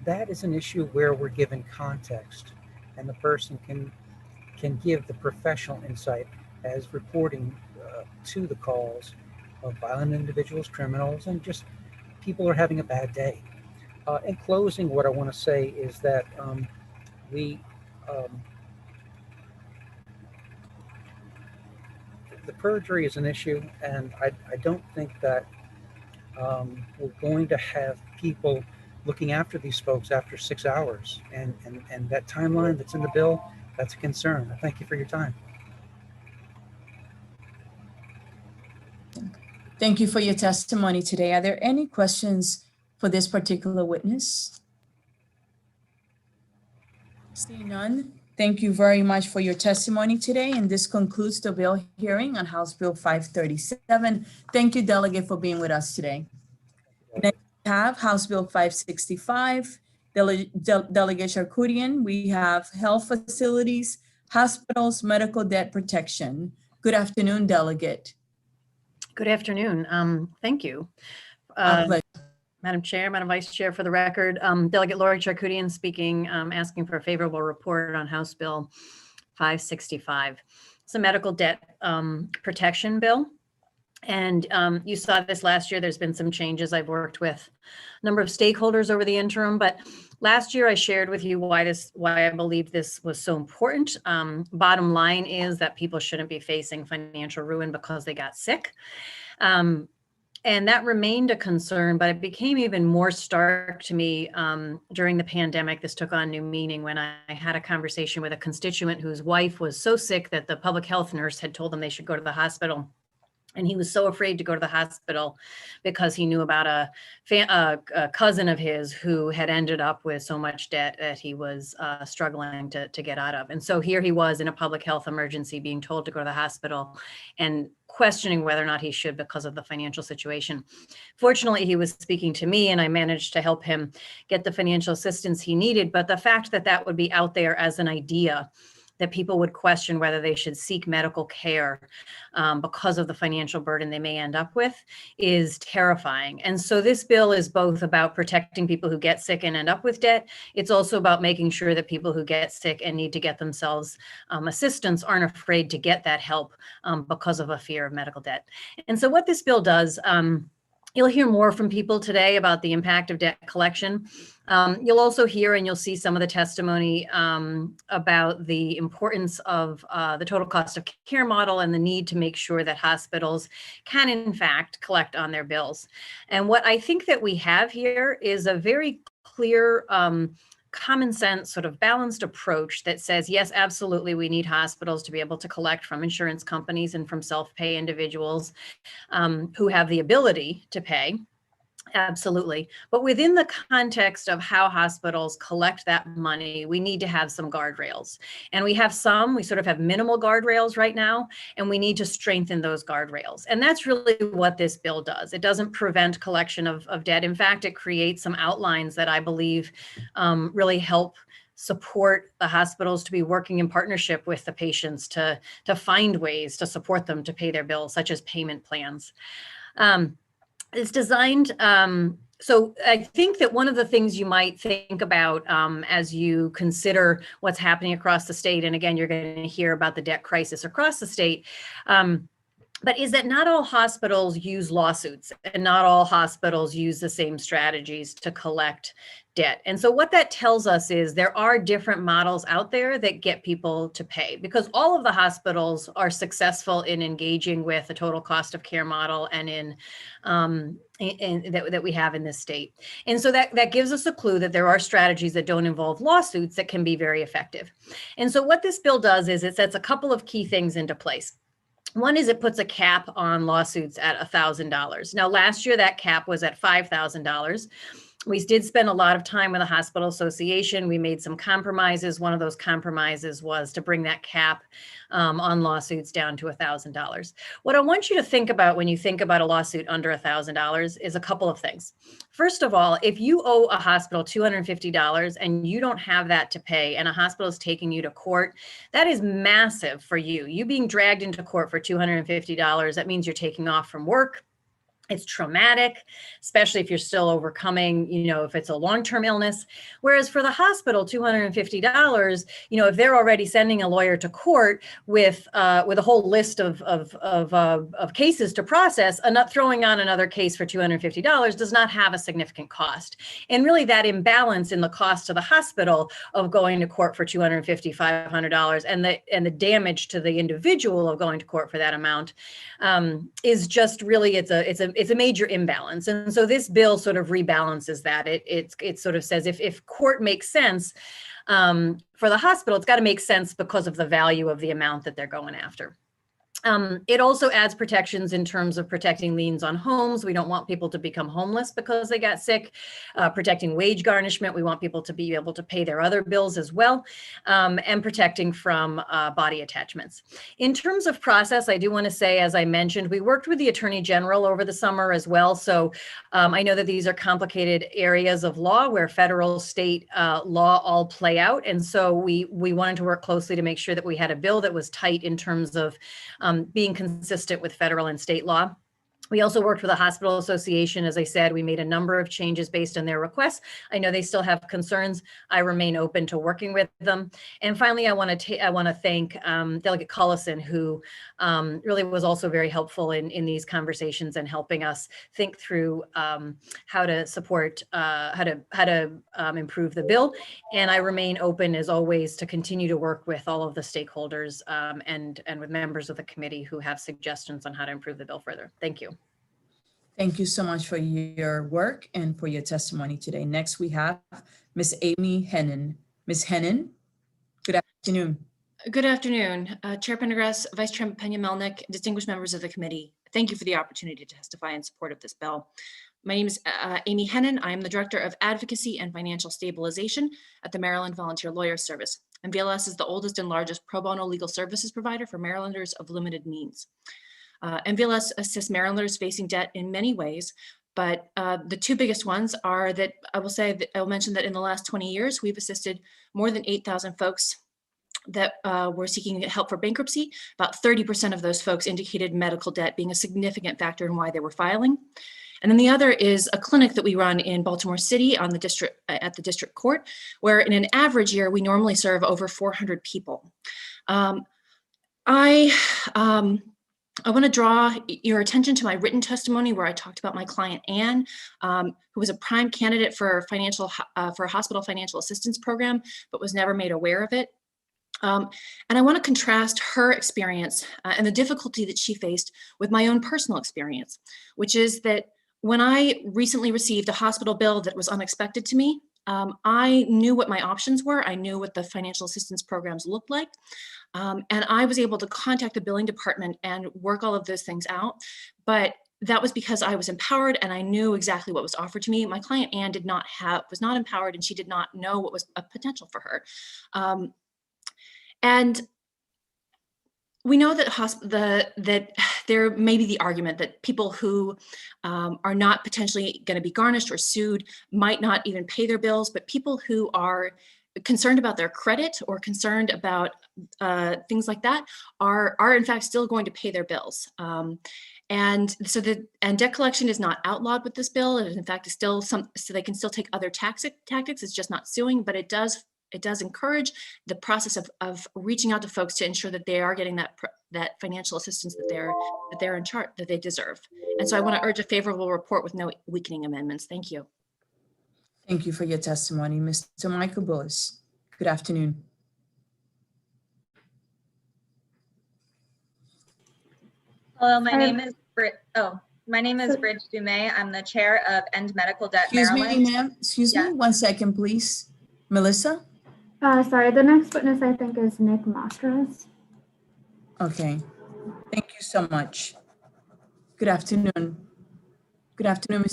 that is an issue where we're given context, and the person can give the professional insight as reporting to the calls of violent individuals, criminals, and just people are having a bad day. In closing, what I want to say is that the perjury is an issue, and I don't think that we're going to have people looking after these folks after 6 hours, and that timeline that's in the bill, that's a concern. I thank you for your time. Thank you for your testimony today. Are there any questions for this particular witness? Seeing none, thank you very much for your testimony today. And this concludes the bill hearing on House Bill 537. Thank you, Delegate, for being with us today. Next, we have House Bill 565. Delegate Charkoudian, we have health facilities, hospitals, medical debt protection. Good afternoon, Delegate. Good afternoon. Thank you. Madam Chair, Madam Vice Chair, for the record, Delegate Lori Charkoudian speaking, asking for a favorable report on House Bill 565. It's a medical debt protection bill. And you saw this last year. There's been some changes. I've worked with a number of stakeholders over the interim, but last year I shared with you why I believe this was so important. Bottom line is that people shouldn't be facing financial ruin because they got sick. And that remained a concern, but it became even more stark to me during the pandemic. This took on new meaning when I had a conversation with a constituent whose wife was so sick that the public health nurse had told them they should go to the hospital. And he was so afraid to go to the hospital because he knew about a cousin of his who had ended up with so much debt that he was struggling to get out of. And so here he was in a public health emergency being told to go to the hospital and questioning whether or not he should because of the financial situation. Fortunately, he was speaking to me and I managed to help him get the financial assistance he needed. But the fact that that would be out there as an idea, that people would question whether they should seek medical care because of the financial burden they may end up with, is terrifying. And so this bill is both about protecting people who get sick and end up with debt. It's also about making sure that people who get sick and need to get themselves assistance aren't afraid to get that help because of a fear of medical debt. And so what this bill does, you'll hear more from people today about the impact of debt collection. You'll also hear and you'll see some of the testimony about the importance of the total cost of care model and the need to make sure that hospitals can in fact collect on their bills. And what I think that we have here is a very clear common sense, sort of balanced approach that says, yes, absolutely, we need hospitals to be able to collect from insurance companies and from self-pay individuals who have the ability to pay. Absolutely. But within the context of how hospitals collect that money, we need to have some guardrails. And we have some, we sort of have minimal guardrails right now, and we need to strengthen those guardrails. And that's really what this bill does. It doesn't prevent collection of debt. In fact, it creates some outlines that I believe really help support the hospitals to be working in partnership with the patients to find ways to support them to pay their bills, such as payment plans. It's designed, so I think that one of the things you might think about as you consider what's happening across the state, and again, you're going to hear about the debt crisis across the state, but is that not all hospitals use lawsuits and not all hospitals use the same strategies to collect debt. And so what that tells us is there are different models out there that get people to pay, because all of the hospitals are successful in engaging with the total cost of care model and in that we have in this state. And so that gives us a clue that there are strategies that don't involve lawsuits that can be very effective. And so what this bill does is it sets a couple of key things into place. One is it puts a cap on lawsuits at $1,000. Now, last year that cap was at $5,000. We did spend a lot of time with the Hospital Association. We made some compromises. One of those compromises was to bring that cap on lawsuits down to $1,000. What I want you to think about when you think about a lawsuit under $1,000 is a couple of things. First of all, if you owe a hospital $250 and you don't have that to pay and a hospital is taking you to court, that is massive for you. You being dragged into court for $250, that means you're taking off from work. It's traumatic, especially if you're still overcoming, if it's a long-term illness. Whereas for the hospital, $250, if they're already sending a lawyer to court with a whole list of cases to process, not throwing on another case for $250 does not have a significant cost. And really that imbalance in the cost to the hospital of going to court for $250, $500 and the damage to the individual of going to court for that amount is just really, it's a major imbalance. And so this bill sort of rebalances that. It sort of says if court makes sense for the hospital, it's got to make sense because of the value of the amount that they're going after. It also adds protections in terms of protecting liens on homes. We don't want people to become homeless because they got sick. Protecting wage garnishment. We want people to be able to pay their other bills as well. And protecting from body attachments. In terms of process, I do want to say, as I mentioned, we worked with the Attorney General over the summer as well. So I know that these are complicated areas of law where federal, state law all play out. And so we wanted to work closely to make sure that we had a bill that was tight in terms of being consistent with federal and state law. We also worked with the Hospital Association. As I said, we made a number of changes based on their requests. I know they still have concerns. I remain open to working with them. And finally, I want to thank Delegate Cullison, who really was also very helpful in these conversations and helping us think through how to support, how to improve the bill. And I remain open, as always, to continue to work with all of the stakeholders and with members of the committee who have suggestions on how to improve the bill further. Thank you. Thank you so much for your work and for your testimony today. Next, we have Ms. Amy Hennon. Ms. Hennon, good afternoon. Good afternoon, Chair Pendergrass, Vice Chair Pena-Melnick, distinguished members of the committee. thank you for the opportunity to testify in support of this bill. My name is Amy Hennon. I am the Director of Advocacy and Financial Stabilization at the Maryland Volunteer Lawyers Service. MVLS is the oldest and largest pro bono legal services provider for Marylanders of limited means. MVLS assists Marylanders facing debt in many ways, but the two biggest ones are that I'll mention that in the last 20 years, we've assisted more than 8,000 folks that were seeking help for bankruptcy. About 30% of those folks indicated medical debt being a significant factor in why they were filing. And then the other is a clinic that we run in Baltimore City on the district at the district court, where in an average year, we normally serve over 400 people. I want to draw your attention to my written testimony where I talked about my client, Anne, who was a prime candidate for a hospital financial assistance program, but was never made aware of it. And I want to contrast her experience and the difficulty that she faced with my own personal experience, which is that when I recently received a hospital bill that was unexpected to me, I knew what my options were. I knew what the financial assistance programs looked like. And I was able to contact the billing department and work all of those things out. But that was because I was empowered and I knew exactly what was offered to me. My client, Anne, was not empowered, and she did not know what was a potential for her. And we know that that there may be the argument that people who are not potentially going to be garnished or sued might not even pay their bills, but people who are concerned about their credit or concerned about things like that are in fact still going to pay their bills. And so debt collection is not outlawed with this bill. And in fact, it's still so they can still take other tactics. It's just not suing, but it does encourage the process of reaching out to folks to ensure that they are getting that financial assistance that they deserve. And so I want to urge a favorable report with no weakening amendments. Thank you. Thank you for your testimony. Mr. Michael Bullis. Good afternoon. Hello, my name is Bridge Dumais. I'm the chair of End Medical Debt Maryland. Excuse me, ma'am. Excuse me. 1 second, please. Melissa? Sorry, the next witness I think is Nick Mastras. Okay. Thank you so much. Good afternoon. Good afternoon,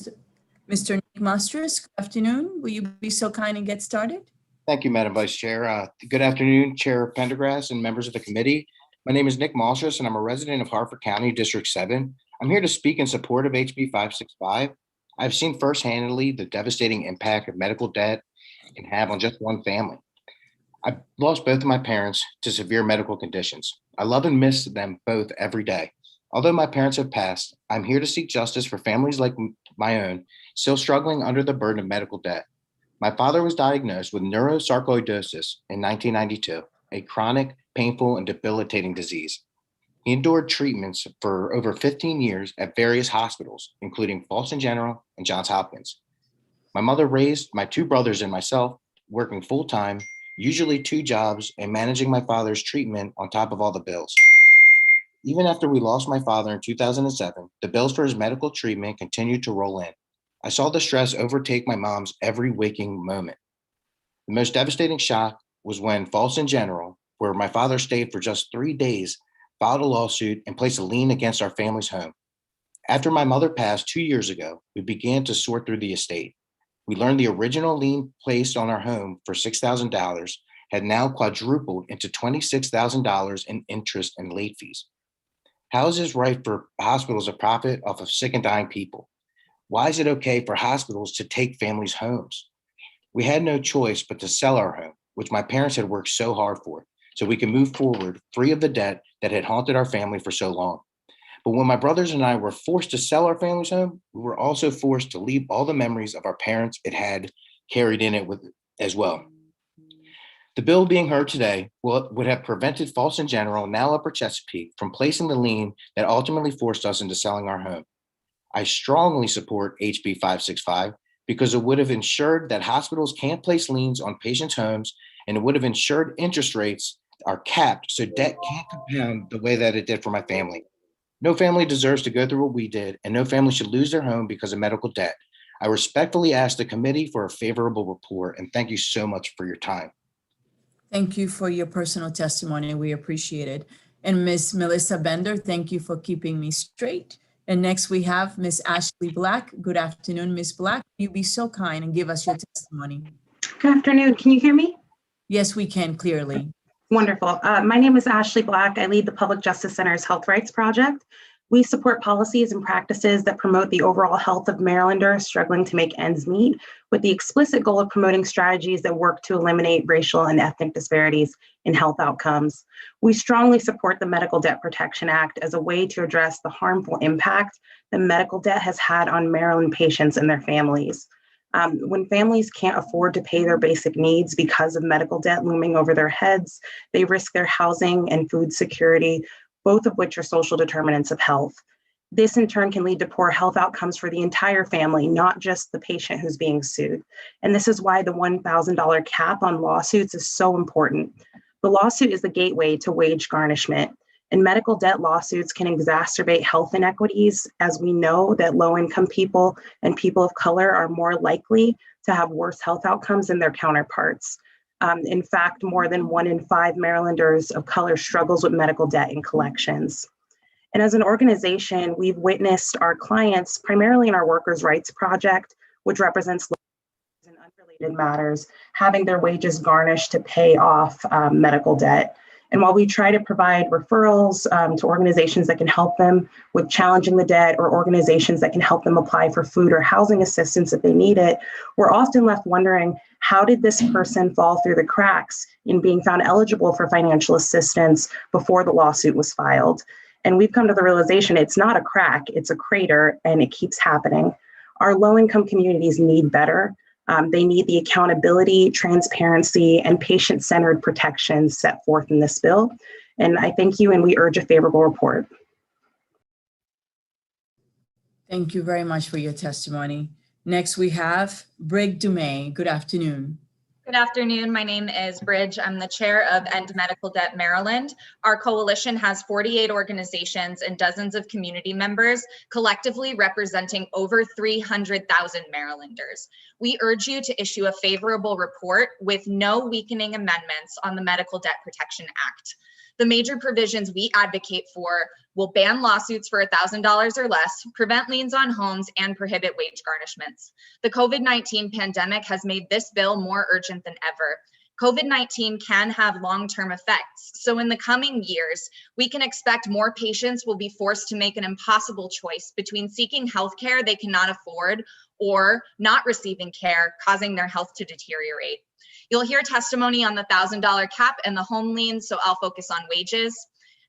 Mr. Nick Mastras. Good afternoon. Will you be so kind and get started? Thank you, Madam Vice Chair. Good afternoon, Chair Pendergrass and members of the committee. My name is Nick Mastras, and I'm a resident of Harford County, District 7. I'm here to speak in support of HB 565. I've seen firsthand the devastating impact of medical debt can have on just one family. I've lost both of my parents to severe medical conditions. I love and miss them both every day. Although my parents have passed, I'm here to seek justice for families like my own, still struggling under the burden of medical debt. My father was diagnosed with neurosarcoidosis in 1992, a chronic, painful, and debilitating disease. He endured treatments for over 15 years at various hospitals, including Boston General and Johns Hopkins. My mother raised my two brothers and myself, working full-time, usually 2 jobs, and managing my father's treatment on top of all the bills. Even after we lost my father in 2007, the bills for his medical treatment continued to roll in. I saw the stress overtake my mom's every waking moment. The most devastating shock was when Boston General, where my father stayed for just 3 days, filed a lawsuit and placed a lien against our family's home. After my mother passed 2 years ago, we began to sort through the estate. We learned the original lien placed on our home for $6,000 had now quadrupled into $26,000 in interest and late fees. How is this right for hospitals to profit off of sick and dying people? Why is it okay for hospitals to take families' homes? We had no choice but to sell our home, which my parents had worked so hard for, so we could move forward free of the debt that had haunted our family for so long. But when my brothers and I were forced to sell our family's home, we were also forced to leave all the memories of our parents it had carried in it with as well. The bill being heard today would have prevented Boston General, now Upper Chesapeake, from placing the lien that ultimately forced us into selling our home. I strongly support HB 565 because it would have ensured that hospitals can't place liens on patients' homes, and it would have ensured interest rates are capped so debt can't compound the way that it did for my family. No family deserves to go through what we did, and no family should lose their home because of medical debt. I respectfully ask the committee for a favorable report, and thank you so much for your time. Thank you for your personal testimony. We appreciate it. And Ms. Melissa Bender, thank you for keeping me straight. And next we have Ms. Ashley Black. Good afternoon, Ms. Black. You be so kind and give us your testimony. Good afternoon. Can you hear me? Yes, we can clearly. Wonderful. My name is Ashley Black. I lead the Public Justice Center's Health Rights Project. We support policies and practices that promote the overall health of Marylanders struggling to make ends meet, with the explicit goal of promoting strategies that work to eliminate racial and ethnic disparities in health outcomes. We strongly support the Medical Debt Protection Act as a way to address the harmful impact that medical debt has had on Maryland patients and their families. When families can't afford to pay their basic needs because of medical debt looming over their heads, they risk their housing and food security, both of which are social determinants of health. This in turn can lead to poor health outcomes for the entire family, not just the patient who's being sued. And this is why the $1,000 cap on lawsuits is so important. The lawsuit is the gateway to wage garnishment, and medical debt lawsuits can exacerbate health inequities, as we know that low-income people and people of color are more likely to have worse health outcomes than their counterparts. In fact, more than 1 in 5 Marylanders of color struggles with medical debt and collections. And as an organization, we've witnessed our clients, primarily in our Workers' Rights Project, which represents in unrelated matters, having their wages garnished to pay off medical debt. And while we try to provide referrals to organizations that can help them with challenging the debt, or organizations that can help them apply for food or housing assistance if they need it, we're often left wondering, how did this person fall through the cracks in being found eligible for financial assistance before the lawsuit was filed? And we've come to the realization it's not a crack, it's a crater, and it keeps happening. Our low-income communities need better. They need the accountability, transparency, and patient-centered protections set forth in this bill. And I thank you, and we urge a favorable report. Thank you very much for your testimony. Next, we have Brig Dumais. Good afternoon. Good afternoon. My name is Bridge. I'm the chair of End Medical Debt Maryland. Our coalition has 48 organizations and dozens of community members, collectively representing over 300,000 Marylanders. We urge you to issue a favorable report with no weakening amendments on the Medical Debt Protection Act. The major provisions we advocate for will ban lawsuits for $1,000 or less, prevent liens on homes, and prohibit wage garnishments. The COVID-19 pandemic has made this bill more urgent than ever. COVID-19 can have long-term effects, so in the coming years, we can expect more patients will be forced to make an impossible choice between seeking health care they cannot afford or not receiving care, causing their health to deteriorate. You'll hear testimony on the $1,000 cap and the home liens, so I'll focus on wages.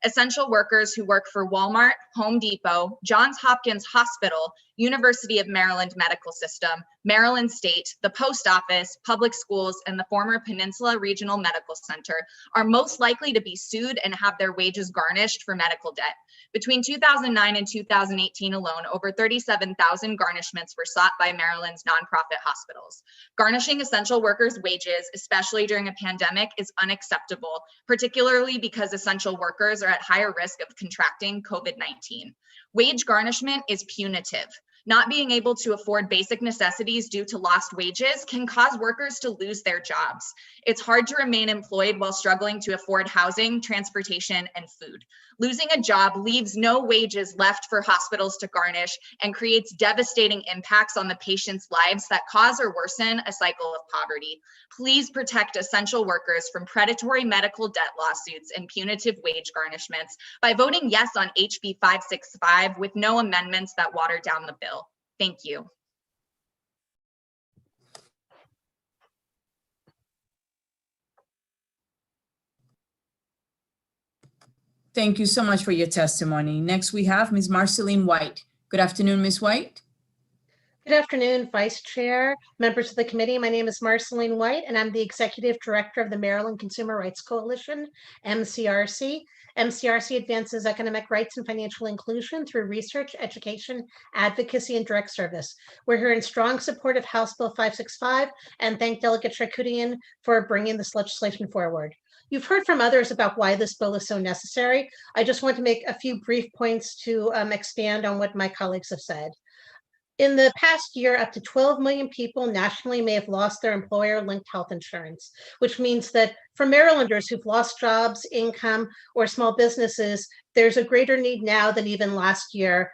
Essential workers who work for Walmart, Home Depot, Johns Hopkins Hospital, University of Maryland Medical System, Maryland State, the Post Office, public schools, and the former Peninsula Regional Medical Center are most likely to be sued and have their wages garnished for medical debt. Between 2009 and 2018 alone, over 37,000 garnishments were sought by Maryland's nonprofit hospitals. Garnishing essential workers' wages, especially during a pandemic, is unacceptable, particularly because essential workers are at higher risk of contracting COVID-19. Wage garnishment is punitive. Not being able to afford basic necessities due to lost wages can cause workers to lose their jobs. It's hard to remain employed while struggling to afford housing, transportation, and food. Losing a job leaves no wages left for hospitals to garnish and creates devastating impacts on the patients' lives that cause or worsen a cycle of poverty. Please protect essential workers from predatory medical debt lawsuits and punitive wage garnishments by voting yes on HB 565 with no amendments that water down the bill. Thank you. Thank you so much for your testimony. Next, we have Ms. Marceline White. Good afternoon, Ms. White. Good afternoon, Vice Chair, members of the committee. My name is Marceline White, and I'm the Executive Director of the Maryland Consumer Rights Coalition, MCRC. MCRC advances economic rights and financial inclusion through research, education, advocacy, and direct service. We're here in strong support of House Bill 565 and thank Delegate Charkoudian for bringing this legislation forward. You've heard from others about why this bill is so necessary. I just want to make a few brief points to expand on what my colleagues have said. In the past year, up to 12 million people nationally may have lost their employer-linked health insurance, which means that for Marylanders who've lost jobs, income, or small businesses, there's a greater need now than even last year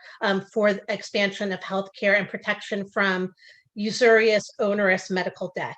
for the expansion of healthcare and protection from usurious, onerous medical debt.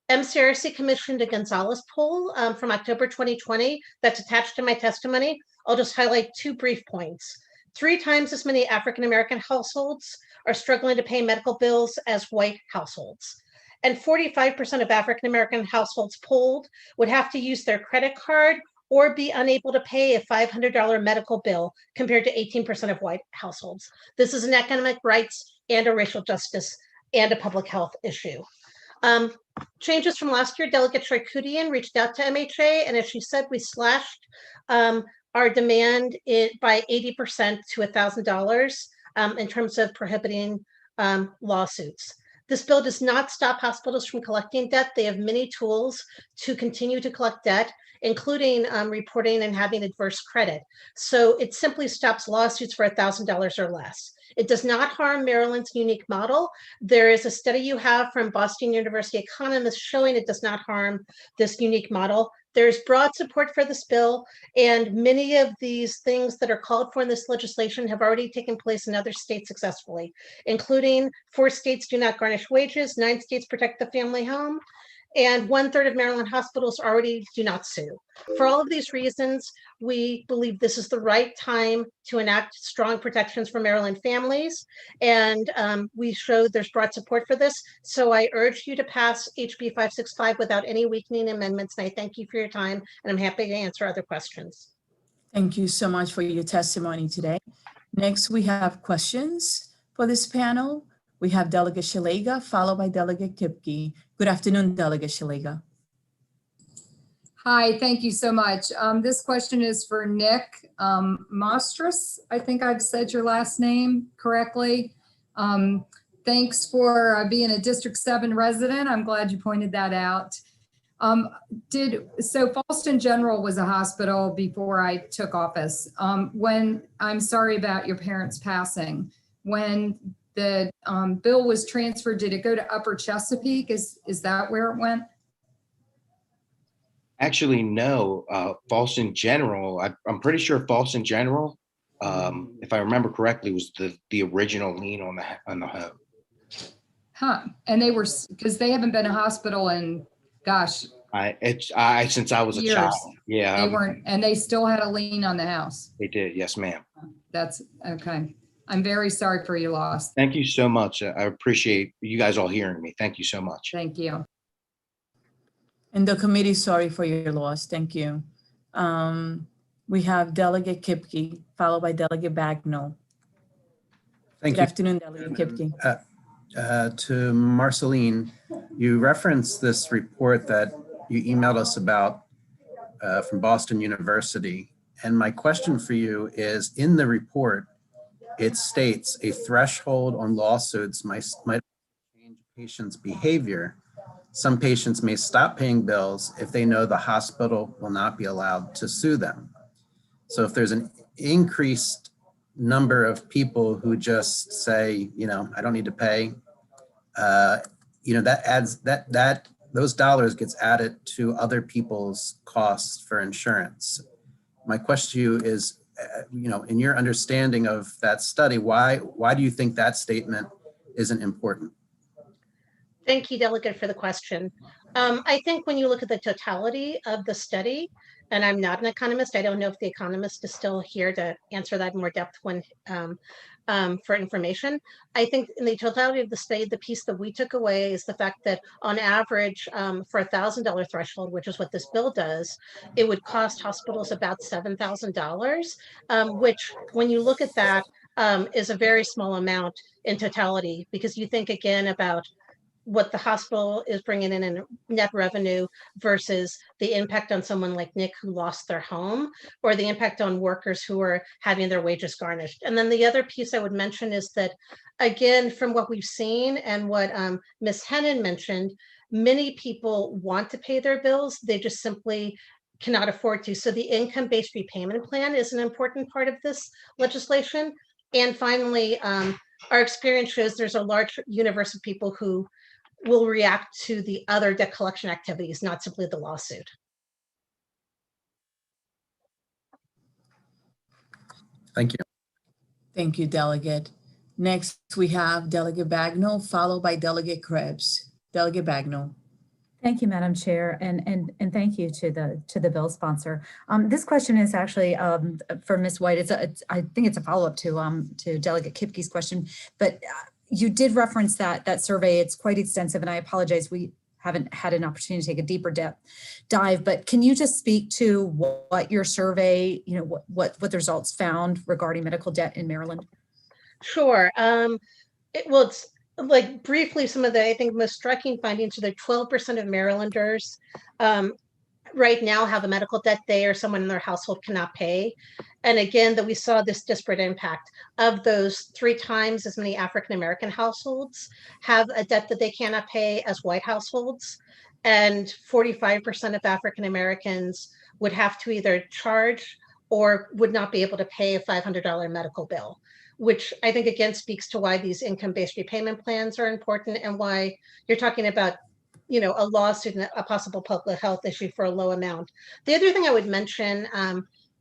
MCRC commissioned a Gonzalez poll from October 2020 that's attached to my testimony. I'll just highlight 2 brief points. 3 times as many African-American households are struggling to pay medical bills as white households. And 45% of African-American households polled would have to use their credit card or be unable to pay a $500 medical bill compared to 18% of white households. This is an economic rights and a racial justice and a public health issue. Changes from last year, Delegate Charkoudian reached out to MHA, and as she said, we slashed our demand by 80% to $1,000 in terms of prohibiting lawsuits. This bill does not stop hospitals from collecting debt. They have many tools to continue to collect debt, including reporting and having adverse credit. So it simply stops lawsuits for $1,000 or less. It does not harm Maryland's unique model. There is a study you have from Boston University economists showing it does not harm this unique model. There's broad support for this bill, and many of these things that are called for in this legislation have already taken place in other states successfully, including 4 states do not garnish wages, 9 states protect the family home, and 1/3 of Maryland hospitals already do not sue. For all of these reasons, we believe this is the right time to enact strong protections for Maryland families, and we show there's broad support for this. So I urge you to pass HB 565 without any weakening amendments, and I thank you for your time, and I'm happy to answer other questions. Thank you so much for your testimony today. Next, we have questions for this panel. We have Delegate Shalega, followed by Delegate Kipke. Good afternoon, Delegate Shalega. Hi, thank you so much. This question is for Nick Mostras. I think I've said your last name correctly. Thanks for being a District 7 resident. I'm glad you pointed that out. So Falston General was a hospital before I took office. I'm sorry about your parents passing. When the bill was transferred, did it go to Upper Chesapeake? Is that where it went? Actually, no. Falston General, I'm pretty sure Falston General, if I remember correctly, was the original lien on the home. Huh. And they were, because they haven't been a hospital in, gosh. Since I was a child. Yeah. They weren't, and they still had a lien on the house. They did. Yes, ma'am. That's okay. I'm very sorry for your loss. Thank you so much. I appreciate you guys all hearing me. Thank you so much. Thank you. And the committee, sorry for your loss. Thank you. We have Delegate Kipke, followed by Delegate Bagnall. Thank Good you. afternoon, Delegate Kipke. To Marceline, you referenced this report that you emailed us about from Boston University. And my question for you is, in the report, it states a threshold on lawsuits might change patients' behavior. Some patients may stop paying bills if they know the hospital will not be allowed to sue them. So if there's an increased number of people who just say, I don't need to pay, that adds those dollars gets added to other people's costs for insurance. My question to you is, in your understanding of that study, why do you think that statement isn't important? Thank you, Delegate, for the question. I think when you look at the totality of the study, and I'm not an economist, I don't know if the economist is still here to answer that in more depth when for information. I think in the totality of the study, the piece that we took away is the fact that on average, for $1,000 threshold, which is what this bill does, it would cost hospitals about $7,000, which when you look at that is a very small amount in totality, because you think again about what the hospital is bringing in net revenue versus the impact on someone like Nick who lost their home, or the impact on workers who are having their wages garnished. And then the other piece I would mention is that, again, from what we've seen and what Ms. Hennon mentioned, many people want to pay their bills, they just simply cannot afford to. So the income-based repayment plan is an important part of this legislation. And finally, our experience shows there's a large universe of people who will react to the other debt collection activities, not simply the lawsuit. Thank you. Thank you, Delegate. Next, we have Delegate Bagnall, followed by Delegate Krebs. Delegate Bagnall. Thank you, Madam Chair, and thank you to the bill sponsor. This question is actually for Ms. White. I think it's a follow-up to Delegate Kipke's question, but you did reference that survey. It's quite extensive, and I apologize, we haven't had an opportunity to take a deeper dive. But can you just speak to what your survey, what the results found regarding medical debt in Maryland? Sure. It's like briefly some of the, I think, most striking findings are that 12% of Marylanders right now have a medical debt they or someone in their household cannot pay. And again, that we saw this disparate impact. Of those, 3 times as many African-American households have a debt that they cannot pay as white households. And 45% of African-Americans would have to either charge or would not be able to pay a $500 medical bill, which I think again speaks to why these income-based repayment plans are important and why you're talking about, a lawsuit and a possible public health issue for a low amount. The other thing I would mention,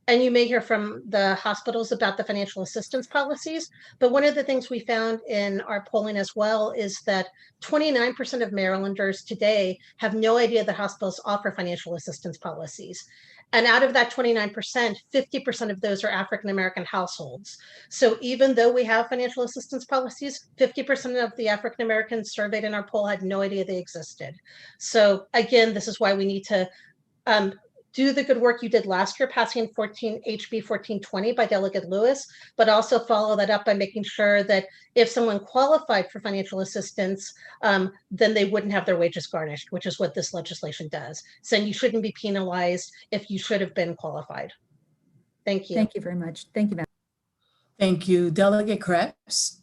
and you may hear from the hospitals about the financial assistance policies, but one of the things we found in our polling as well is that 29% of Marylanders today have no idea that hospitals offer financial assistance policies. And out of that 29%, 50% of those are African-American households. So even though we have financial assistance policies, 50% of the African-Americans surveyed in our poll had no idea they existed. So again, this is why we need to do the good work you did last year, passing HB 1420 by Delegate Lewis, but also follow that up by making sure that if someone qualified for financial assistance, then they wouldn't have their wages garnished, which is what this legislation does. Saying you shouldn't be penalized if you should have been qualified. Thank you. Thank you very much. Thank you, Madam. Thank you. Delegate Krebs.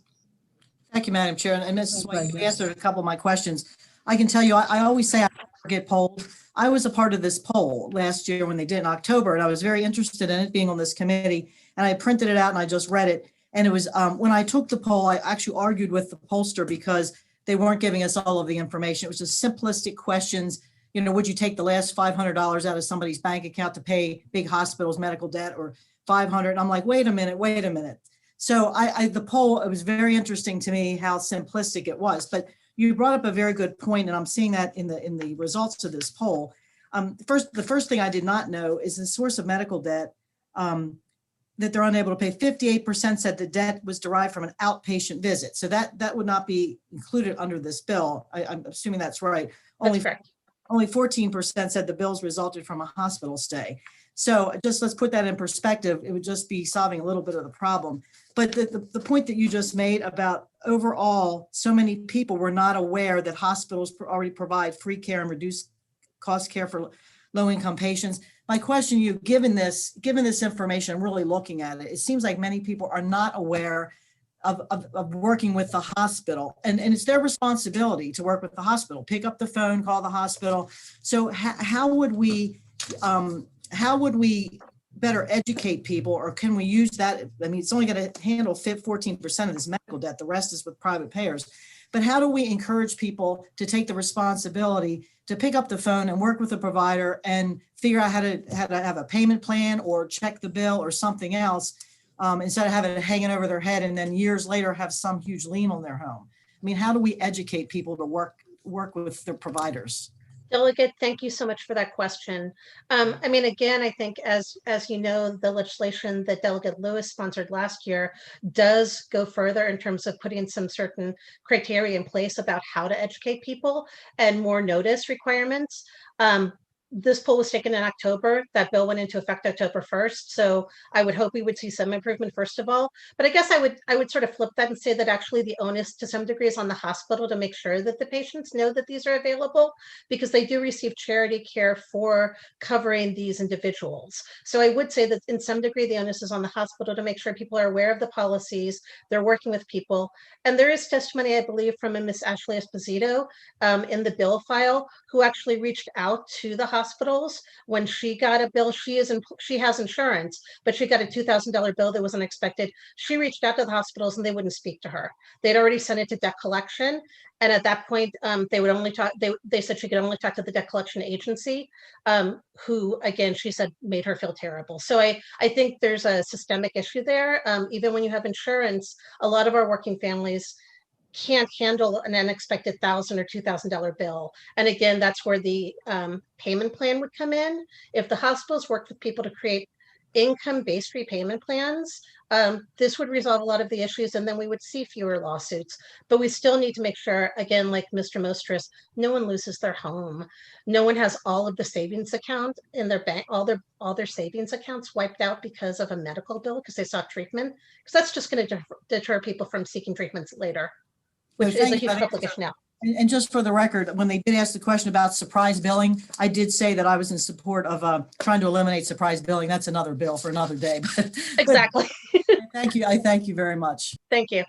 Thank you, Madam Chair. And this is why you answered a couple of my questions. I can tell you, I always say I get polled. I was a part of this poll last year when they did in October, and I was very interested in it being on this committee. And I printed it out and I just read it. And it was when I took the poll, I actually argued with the pollster because they weren't giving us all of the information. It was just simplistic questions. Would you take the last $500 out of somebody's bank account to pay big hospitals medical debt, or 500? And I'm like, wait a minute. So the poll, it was very interesting to me how simplistic it was. But you brought up a very good point, and I'm seeing that in the results of this poll. The first thing I did not know is the source of medical debt that they're unable to pay. 58% said the debt was derived from an outpatient visit. So that would not be included under this bill. I'm assuming that's right. That's correct. Only 14% said the bills resulted from a hospital stay. So just let's put that in perspective. It would just be solving a little bit of the problem. But the point that you just made about overall, so many people were not aware that hospitals already provide free care and reduced cost care for low-income patients. My question to you, given this information, I'm really looking at it, it seems like many people are not aware of working with the hospital, and it's their responsibility to work with the hospital, pick up the phone, call the hospital. So how would we better educate people, or can we use that? I mean, it's only going to handle 14% of this medical debt. The rest is with private payers. But how do we encourage people to take the responsibility to pick up the phone and work with a provider and figure out how to have a payment plan or check the bill or something else, instead of having it hanging over their head and then years later have some huge lien on their home? I mean, how do we educate people to work with their providers? Delegate, thank you so much for that question. I mean, again, I think as you know, the legislation that Delegate Lewis sponsored last year does go further in terms of putting some certain criteria in place about how to educate people and more notice requirements. This poll was taken in October. That bill went into effect October 1st. So I would hope we would see some improvement first of all. But I guess I would sort of flip that and say that actually the onus to some degree is on the hospital to make sure that the patients know that these are available, because they do receive charity care for covering these individuals. So I would say that in some degree, the onus is on the hospital to make sure people are aware of the policies, they're working with people. And there is testimony, I believe, from a Miss Ashley Esposito in the bill file, who actually reached out to the hospitals. When she got a bill, she has insurance, but she got a $2,000 bill that was unexpected. She reached out to the hospitals and they wouldn't speak to her. They'd already sent it to debt collection. And at that point, they would only talk, they said she could only talk to the debt collection agency, who, again, she said made her feel terrible. So I think there's a systemic issue there. Even when you have insurance, a lot of our working families can't handle an unexpected $1,000 or $2,000 bill. And again, that's where the payment plan would come in. If the hospitals worked with people to create income-based repayment plans, this would resolve a lot of the issues, and then we would see fewer lawsuits. But we still need to make sure, again, like Mr. Mostris, no one loses their home. No one has all of the savings account in their bank, all their savings accounts wiped out because of a medical bill because they sought treatment, because that's just going to deter people from seeking treatments later, which is a huge complication now. And just for the record, when they did ask the question about surprise billing, I did say that I was in support of trying to eliminate surprise billing. That's another bill for another day. Exactly. Thank you. I thank you very much. Thank you.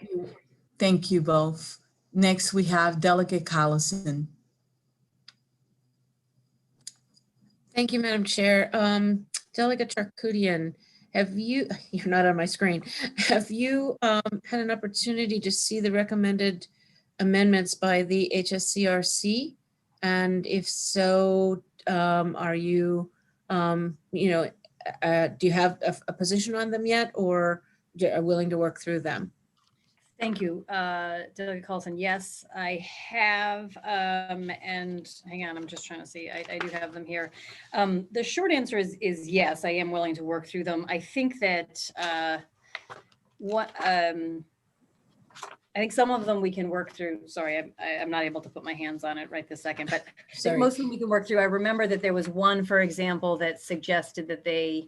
Thank you both. Next, we have Delegate Collison. Thank you, Madam Chair. Delegate Charkoudian, you're not on my screen, have you had an opportunity to see the recommended amendments by the HSCRC? And if so, are you, do you have a position on them yet, or are willing to work through them? Thank you, Delegate Carlson. Yes, I have, and hang on, I'm just trying to see. I do have them here. The short answer is yes, I am willing to work through them. I think that I think some of them we can work through. Sorry, I'm not able to put my hands on it right this second, but I think most of them we can work through. I remember that there was one, for example, that suggested that they,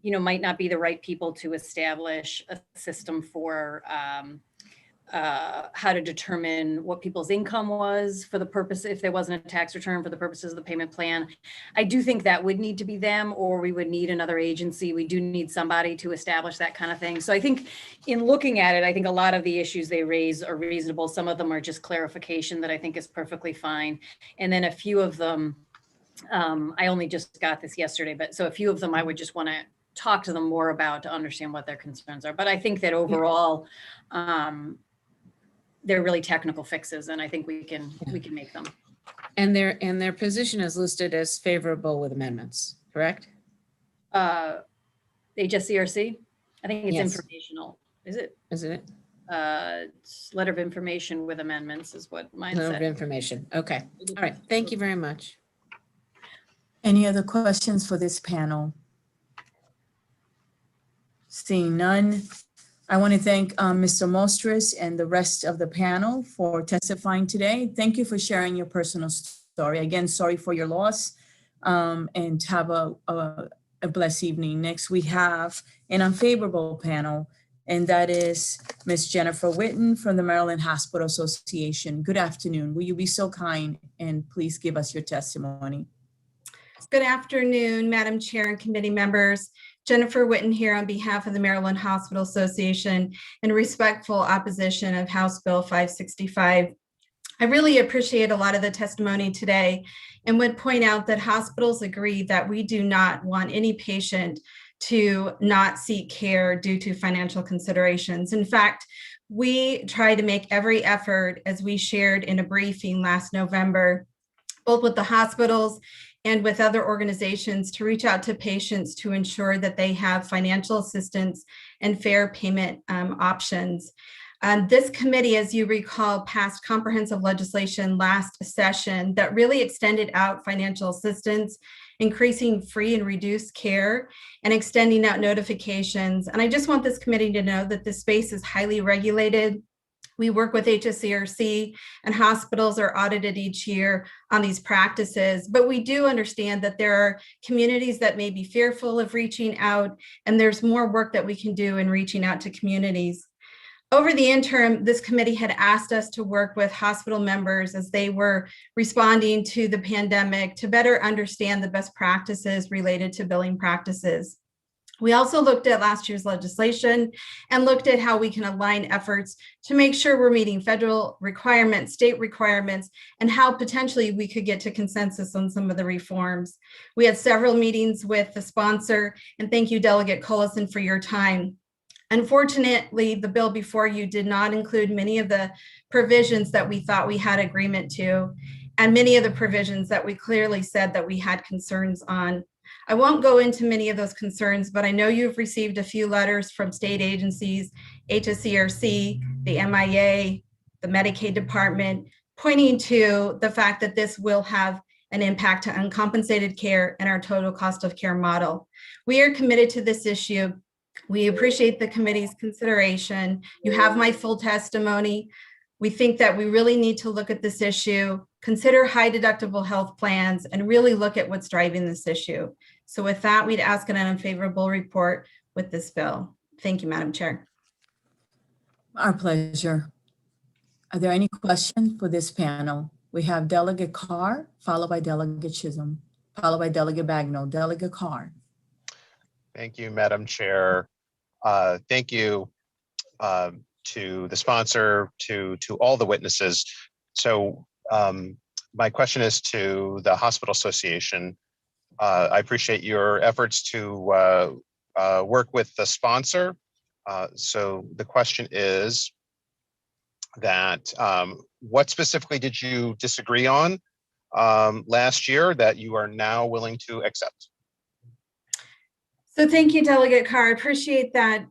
might not be the right people to establish a system for how to determine what people's income was for the purpose, if there wasn't a tax return for the purposes of the payment plan. I do think that would need to be them, or we would need another agency. We do need somebody to establish that kind of thing. So I think in looking at it, I think a lot of the issues they raise are reasonable. Some of them are just clarification that I think is perfectly fine. And then a few of them, I only just got this yesterday, but so a few of them I would just want to talk to them more about to understand what their concerns are. But I think that overall, they're really technical fixes, and I think we can make them. And their position is listed as favorable with amendments, correct? HSCRC? I think it's Yes. informational. Is it? Isn't it? It's letter of information with amendments is what mine Letter of said. information. Okay. All right. Thank you very much. Any other questions for this panel? Seeing none, I want to thank Mr. Mostris and the rest of the panel for testifying today. Thank you for sharing your personal story. Again, sorry for your loss, and have a blessed evening. Next, we have an unfavorable panel, and that is Ms. Jennifer Witten from the Maryland Hospital Association. Good afternoon. Will you be so kind and please give us your testimony? Good afternoon, Madam Chair and committee members. Jennifer Witten here on behalf of the Maryland Hospital Association in respectful opposition of House Bill 565. I really appreciate a lot of the testimony today and would point out that hospitals agree that we do not want any patient to not seek care due to financial considerations. In fact, we try to make every effort, as we shared in a briefing last November, both with the hospitals and with other organizations, to reach out to patients to ensure that they have financial assistance and fair payment options. This committee, as you recall, passed comprehensive legislation last session that really extended out financial assistance, increasing free and reduced care, and extending out notifications. And I just want this committee to know that this space is highly regulated. We work with HSCRC, and hospitals are audited each year on these practices, but we do understand that there are communities that may be fearful of reaching out, and there's more work that we can do in reaching out to communities. Over the interim, this committee had asked us to work with hospital members as they were responding to the pandemic to better understand the best practices related to billing practices. We also looked at last year's legislation and looked at how we can align efforts to make sure we're meeting federal requirements, state requirements, and how potentially we could get to consensus on some of the reforms. We had several meetings with the sponsor, and thank you, Delegate Collison, for your time. Unfortunately, the bill before you did not include many of the provisions that we thought we had agreement to, and many of the provisions that we clearly said that we had concerns on. I won't go into many of those concerns, but I know you've received a few letters from state agencies, HSCRC, the MIA, the Medicaid Department, pointing to the fact that this will have an impact to uncompensated care and our total cost of care model. We are committed to this issue. We appreciate the committee's consideration. You have my full testimony. We think that we really need to look at this issue, consider high deductible health plans, and really look at what's driving this issue. So with that, we'd ask an unfavorable report with this bill. Thank you, Madam Chair. Our pleasure. Are there any questions for this panel? We have Delegate Carr, followed by Delegate Chisholm, followed by Delegate Bagnall. Delegate Carr. Thank you, Madam Chair. Thank you to the sponsor, to all the witnesses. So my question is to the Hospital Association. I appreciate your efforts to work with the sponsor. So the question is that what specifically did you disagree on last year that you are now willing to accept? So thank you, Delegate Carr. I appreciate that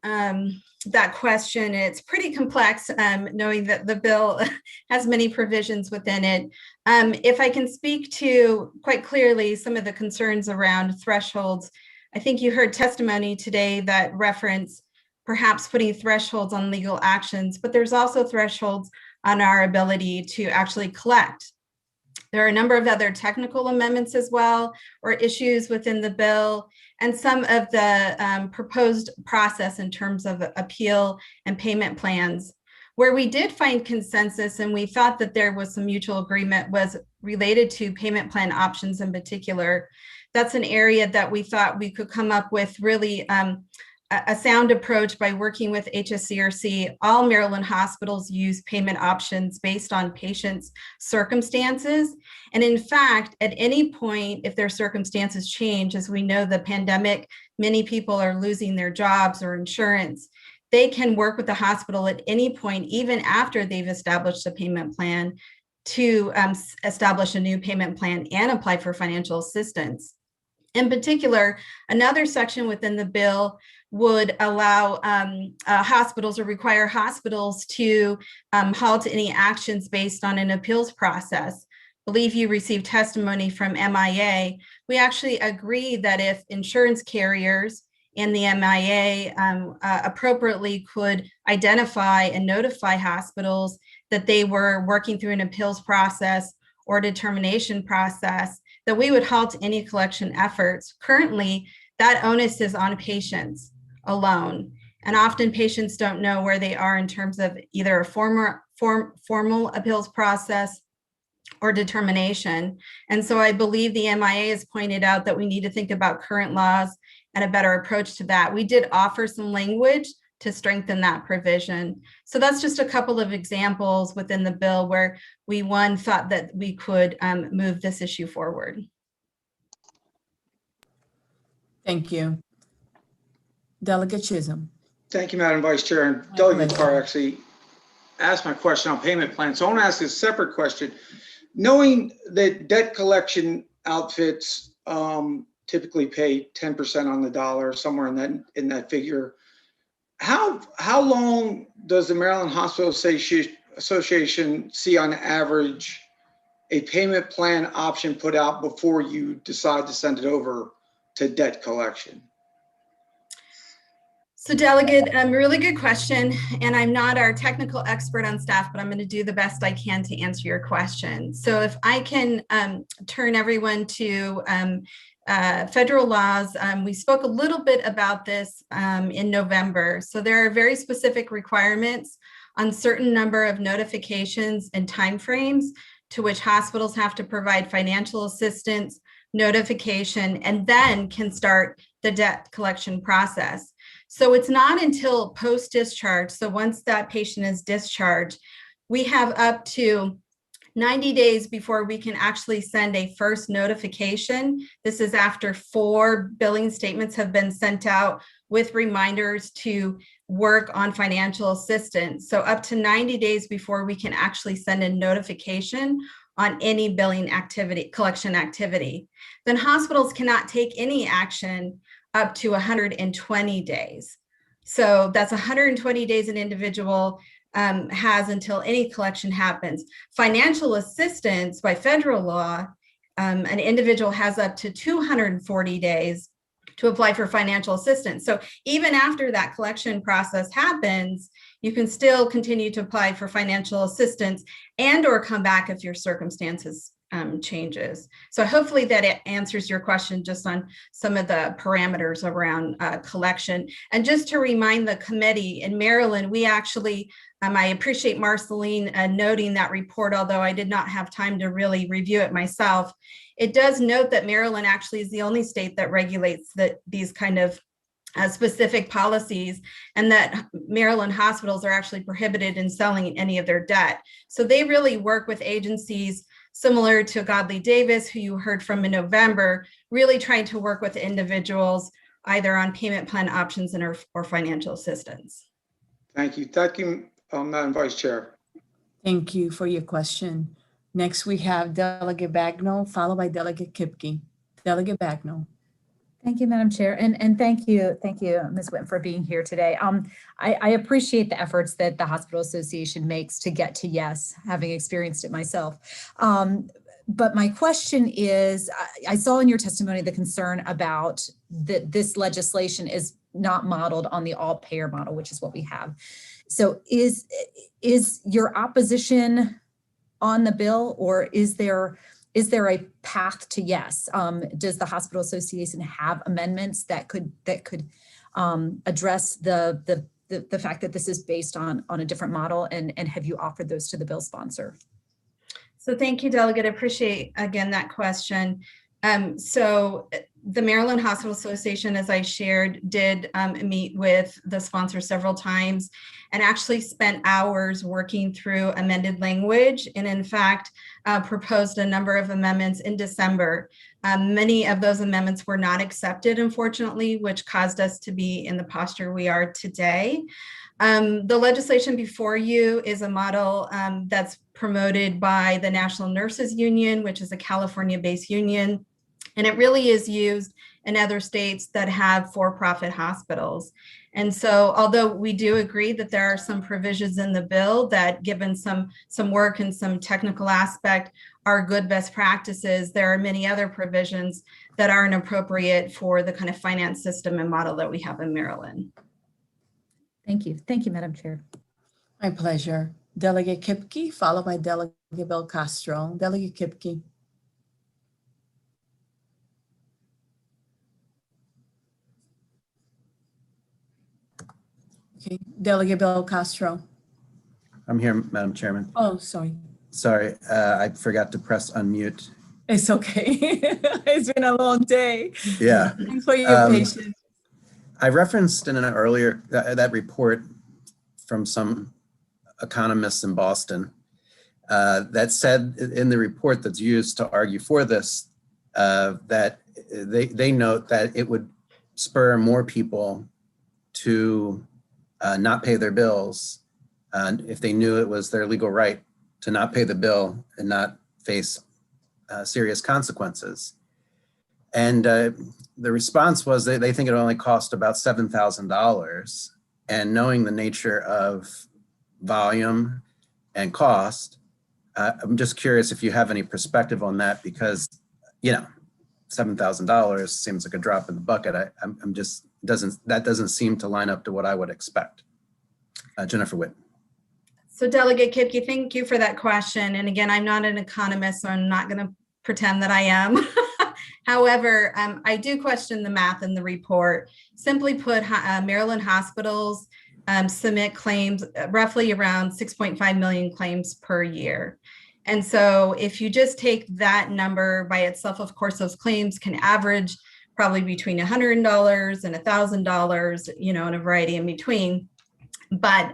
that question. It's pretty complex, knowing that the bill has many provisions within it. If I can speak to quite clearly some of the concerns around thresholds, I think you heard testimony today that reference perhaps putting thresholds on legal actions, but there's also thresholds on our ability to actually collect. There are a number of other technical amendments as well, or issues within the bill, and some of the proposed process in terms of appeal and payment plans. Where we did find consensus and we thought that there was some mutual agreement was related to payment plan options in particular. That's an area that we thought we could come up with really a sound approach by working with HSCRC. All Maryland hospitals use payment options based on patients' circumstances. And in fact, at any point, if their circumstances change, as we know the pandemic, many people are losing their jobs or insurance, they can work with the hospital at any point, even after they've established a payment plan, to establish a new payment plan and apply for financial assistance. In particular, another section within the bill would allow hospitals or require hospitals to halt any actions based on an appeals process. I believe you received testimony from MIA. We actually agree that if insurance carriers and the MIA appropriately could identify and notify hospitals that they were working through an appeals process or determination process, that we would halt any collection efforts. Currently, that onus is on patients alone. And often patients don't know where they are in terms of either a formal appeals process or determination. And so I believe the MIA has pointed out that we need to think about current laws and a better approach to that. We did offer some language to strengthen that provision. So that's just a couple of examples within the bill where we, one, thought that we could move this issue forward. Thank you. Delegate Chisholm. Thank you, Madam Vice Chair. And Delegate Carr actually asked my question on payment plans. So I want to ask a separate question. Knowing that debt collection outfits typically pay 10% on the dollar, somewhere in that figure, how long does the Maryland Hospital Association see on average a payment plan option put out before you decide to send it over to debt collection? So Delegate, really good question. And I'm not our technical expert on staff, but I'm going to do the best I can to answer your question. So if I can turn everyone to federal laws, we spoke a little bit about this in November. So there are very specific requirements on certain number of notifications and timeframes to which hospitals have to provide financial assistance, notification, and then can start the debt collection process. So it's not until post-discharge. So once that patient is discharged, we have up to 90 days before we can actually send a first notification. This is after 4 billing statements have been sent out with reminders to work on financial assistance. So up to 90 days before we can actually send a notification on any billing activity, collection activity. Then hospitals cannot take any action up to 120 days. So that's 120 days an individual has until any collection happens. Financial assistance by federal law, an individual has up to 240 days to apply for financial assistance. So even after that collection process happens, you can still continue to apply for financial assistance and or come back if your circumstances changes. So hopefully that answers your question just on some of the parameters around collection. And just to remind the committee, in Maryland, we actually, I appreciate Marceline noting that report, although I did not have time to really review it myself. It does note that Maryland actually is the only state that regulates these kind of specific policies, and that Maryland hospitals are actually prohibited in selling any of their debt. So they really work with agencies similar to Godley Davis, who you heard from in November, really trying to work with individuals either on payment plan options and or financial assistance. Thank you. Thank you, Madam Vice Chair. Thank you for your question. Next, we have Delegate Bagnall, followed by Delegate Kipke. Delegate Bagnall. Thank you, Madam Chair, and thank you, Ms. Witten, for being here today. I appreciate the efforts that the Hospital Association makes to get to yes, having experienced it myself. But my question is, I saw in your testimony the concern about that this legislation is not modeled on the all-payer model, which is what we have. So is your opposition on the bill, or is there a path to yes? Does the Hospital Association have amendments that could address the fact that this is based on a different model, and have you offered those to the bill sponsor? So thank you, Delegate. I appreciate, again, that question. So the Maryland Hospital Association, as I shared, did meet with the sponsor several times and actually spent hours working through amended language, and in fact, proposed a number of amendments in December. Many of those amendments were not accepted, unfortunately, which caused us to be in the posture we are today. The legislation before you is a model that's promoted by the National Nurses Union, which is a California-based union. And it really is used in other states that have for-profit hospitals. And so although we do agree that there are some provisions in the bill that, given some work and some technical aspect, are good best practices, there are many other provisions that aren't appropriate for the kind of finance system and model that we have in Maryland. Thank you. Thank you, Madam Chair. My pleasure. Delegate Kipke, followed by Delegate Belcastro. Delegate Kipke. Okay, Delegate Belcastro. I'm here, Madam Chairman. Oh, sorry. Sorry, I forgot to press unmute. It's okay. It's been a long day. Yeah. Thanks for your patience. I referenced in an earlier, that report from some economists in Boston that said in the report that's used to argue for this, that they note that it would spur more people to not pay their bills if they knew it was their legal right to not pay the bill and not face serious consequences. And the response was that they think it only cost about $7,000. And knowing the nature of volume and cost, I'm just curious if you have any perspective on that, because, you know, $7,000 seems like a drop in the bucket. That doesn't seem to line up to what I would expect. Jennifer Witt. So Delegate Kipke, thank you for that question. And again, I'm not an economist, so I'm not going to pretend that I am. However, I do question the math in the report. Simply put, Maryland hospitals submit claims roughly around 6.5 million claims per year. And so if you just take that number by itself, of course, those claims can average probably between $100 and $1,000, and a variety in between. But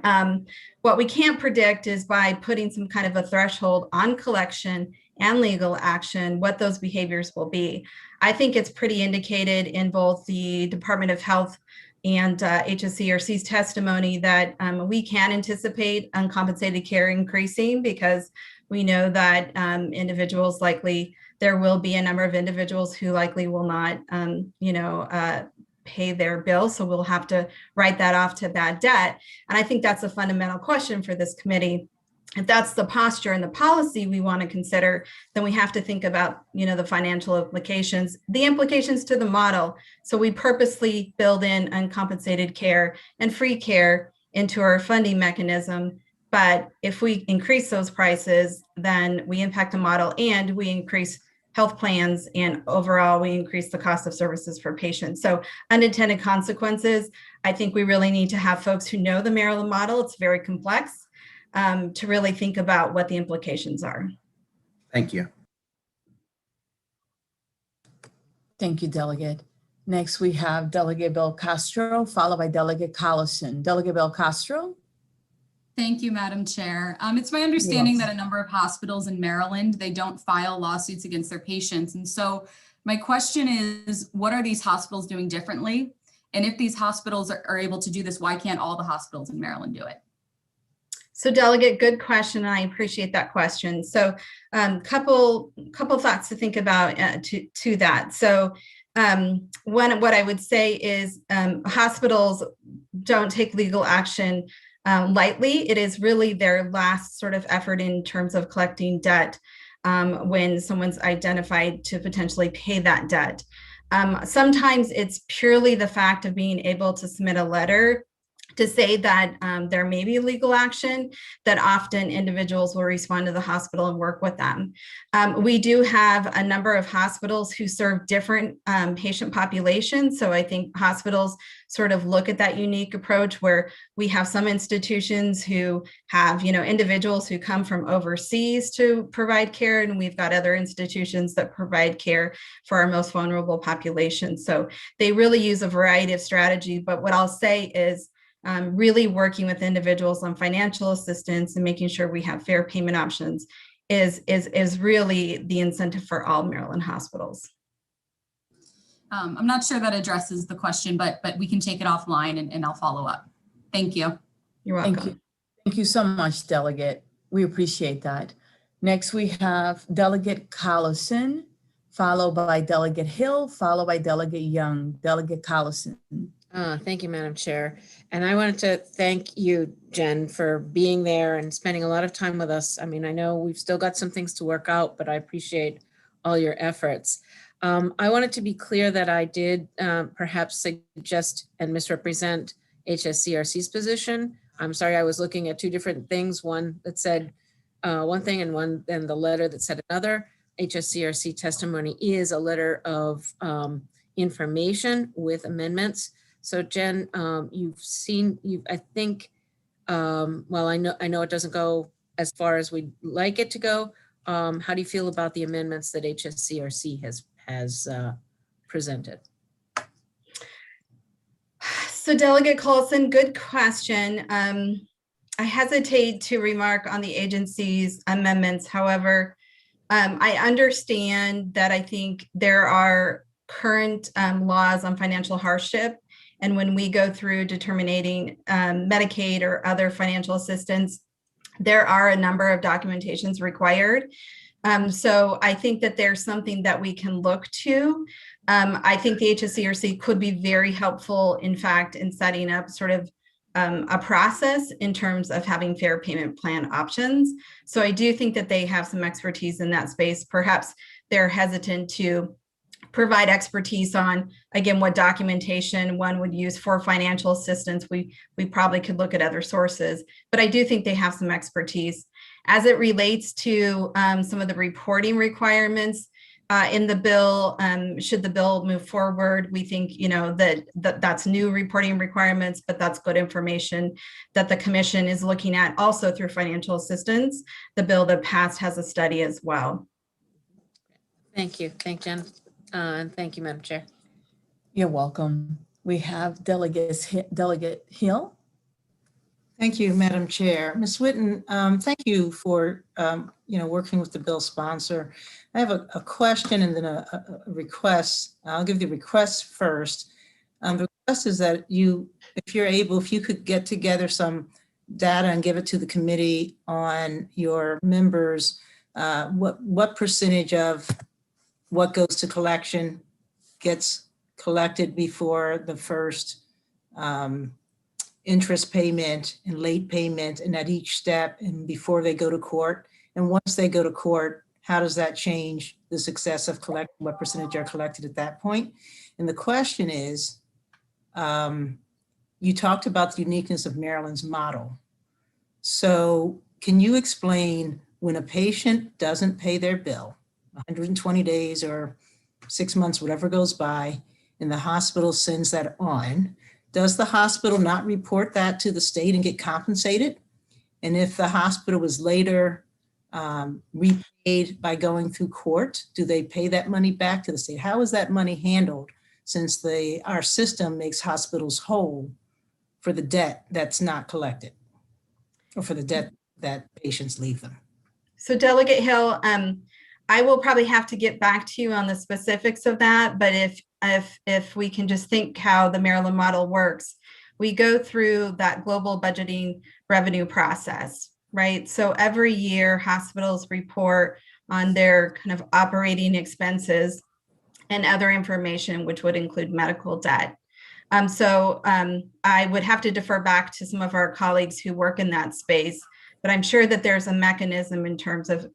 what we can't predict is by putting some kind of a threshold on collection and legal action, what those behaviors will be. I think it's pretty indicated in both the Department of Health and HSCRC's testimony that we can anticipate uncompensated care increasing, because we know that individuals there will be a number of individuals who likely will not, pay their bill. So we'll have to write that off to bad debt. And I think that's a fundamental question for this committee. If that's the posture and the policy we want to consider, then we have to think about, the financial implications, the implications to the model. So we purposely build in uncompensated care and free care into our funding mechanism. But if we increase those prices, then we impact the model and we increase health plans, and overall we increase the cost of services for patients. So unintended consequences, I think we really need to have folks who know the Maryland model. It's very complex, to really think about what the implications are. Thank you. Thank you, Delegate. Next, we have Delegate Bill Castro, followed by Delegate Collison. Delegate Bill Castro. Thank you, Madam Chair. It's my understanding that a number of hospitals in Maryland, they don't file lawsuits against their patients. And so my question is, what are these hospitals doing differently? And if these hospitals are able to do this, why can't all the hospitals in Maryland do it? So Delegate, good question. I appreciate that question. So couple thoughts to think about to that. So what I would say is hospitals don't take legal action lightly. It is really their last sort of effort in terms of collecting debt when someone's identified to potentially pay that debt. Sometimes it's purely the fact of being able to submit a letter to say that there may be legal action, that often individuals will respond to the hospital and work with them. We do have a number of hospitals who serve different patient populations. So I think hospitals sort of look at that unique approach where we have some institutions who have, individuals who come from overseas to provide care, and we've got other institutions that provide care for our most vulnerable populations. So they really use a variety of strategy. But what I'll say is, really working with individuals on financial assistance and making sure we have fair payment options is really the incentive for all Maryland hospitals. I'm not sure that addresses the question, but we can take it offline and I'll follow up. Thank you. You're welcome. Thank you. Thank you so much, Delegate. We appreciate that. Next, we have Delegate Collison, followed by Delegate Hill, followed by Delegate Young. Delegate Collison. Thank you, Madam Chair. And I wanted to thank you, Jen, for being there and spending a lot of time with us. I mean, I know we've still got some things to work out, but I appreciate all your efforts. I wanted to be clear that I did perhaps suggest and misrepresent HSCRC's position. I'm sorry, I was looking at two different things, one that said one thing and the letter that said another. HSCRC testimony is a letter of information with amendments. So Jen, I think, well, I know it doesn't go as far as we'd like it to go. How do you feel about the amendments that HSCRC has presented? So Delegate Colson, good question. I hesitate to remark on the agency's amendments. However, I understand that I think there are current laws on financial hardship. And when we go through determining Medicaid or other financial assistance, there are a number of documentations required. So I think that there's something that we can look to. I think the HSCRC could be very helpful, in fact, in setting up sort of a process in terms of having fair payment plan options. So I do think that they have some expertise in that space. Perhaps they're hesitant to provide expertise on, again, what documentation one would use for financial assistance. We probably could look at other sources, but I do think they have some expertise. As it relates to some of the reporting requirements in the bill, should the bill move forward, we think, that's new reporting requirements, but that's good information that the commission is looking at also through financial assistance. The bill that passed has a study as well. Thank you. Thank Jen. And thank you, Madam Chair. You're welcome. We have Delegate Hill. Thank you, Madam Chair. Ms. Whitten, thank you for working with the bill sponsor. I have a question and then a request. I'll give the request first. The request is that if you're able, if you could get together some data and give it to the committee on your members, what percentage of what goes to collection gets collected before the first interest payment and late payment, and at each step and before they go to court. And once they go to court, how does that change the success of collecting? What percentage are collected at that point? And the question is, you talked about the uniqueness of Maryland's model. So can you explain when a patient doesn't pay their bill, 120 days or 6 months, whatever goes by, and the hospital sends that on, does the hospital not report that to the state and get compensated? And if the hospital was later repaid by going through court, do they pay that money back to the state? How is that money handled, since our system makes hospitals whole for the debt that's not collected, or for the debt that patients leave them? So Delegate Hill, I will probably have to get back to you on the specifics of that, but if we can just think how the Maryland model works, we go through that global budgeting revenue process, right? So every year hospitals report on their kind of operating expenses and other information, which would include medical debt. I would have to defer back to some of our colleagues who work in that space, but I'm sure that there's a mechanism in terms of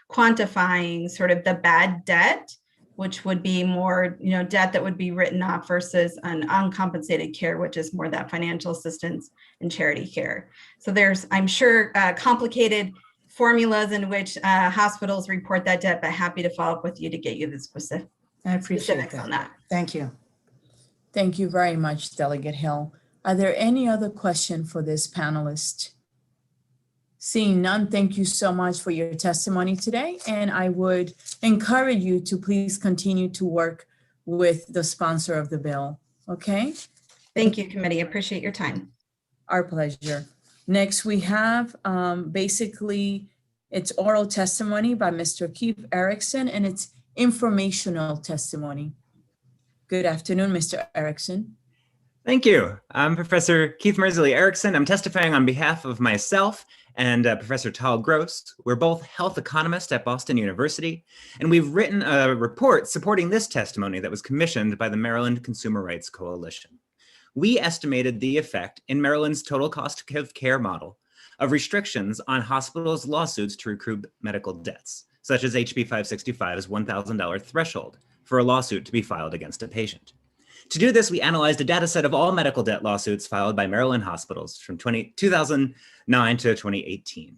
quantifying sort of the bad debt, which would be more, debt that would be written off versus an uncompensated care, which is more that financial assistance and charity care. So there's, I'm sure, complicated formulas in which hospitals report that debt, but happy to follow up with you to get you the specifics on that. Thank you. Thank you very much, Delegate Hill. Are there any other questions for this panelist? Seeing none, thank you so much for your testimony today. And I would encourage you to please continue to work with the sponsor of the bill, okay? Thank you, committee. Appreciate your time. Our pleasure. Next, we have basically it's oral testimony by Mr. Keith Erickson, and it's informational testimony. Good afternoon, Mr. Erickson. Thank you. I'm Professor Keith Mersley Erickson. I'm testifying on behalf of myself and Professor Tal Gross. We're both health economists at Boston University, and we've written a report supporting this testimony that was commissioned by the Maryland Consumer Rights Coalition. We estimated the effect in Maryland's total cost of care model of restrictions on hospitals' lawsuits to recoup medical debts, such as HB 565's $1,000 threshold for a lawsuit to be filed against a patient. To do this, we analyzed a data set of all medical debt lawsuits filed by Maryland hospitals from 2009 to 2018.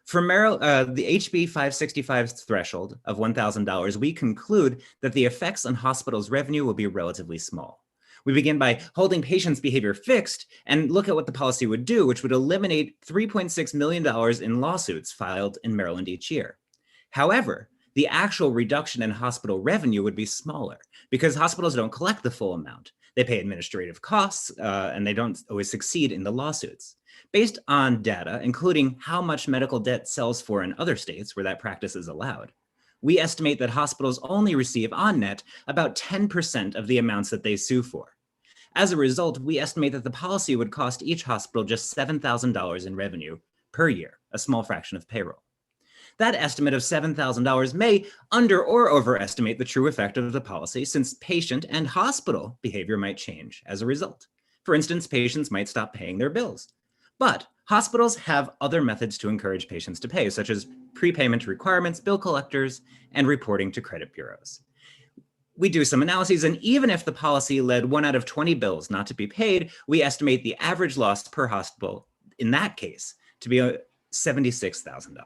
For the HB 565 threshold of $1,000, we conclude that the effects on hospitals' revenue will be relatively small. We begin by holding patients' behavior fixed and look at what the policy would do, which would eliminate $3.6 million in lawsuits filed in Maryland each year. However, the actual reduction in hospital revenue would be smaller because hospitals don't collect the full amount. They pay administrative costs and they don't always succeed in the lawsuits. Based on data, including how much medical debt sells for in other states where that practice is allowed, we estimate that hospitals only receive on net about 10% of the amounts that they sue for. As a result, we estimate that the policy would cost each hospital just $7,000 in revenue per year, a small fraction of payroll. That estimate of $7,000 may under or overestimate the true effect of the policy, since patient and hospital behavior might change as a result. For instance, patients might stop paying their bills. But hospitals have other methods to encourage patients to pay, such as prepayment requirements, bill collectors, and reporting to credit bureaus. We do some analyses, and even if the policy led 1 out of 20 bills not to be paid, we estimate the average loss per hospital in that case to be $76,000.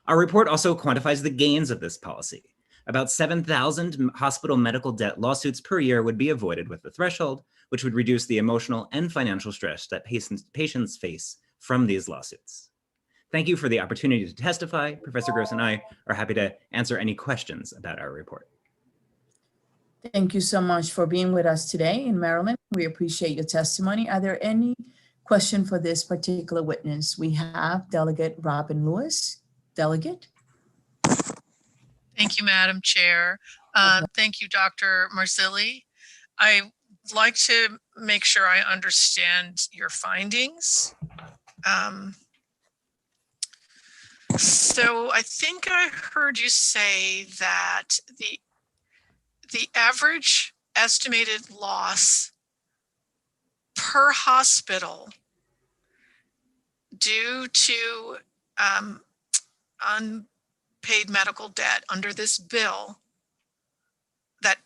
Our report also quantifies the gains of this policy. About 7,000 hospital medical debt lawsuits per year would be avoided with the threshold, which would reduce the emotional and financial stress that patients face from these lawsuits. Thank you for the opportunity to testify. Professor Gross and I are happy to answer any questions about our report. Thank you so much for being with us today in Maryland. We appreciate your testimony. Are there any question for this particular witness? We have Delegate Robin Lewis. Delegate. Thank you, Madam Chair. Thank you, Dr. Marzilli. I'd like to make sure I understand your findings. So I think I heard you say that the average estimated loss per hospital due to unpaid medical debt under this bill, that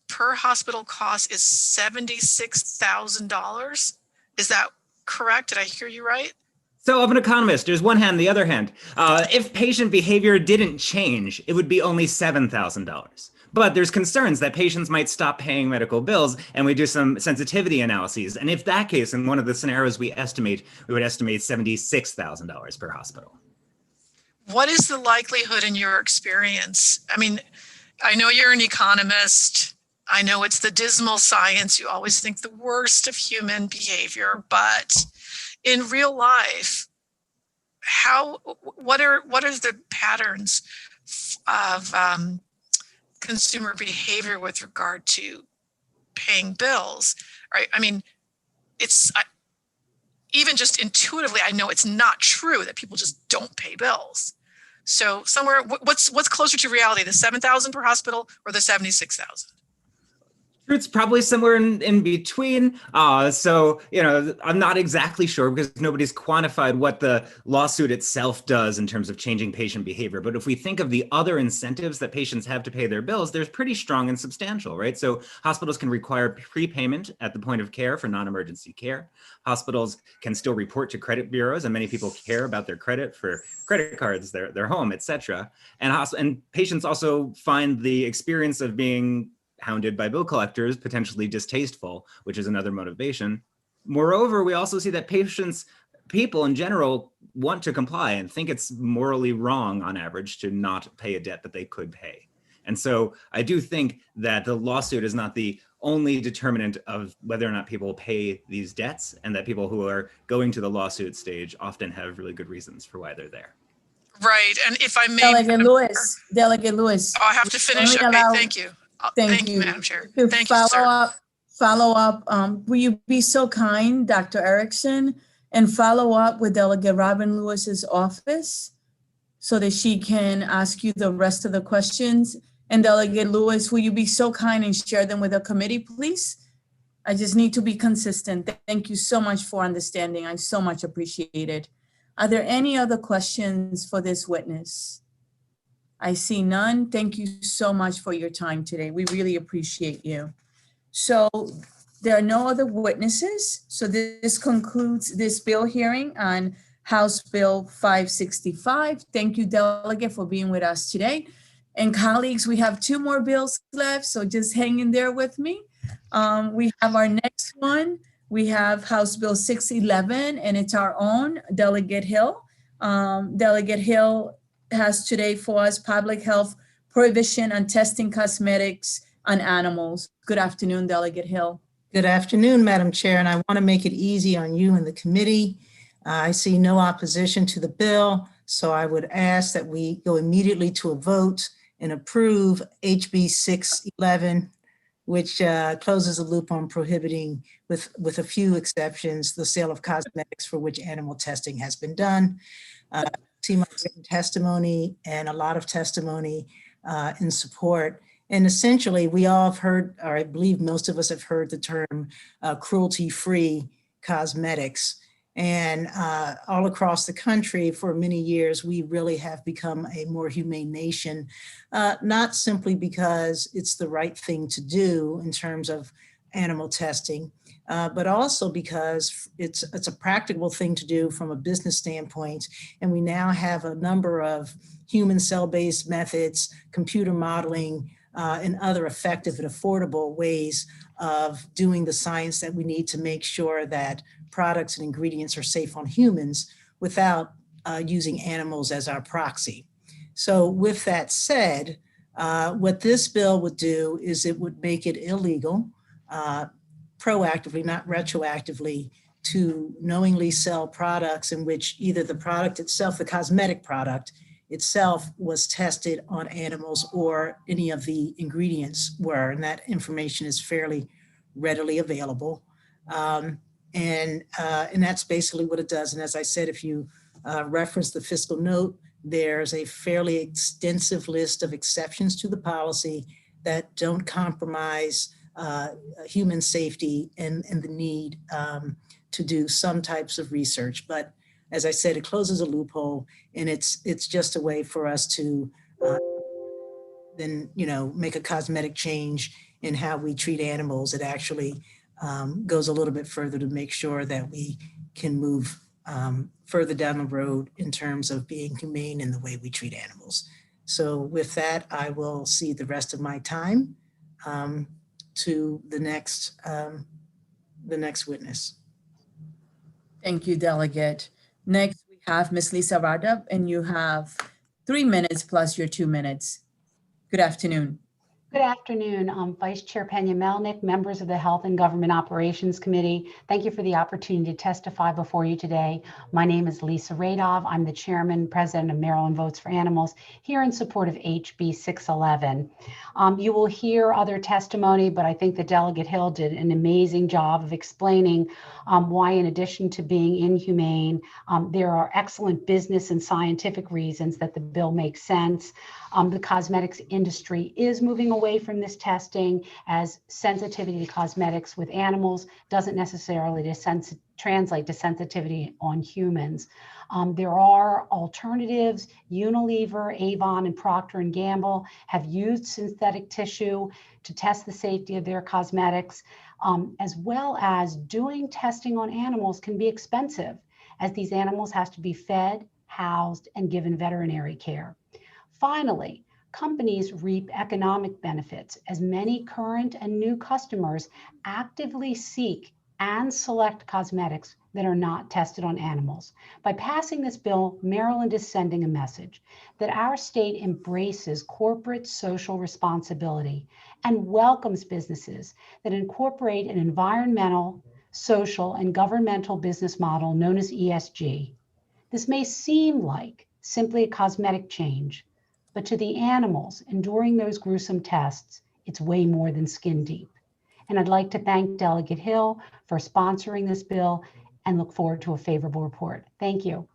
per hospital cost is $76,000. Is that correct? Did I hear you right? So of an economist, there's one hand, the other hand. If patient behavior didn't change, it would be only $7,000. But there's concerns that patients might stop paying medical bills, and we do some sensitivity analyses. And if that case, in one of the scenarios we would estimate $76,000 per hospital. What is the likelihood in your experience? I mean, I know you're an economist. I know it's the dismal science. You always think the worst of human behavior, but in real life, what are the patterns of consumer behavior with regard to paying bills? Right? I mean, even just intuitively, I know it's not true that people just don't pay bills. So somewhere, what's closer to reality, the 7,000 per hospital or the 76,000? It's probably somewhere in between. So, I'm not exactly sure because nobody's quantified what the lawsuit itself does in terms of changing patient behavior. But if we think of the other incentives that patients have to pay their bills, they're pretty strong and substantial, right? So hospitals can require prepayment at the point of care for non-emergency care. Hospitals can still report to credit bureaus, and many people care about their credit for credit cards, their home, et cetera. And patients also find the experience of being hounded by bill collectors potentially distasteful, which is another motivation. Moreover, we also see that people in general want to comply and think it's morally wrong on average to not pay a debt that they could pay. And so I do think that the lawsuit is not the only determinant of whether or not people pay these debts, and that people who are going to the lawsuit stage often have really good reasons for why they're there. Right, and if I may- Delegate Lewis. Oh, I have to finish, okay, thank you. Thank you, Madam Chair. To Thank you, sir. Follow up, will you be so kind, Dr. Erickson, and follow up with Delegate Robin Lewis's office so that she can ask you the rest of the questions? And Delegate Lewis, will you be so kind and share them with the committee, please? I just need to be consistent. Thank you so much for understanding. I so much appreciate it. Are there any other questions for this witness? I see none. Thank you so much for your time today. We really appreciate you. So there are no other witnesses. So this concludes this bill hearing on House Bill 565. Thank you, Delegate, for being with us today. And colleagues, we have 2 more bills left, so just hang in there with me. We have our next one. We have House Bill 611, and it's our own Delegate Hill. Delegate Hill has today for us public health prohibition on testing cosmetics on animals. Good afternoon, Delegate Hill. Good afternoon, Madam Chair, and I want to make it easy on you and the committee. I see no opposition to the bill, so I would ask that we go immediately to a vote and approve HB 611, which closes the loop on prohibiting, with a few exceptions, the sale of cosmetics for which animal testing has been done. See my written testimony and a lot of testimony in support. And essentially, we all have heard, or I believe most of us have heard the term cruelty-free cosmetics. And all across the country for many years, we really have become a more humane nation, not simply because it's the right thing to do in terms of animal testing, but also because it's a practical thing to do from a business standpoint. And we now have a number of human cell-based methods, computer modeling, and other effective and affordable ways of doing the science that we need to make sure that products and ingredients are safe on humans without using animals as our proxy. So with that said, What this bill would do is it would make it illegal, proactively, not retroactively, to knowingly sell products in which either the product itself, the cosmetic product itself, was tested on animals or any of the ingredients were, and that information is fairly readily available. And that's basically what it does. And as I said, if you reference the fiscal note, there's a fairly extensive list of exceptions to the policy that don't compromise human safety and the need to do some types of research. But as I said, it closes a loophole, and it's just a way for us to then, make a cosmetic change in how we treat animals. It actually goes a little bit further to make sure that we can move further down the road in terms of being humane in the way we treat animals. So with that, I will cede the rest of my time to the next witness. Thank you, Delegate. Next, we have Ms. Lisa Radab, and you have 3 minutes plus your 2 minutes. Good afternoon. Good afternoon, Vice Chair Pena-Melnick, members of the Health and Government Operations Committee. Thank you for the opportunity to testify before you today. My name is Lisa Radov. I'm the Chairman, President of Maryland Votes for Animals, here in support of HB 611. You will hear other testimony, but I think that Delegate Hill did an amazing job of explaining why, in addition to being inhumane, there are excellent business and scientific reasons that the bill makes sense. The cosmetics industry is moving away from this testing, as sensitivity to cosmetics with animals doesn't necessarily translate to sensitivity on humans. There are alternatives. Unilever, Avon, and Procter & Gamble have used synthetic tissue to test the safety of their cosmetics, as well as doing testing on animals can be expensive, as these animals have to be fed, housed, and given veterinary care. Finally, companies reap economic benefits as many current and new customers actively seek and select cosmetics that are not tested on animals. By passing this bill, Maryland is sending a message that our state embraces corporate social responsibility and welcomes businesses that incorporate an environmental, social, and governmental business model known as ESG. This may seem like simply a cosmetic change, but to the animals enduring those gruesome tests, it's way more than skin deep. And I'd like to thank Delegate Hill for sponsoring this bill and look forward to a favorable report. Thank you.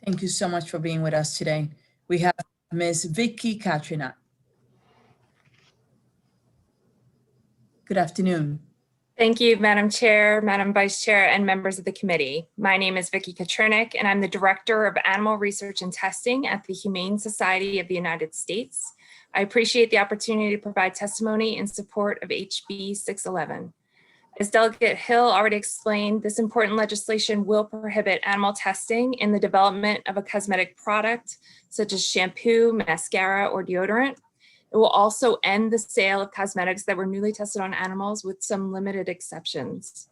Thank you so much for being with us today. We have Ms. Vicky Katrina. Good afternoon. Thank you, Madam Chair, Madam Vice Chair, and members of the committee. My name is Vicky Katrinik, and I'm the Director of Animal Research and Testing at the Humane Society of the United States. I appreciate the opportunity to provide testimony in support of HB 611. As Delegate Hill already explained, this important legislation will prohibit animal testing in the development of a cosmetic product, such as shampoo, mascara, or deodorant. It will also end the sale of cosmetics that were newly tested on animals, with some limited exceptions.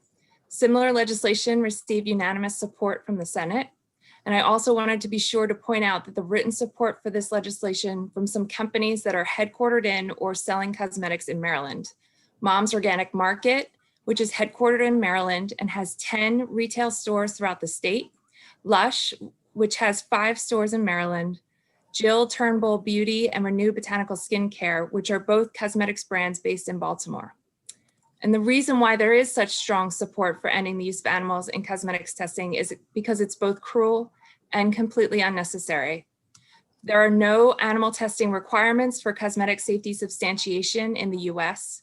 Similar legislation received unanimous support from the Senate. And I also wanted to be sure to point out that the written support for this legislation from some companies that are headquartered in or selling cosmetics in Maryland. Mom's Organic Market, which is headquartered in Maryland and has 10 retail stores throughout the state. Lush, which has 5 stores in Maryland. Jill Turnbull Beauty and Renew Botanical Skincare, which are both cosmetics brands based in Baltimore. And the reason why there is such strong support for ending the use of animals in cosmetics testing is because it's both cruel and completely unnecessary. There are no animal testing requirements for cosmetic safety substantiation in the US.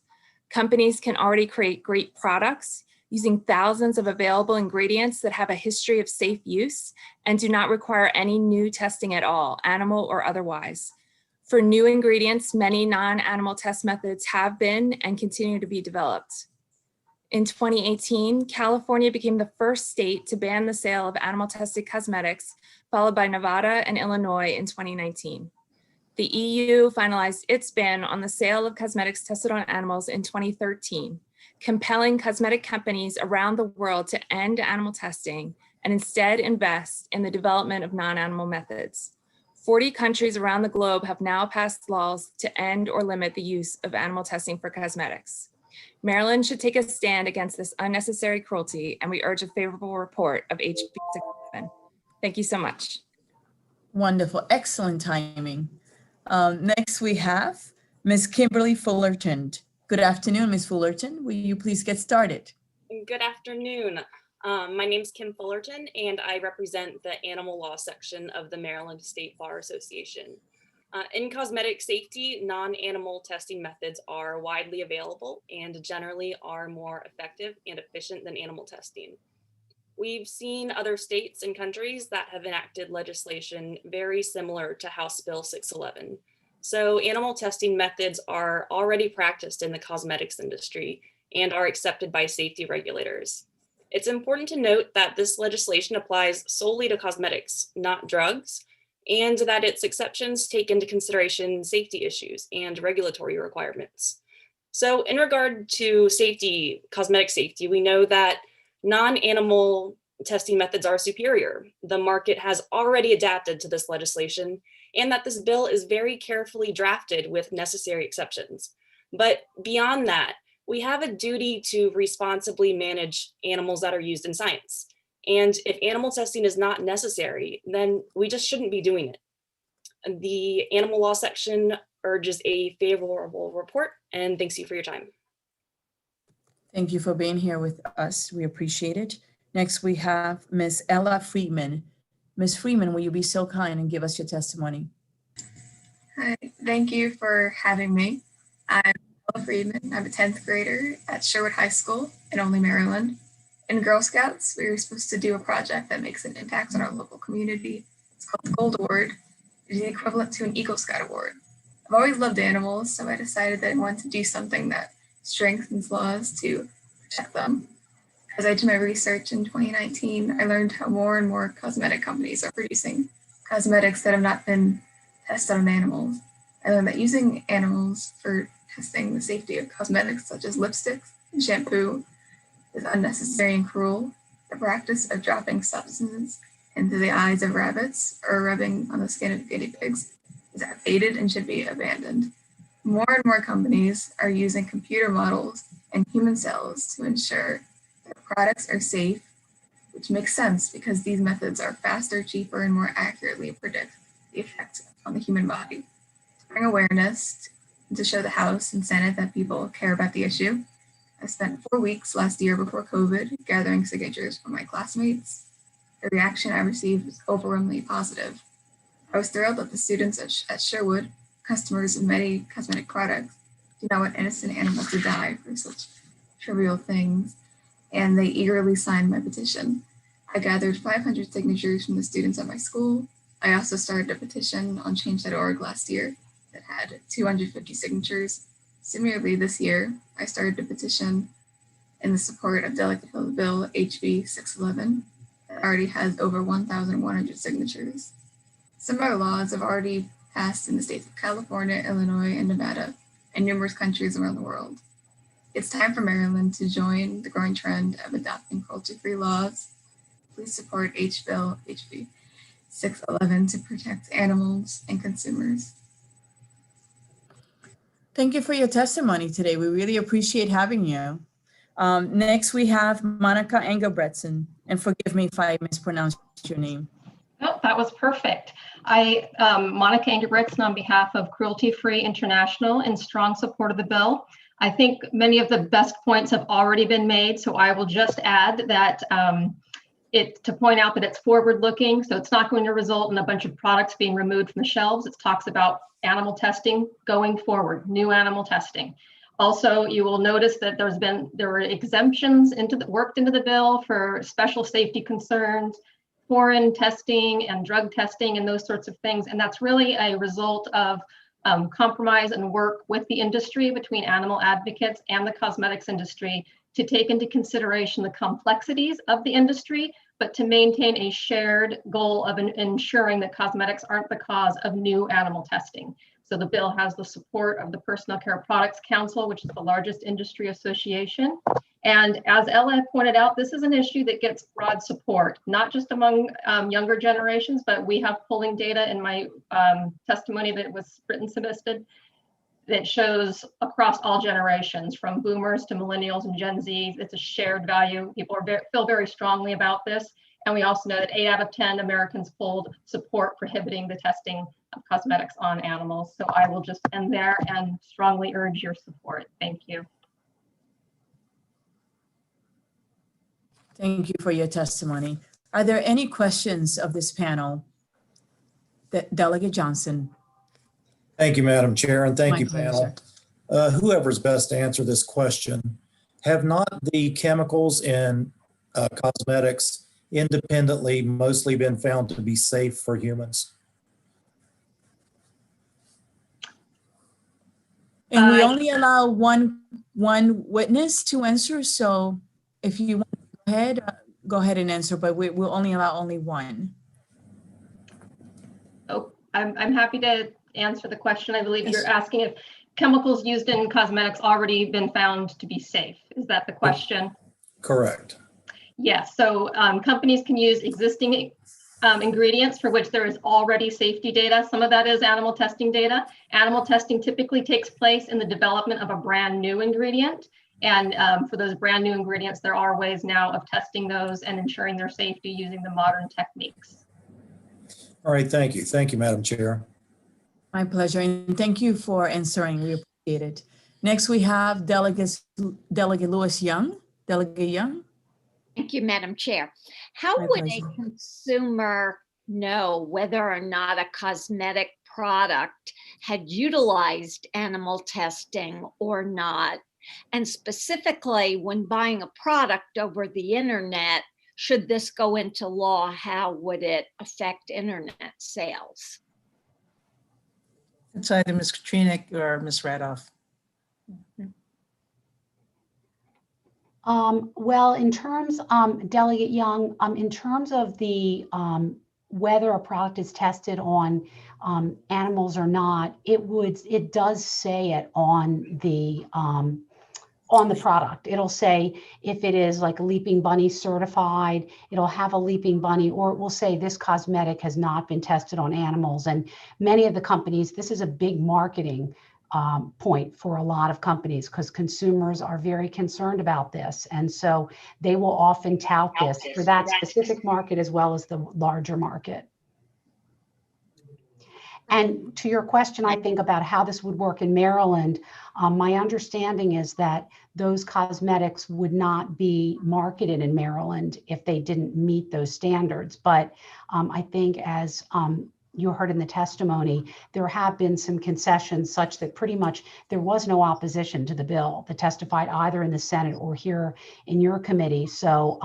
Companies can already create great products using thousands of available ingredients that have a history of safe use and do not require any new testing at all, animal or otherwise. For new ingredients, many non-animal test methods have been and continue to be developed. In 2018, California became the first state to ban the sale of animal-tested cosmetics, followed by Nevada and Illinois in 2019. The EU finalized its ban on the sale of cosmetics tested on animals in 2013, compelling cosmetic companies around the world to end animal testing and instead invest in the development of non-animal methods. 40 countries around the globe have now passed laws to end or limit the use of animal testing for cosmetics. Maryland should take a stand against this unnecessary cruelty, and we urge a favorable report of HB 67. Thank you so much. Wonderful, excellent timing. Next we have Ms. Kimberly Fullerton. Good afternoon, Ms. Fullerton. Will you please get started? Good afternoon. My name is Kim Fullerton, and I represent the animal law section of the Maryland State Bar Association. In cosmetic safety, non-animal testing methods are widely available and generally are more effective and efficient than animal testing. We've seen other states and countries that have enacted legislation very similar to House Bill 611. So animal testing methods are already practiced in the cosmetics industry and are accepted by safety regulators. It's important to note that this legislation applies solely to cosmetics, not drugs, and that its exceptions take into consideration safety issues and regulatory requirements. So in regard to safety, cosmetic safety, we know that non-animal testing methods are superior. The market has already adapted to this legislation, and that this bill is very carefully drafted with necessary exceptions. But beyond that, we have a duty to responsibly manage animals that are used in science. And if animal testing is not necessary, then we just shouldn't be doing it. The animal law section urges a favorable report, and thanks you for your time. Thank you for being here with us. We appreciate it. Next, we have Ms. Ella Friedman. Ms. Friedman, will you be so kind and give us your testimony? Hi, thank you for having me. I'm Ella Friedman. I'm a 10th grader at Sherwood High School in Olney, Maryland. In Girl Scouts, we were supposed to do a project that makes an impact on our local community. It's called the Gold Award. It's the equivalent to an Eagle Scout Award. I've always loved animals, so I decided that I wanted to do something that strengthens laws to protect them. As I did my research in 2019, I learned how more and more cosmetic companies are producing cosmetics that have not been tested on animals. I learned that using animals for testing the safety of cosmetics such as lipsticks and shampoo is unnecessary and cruel. The practice of dropping substances into the eyes of rabbits or rubbing on the skin of guinea pigs is outdated and should be abandoned. More and more companies are using computer models and human cells to ensure that products are safe, which makes sense because these methods are faster, cheaper, and more accurately predict the effect on the human body. To bring awareness to show the House and Senate that people care about the issue, I spent 4 weeks last year before COVID gathering signatures from my classmates. The reaction I received was overwhelmingly positive. I was thrilled that the students at Sherwood, customers of many cosmetic products, do not want innocent animals to die for such trivial things, and they eagerly signed my petition. I gathered 500 signatures from the students at my school. I also started a petition on change.org last year that had 250 signatures. Similarly, this year, I started a petition in the support of Delegate Bill HB 611 that already has over 1,100 signatures. Similar laws have already passed in the states of California, Illinois, and Nevada, and numerous countries around the world. It's time for Maryland to join the growing trend of adopting cruelty-free laws. Please support HB 611 to protect animals and consumers. Thank you for your testimony today. We really appreciate having you. Next, we have Monica Engelbretson, and forgive me if I mispronounced your name. Oh, that was perfect. Monica Engelbretson on behalf of Cruelty Free International in strong support of the bill. I think many of the best points have already been made, so I will just add that to point out that it's forward-looking, so it's not going to result in a bunch of products being removed from the shelves. It talks about animal testing going forward, new animal testing. Also, you will notice that there were exemptions worked into the bill for special safety concerns, foreign testing and drug testing and those sorts of things. And that's really a result of compromise and work with the industry between animal advocates and the cosmetics industry to take into consideration the complexities of the industry, but to maintain a shared goal of ensuring that cosmetics aren't the cause of new animal testing. So the bill has the support of the Personal Care Products Council, which is the largest industry association. And as Ella had pointed out, this is an issue that gets broad support, not just among younger generations, but we have polling data in my testimony that was written submitted that shows across all generations, from boomers to millennials and Gen Z. It's a shared value. People feel very strongly about this. And we also know that 8 out of 10 Americans polled support prohibiting the testing of cosmetics on animals. So I will just end there and strongly urge your support. Thank you. Thank you for your testimony. Are there any questions of this panel? Delegate Johnson. Thank you, Madam Chair, and thank My you, pleasure. panel. Whoever's best to answer this question, have not the chemicals in cosmetics independently mostly been found to be safe for humans? And we only allow one witness to answer. So if you want to go ahead and answer, but we'll only allow only one. Oh, I'm happy to answer the question. I believe you're asking if chemicals used in cosmetics already been found to be safe. Is that the question? Correct. Yes. So companies can use existing ingredients for which there is already safety data. Some of that is animal testing data. Animal testing typically takes place in the development of a brand new ingredient. And for those brand new ingredients, there are ways now of testing those and ensuring their safety using the modern techniques. All right, thank you. Thank you, Madam Chair. My pleasure, and thank you for answering. We appreciate it. Next, we have Delegate Lewis Young. Delegate Young. Thank you, Madam Chair. How My would pleasure. a consumer know whether or not a cosmetic product had utilized animal testing or not? And specifically, when buying a product over the internet, should this go into law, how would it affect internet sales? It's either Ms. Katrina or Ms. Radoff. Well, in terms, Delegate Young, in terms of the whether a product is tested on animals or not, it does say it on the product. It'll say if it is like Leaping Bunny certified, it'll have a Leaping Bunny, or it will say this cosmetic has not been tested on animals. And many of the companies, this is a big marketing point for a lot of companies because consumers are very concerned about this. And so they will often tout this for that specific market as well as the larger market. And to your question, I think about how this would work in Maryland, my understanding is that those cosmetics would not be marketed in Maryland if they didn't meet those standards. But I think as you heard in the testimony, there have been some concessions such that pretty much there was no opposition to the bill that testified either in the Senate or here in your committee. So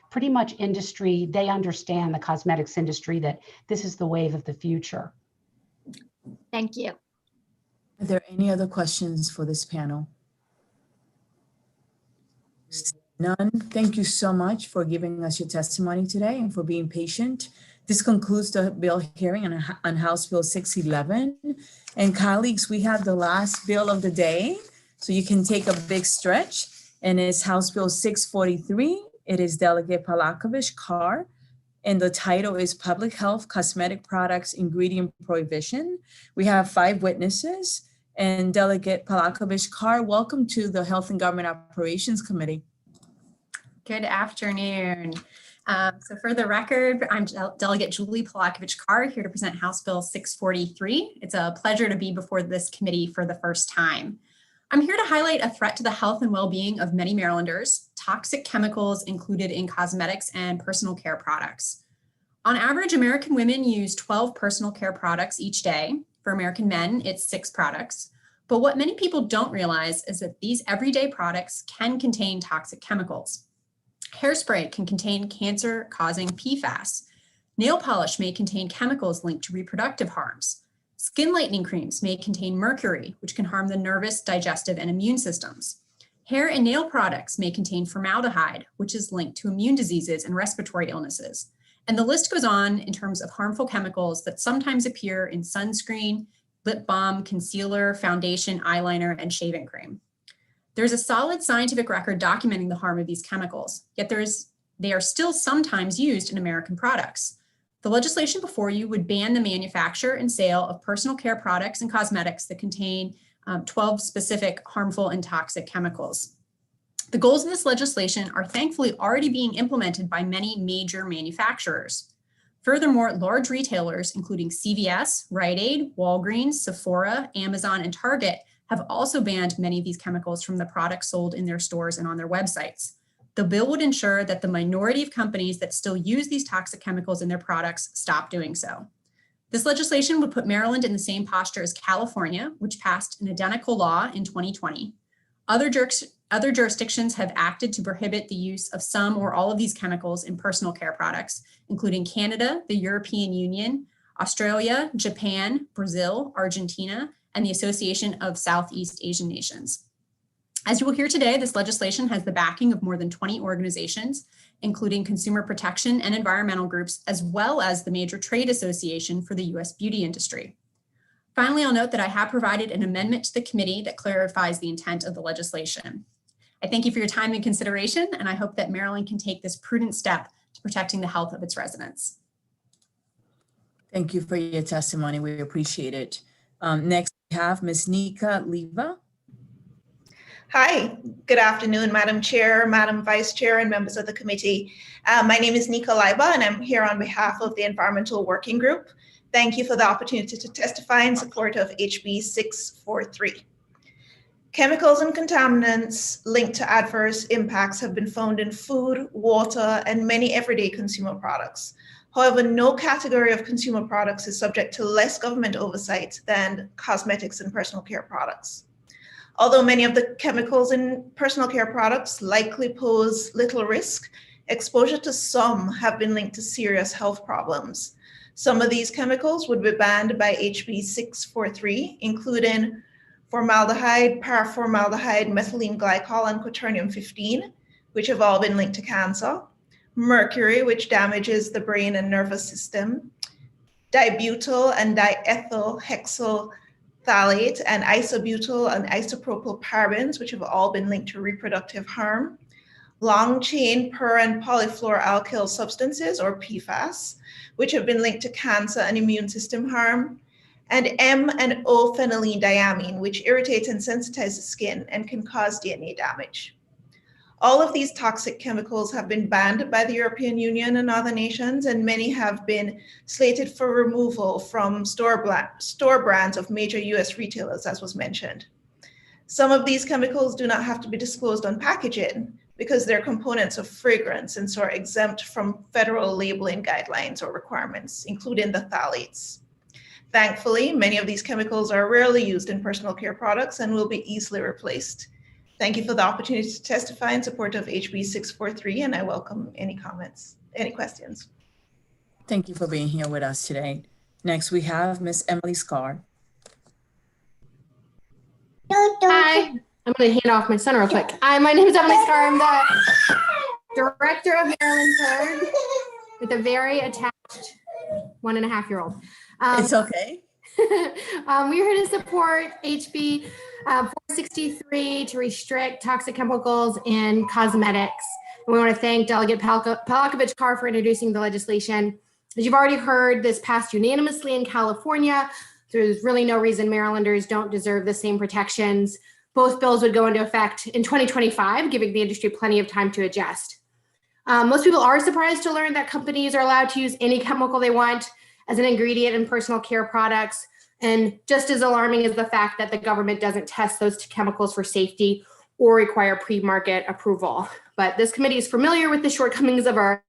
pretty much industry, they understand the cosmetics industry that this is the wave of the future. Thank you. Are there any other questions for this panel? None. Thank you so much for giving us your testimony today and for being patient. This concludes the bill hearing on House Bill 611. And colleagues, we have the last bill of the day, so you can take a big stretch. And it's House Bill 643. It is Delegate Palakovich Carr. And the title is Public Health Cosmetic Products Ingredient Prohibition. We have 5 witnesses. And Delegate Palakovich Carr, welcome to the Health and Government Operations Committee. Good afternoon. So for the record, I'm Delegate Julie Palakovich Carr, here to present House Bill 643. It's a pleasure to be before this committee for the first time. I'm here to highlight a threat to the health and well-being of many Marylanders, toxic chemicals included in cosmetics and personal care products. On average, American women use 12 personal care products each day. For American men, it's 6 products. But what many people don't realize is that these everyday products can contain toxic chemicals. Hairspray can contain cancer-causing PFAS. Nail polish may contain chemicals linked to reproductive harms. Skin lightening creams may contain mercury, which can harm the nervous, digestive, and immune systems. Hair and nail products may contain formaldehyde, which is linked to immune diseases and respiratory illnesses. And the list goes on in terms of harmful chemicals that sometimes appear in sunscreen, lip balm, concealer, foundation, eyeliner, and shaving cream. There's a solid scientific record documenting the harm of these chemicals, yet they are still sometimes used in American products. The legislation before you would ban the manufacture and sale of personal care products and cosmetics that contain 12 specific harmful and toxic chemicals. The goals of this legislation are thankfully already being implemented by many major manufacturers. Furthermore, large retailers, including CVS, Rite Aid, Walgreens, Sephora, Amazon, and Target, have also banned many of these chemicals from the products sold in their stores and on their websites. The bill would ensure that the minority of companies that still use these toxic chemicals in their products stop doing so. This legislation would put Maryland in the same posture as California, which passed an identical law in 2020. Other jurisdictions have acted to prohibit the use of some or all of these chemicals in personal care products, including Canada, the European Union, Australia, Japan, Brazil, Argentina, and the Association of Southeast Asian Nations. As you will hear today, this legislation has the backing of more than 20 organizations, including consumer protection and environmental groups, as well as the major trade association for the US beauty industry. Finally, I'll note that I have provided an amendment to the committee that clarifies the intent of the legislation. I thank you for your time and consideration, and I hope that Maryland can take this prudent step to protecting the health of its residents. Thank you for your testimony. We appreciate it. Next, we have Ms. Nika Leva. Hi, good afternoon, Madam Chair, Madam Vice Chair, and members of the committee. My name is Nika Leva, and I'm here on behalf of the Environmental Working Group. Thank you for the opportunity to testify in support of HB 643. Chemicals and contaminants linked to adverse impacts have been found in food, water, and many everyday consumer products. However, no category of consumer products is subject to less government oversight than cosmetics and personal care products. Although many of the chemicals in personal care products likely pose little risk, exposure to some have been linked to serious health problems. Some of these chemicals would be banned by HB 643, including formaldehyde, paraformaldehyde, methylene glycol, and quaternium-15, which have all been linked to cancer, mercury, which damages the brain and nervous system, dibutyl and diethyl hexyl phthalate, and isobutyl and isopropyl parabens, which have all been linked to reproductive harm, long-chain per- and polyfluoroalkyl substances, or PFAS, which have been linked to cancer and immune system harm, and M- and O-phenylenediamine, which irritates and sensitizes the skin and can cause DNA damage. All of these toxic chemicals have been banned by the European Union and other nations, and many have been slated for removal from store brands of major US retailers, as was mentioned. Some of these chemicals do not have to be disclosed on packaging because they're components of fragrance and so are exempt from federal labeling guidelines or requirements, including the phthalates. Thankfully, many of these chemicals are rarely used in personal care products and will be easily replaced. Thank you for the opportunity to testify in support of HB 643, and I welcome any comments, any questions. Thank you for being here with us today. Next, we have Ms. Emily Scarr. Hi, I'm going to hand off my son real quick. Hi, my name is Emily Scarr. I'm the director of Maryland Code with a very attached 1.5-year-old. It's okay. We're here to support HB 463 to restrict toxic chemicals in cosmetics. And we want to thank Delegate Palakovich-Carr for introducing the legislation. As you've already heard, this passed unanimously in California. There's really no reason Marylanders don't deserve the same protections. Both bills would go into effect in 2025, giving the industry plenty of time to adjust. Most people are surprised to learn that companies are allowed to use any chemical they want as an ingredient in personal care products. And just as alarming is the fact that the government doesn't test those chemicals for safety or require pre-market approval. But this committee is familiar with the shortcomings of our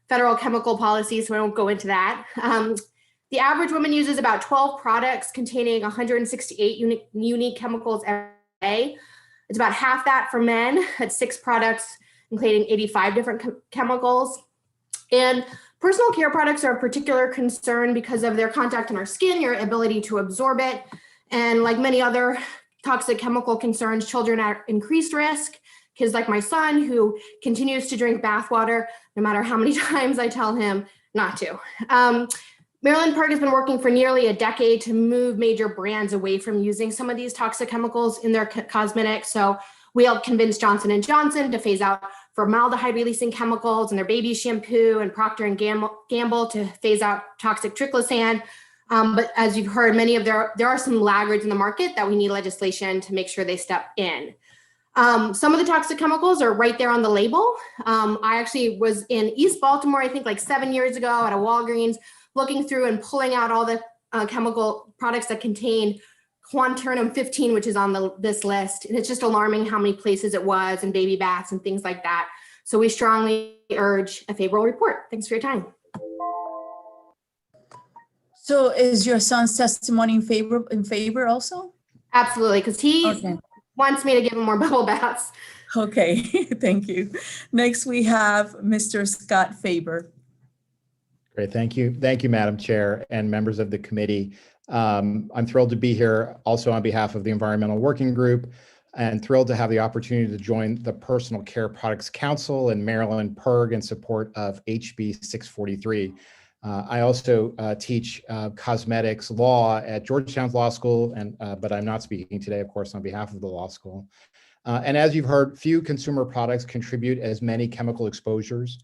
federal chemical policy, so I won't go into that. The average woman uses about 12 products containing 168 unique chemicals every day. It's about half that for men at 6 products, including 85 different chemicals. And personal care products are a particular concern because of their contact on our skin, your ability to absorb it. And like many other toxic chemical concerns, children are at increased risk. Kids like my son, who continues to drink bath water, no matter how many times I tell him not to. Maryland Park has been working for nearly a decade to move major brands away from using some of these toxic chemicals in their cosmetics. So we helped convince Johnson & Johnson to phase out formaldehyde releasing chemicals in their baby shampoo, and Procter & Gamble to phase out toxic triclosan. But as you've heard, there are some laggards in the market that we need legislation to make sure they step in. Some of the toxic chemicals are right there on the label. I actually was in East Baltimore, I think like 7 years ago at a Walgreens, looking through and pulling out all the chemical products that contain quanternum 15, which is on this list. And it's just alarming how many places it was, and baby baths and things like that. So we strongly urge a favorable report. Thanks for your time. So is your son's testimony in favor also? Absolutely, because he wants me to give him more bubble baths. Okay, thank you. Next, we have Mr. Scott Faber. Great, thank you. Thank you, Madam Chair and members of the committee. I'm thrilled to be here also on behalf of the Environmental Working Group, and thrilled to have the opportunity to join the Personal Care Products Council and Maryland PIRG in support of HB 643. I also teach cosmetics law at Georgetown's Law School, but I'm not speaking today, of course, on behalf of the law school. And as you've heard, few consumer products contribute as many chemical exposures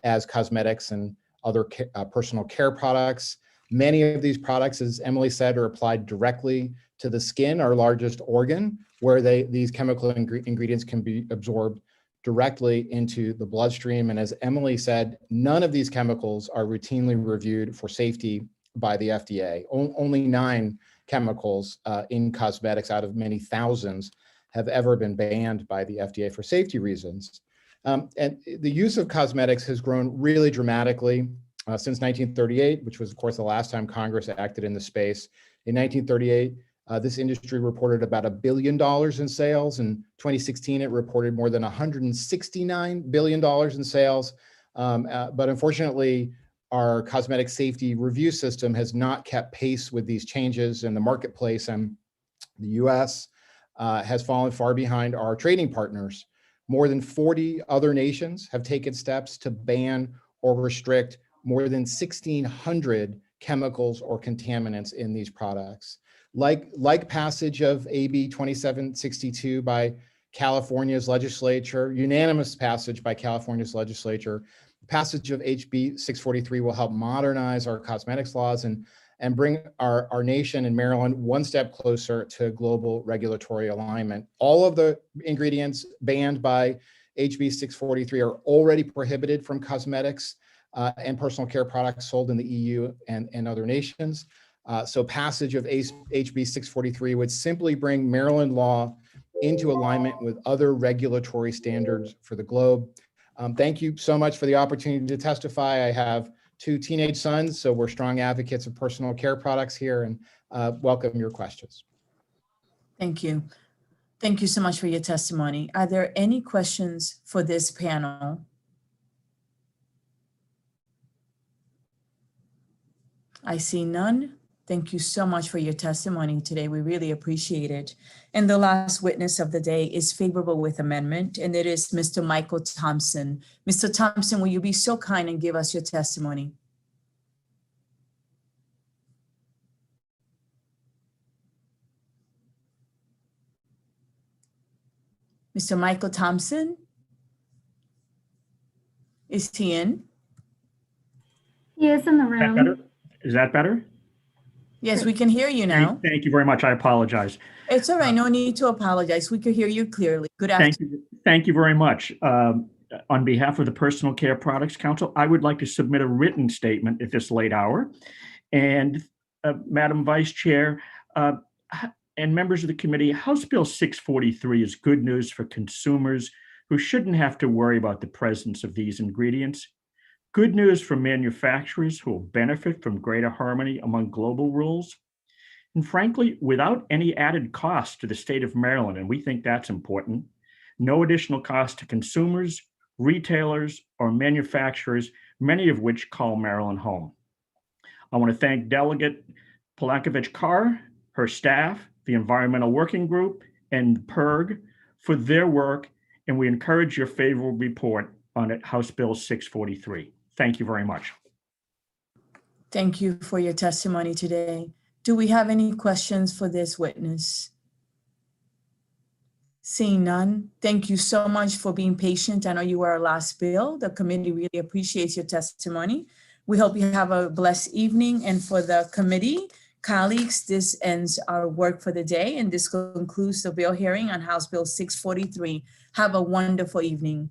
as cosmetics and other personal care products. Many of these products, as Emily said, are applied directly to the skin, our largest organ, where these chemical ingredients can be absorbed directly into the bloodstream. And as Emily said, none of these chemicals are routinely reviewed for safety by the FDA. Only 9 chemicals in cosmetics out of many thousands have ever been banned by the FDA for safety reasons. And the use of cosmetics has grown really dramatically since 1938, which was, of course, the last time Congress acted in the space. In 1938, this industry reported about $1 billion in sales. In 2016, it reported more than $169 billion in sales. But unfortunately, our cosmetic safety review system has not kept pace with these changes in the marketplace, and the US has fallen far behind our trading partners. More than 40 other nations have taken steps to ban or restrict more than 1,600 chemicals or contaminants in these products. Like passage of AB 2762 by California's legislature, unanimous passage by California's legislature, passage of HB 643 will help modernize our cosmetics laws and bring our nation and Maryland one step closer to global regulatory alignment. All of the ingredients banned by HB 643 are already prohibited from cosmetics and personal care products sold in the EU and other nations. So passage of HB 643 would simply bring Maryland law into alignment with other regulatory standards for the globe. Thank you so much for the opportunity to testify. I have 2 teenage sons, so we're strong advocates of personal care products here, and welcome your questions. Thank you. Thank you so much for your testimony. Are there any questions for this panel? I see none. Thank you so much for your testimony today. We really appreciate it. And the last witness of the day is favorable with amendment, and it is Mr. Michael Thompson. Mr. Thompson, will you be so kind and give us your testimony? Mr. Michael Thompson? Is he in? He is in the room. Is that better? Yes, we can hear you now. Thank you very much. I apologize. It's all right. No need to apologize. We can hear you clearly. Good afternoon. Thank you very much. On behalf of the Personal Care Products Council, I would like to submit a written statement at this late hour. And Madam Vice Chair and members of the committee, House Bill 643 is good news for consumers who shouldn't have to worry about the presence of these ingredients. Good news for manufacturers who will benefit from greater harmony among global rules. And frankly, without any added cost to the state of Maryland, and we think that's important, no additional cost to consumers, retailers, or manufacturers, many of which call Maryland home. I want to thank Delegate Polakovich-Carr, her staff, the Environmental Working Group, and PIRG for their work, and we encourage your favorable report on House Bill 643. Thank you very much. Thank you for your testimony today. Do we have any questions for this witness? Seeing none, thank you so much for being patient. I know you were our last bill. The committee really appreciates your testimony. We hope you have a blessed evening. And for the committee colleagues, this ends our work for the day. And this concludes the bill hearing on House Bill 643. Have a wonderful evening.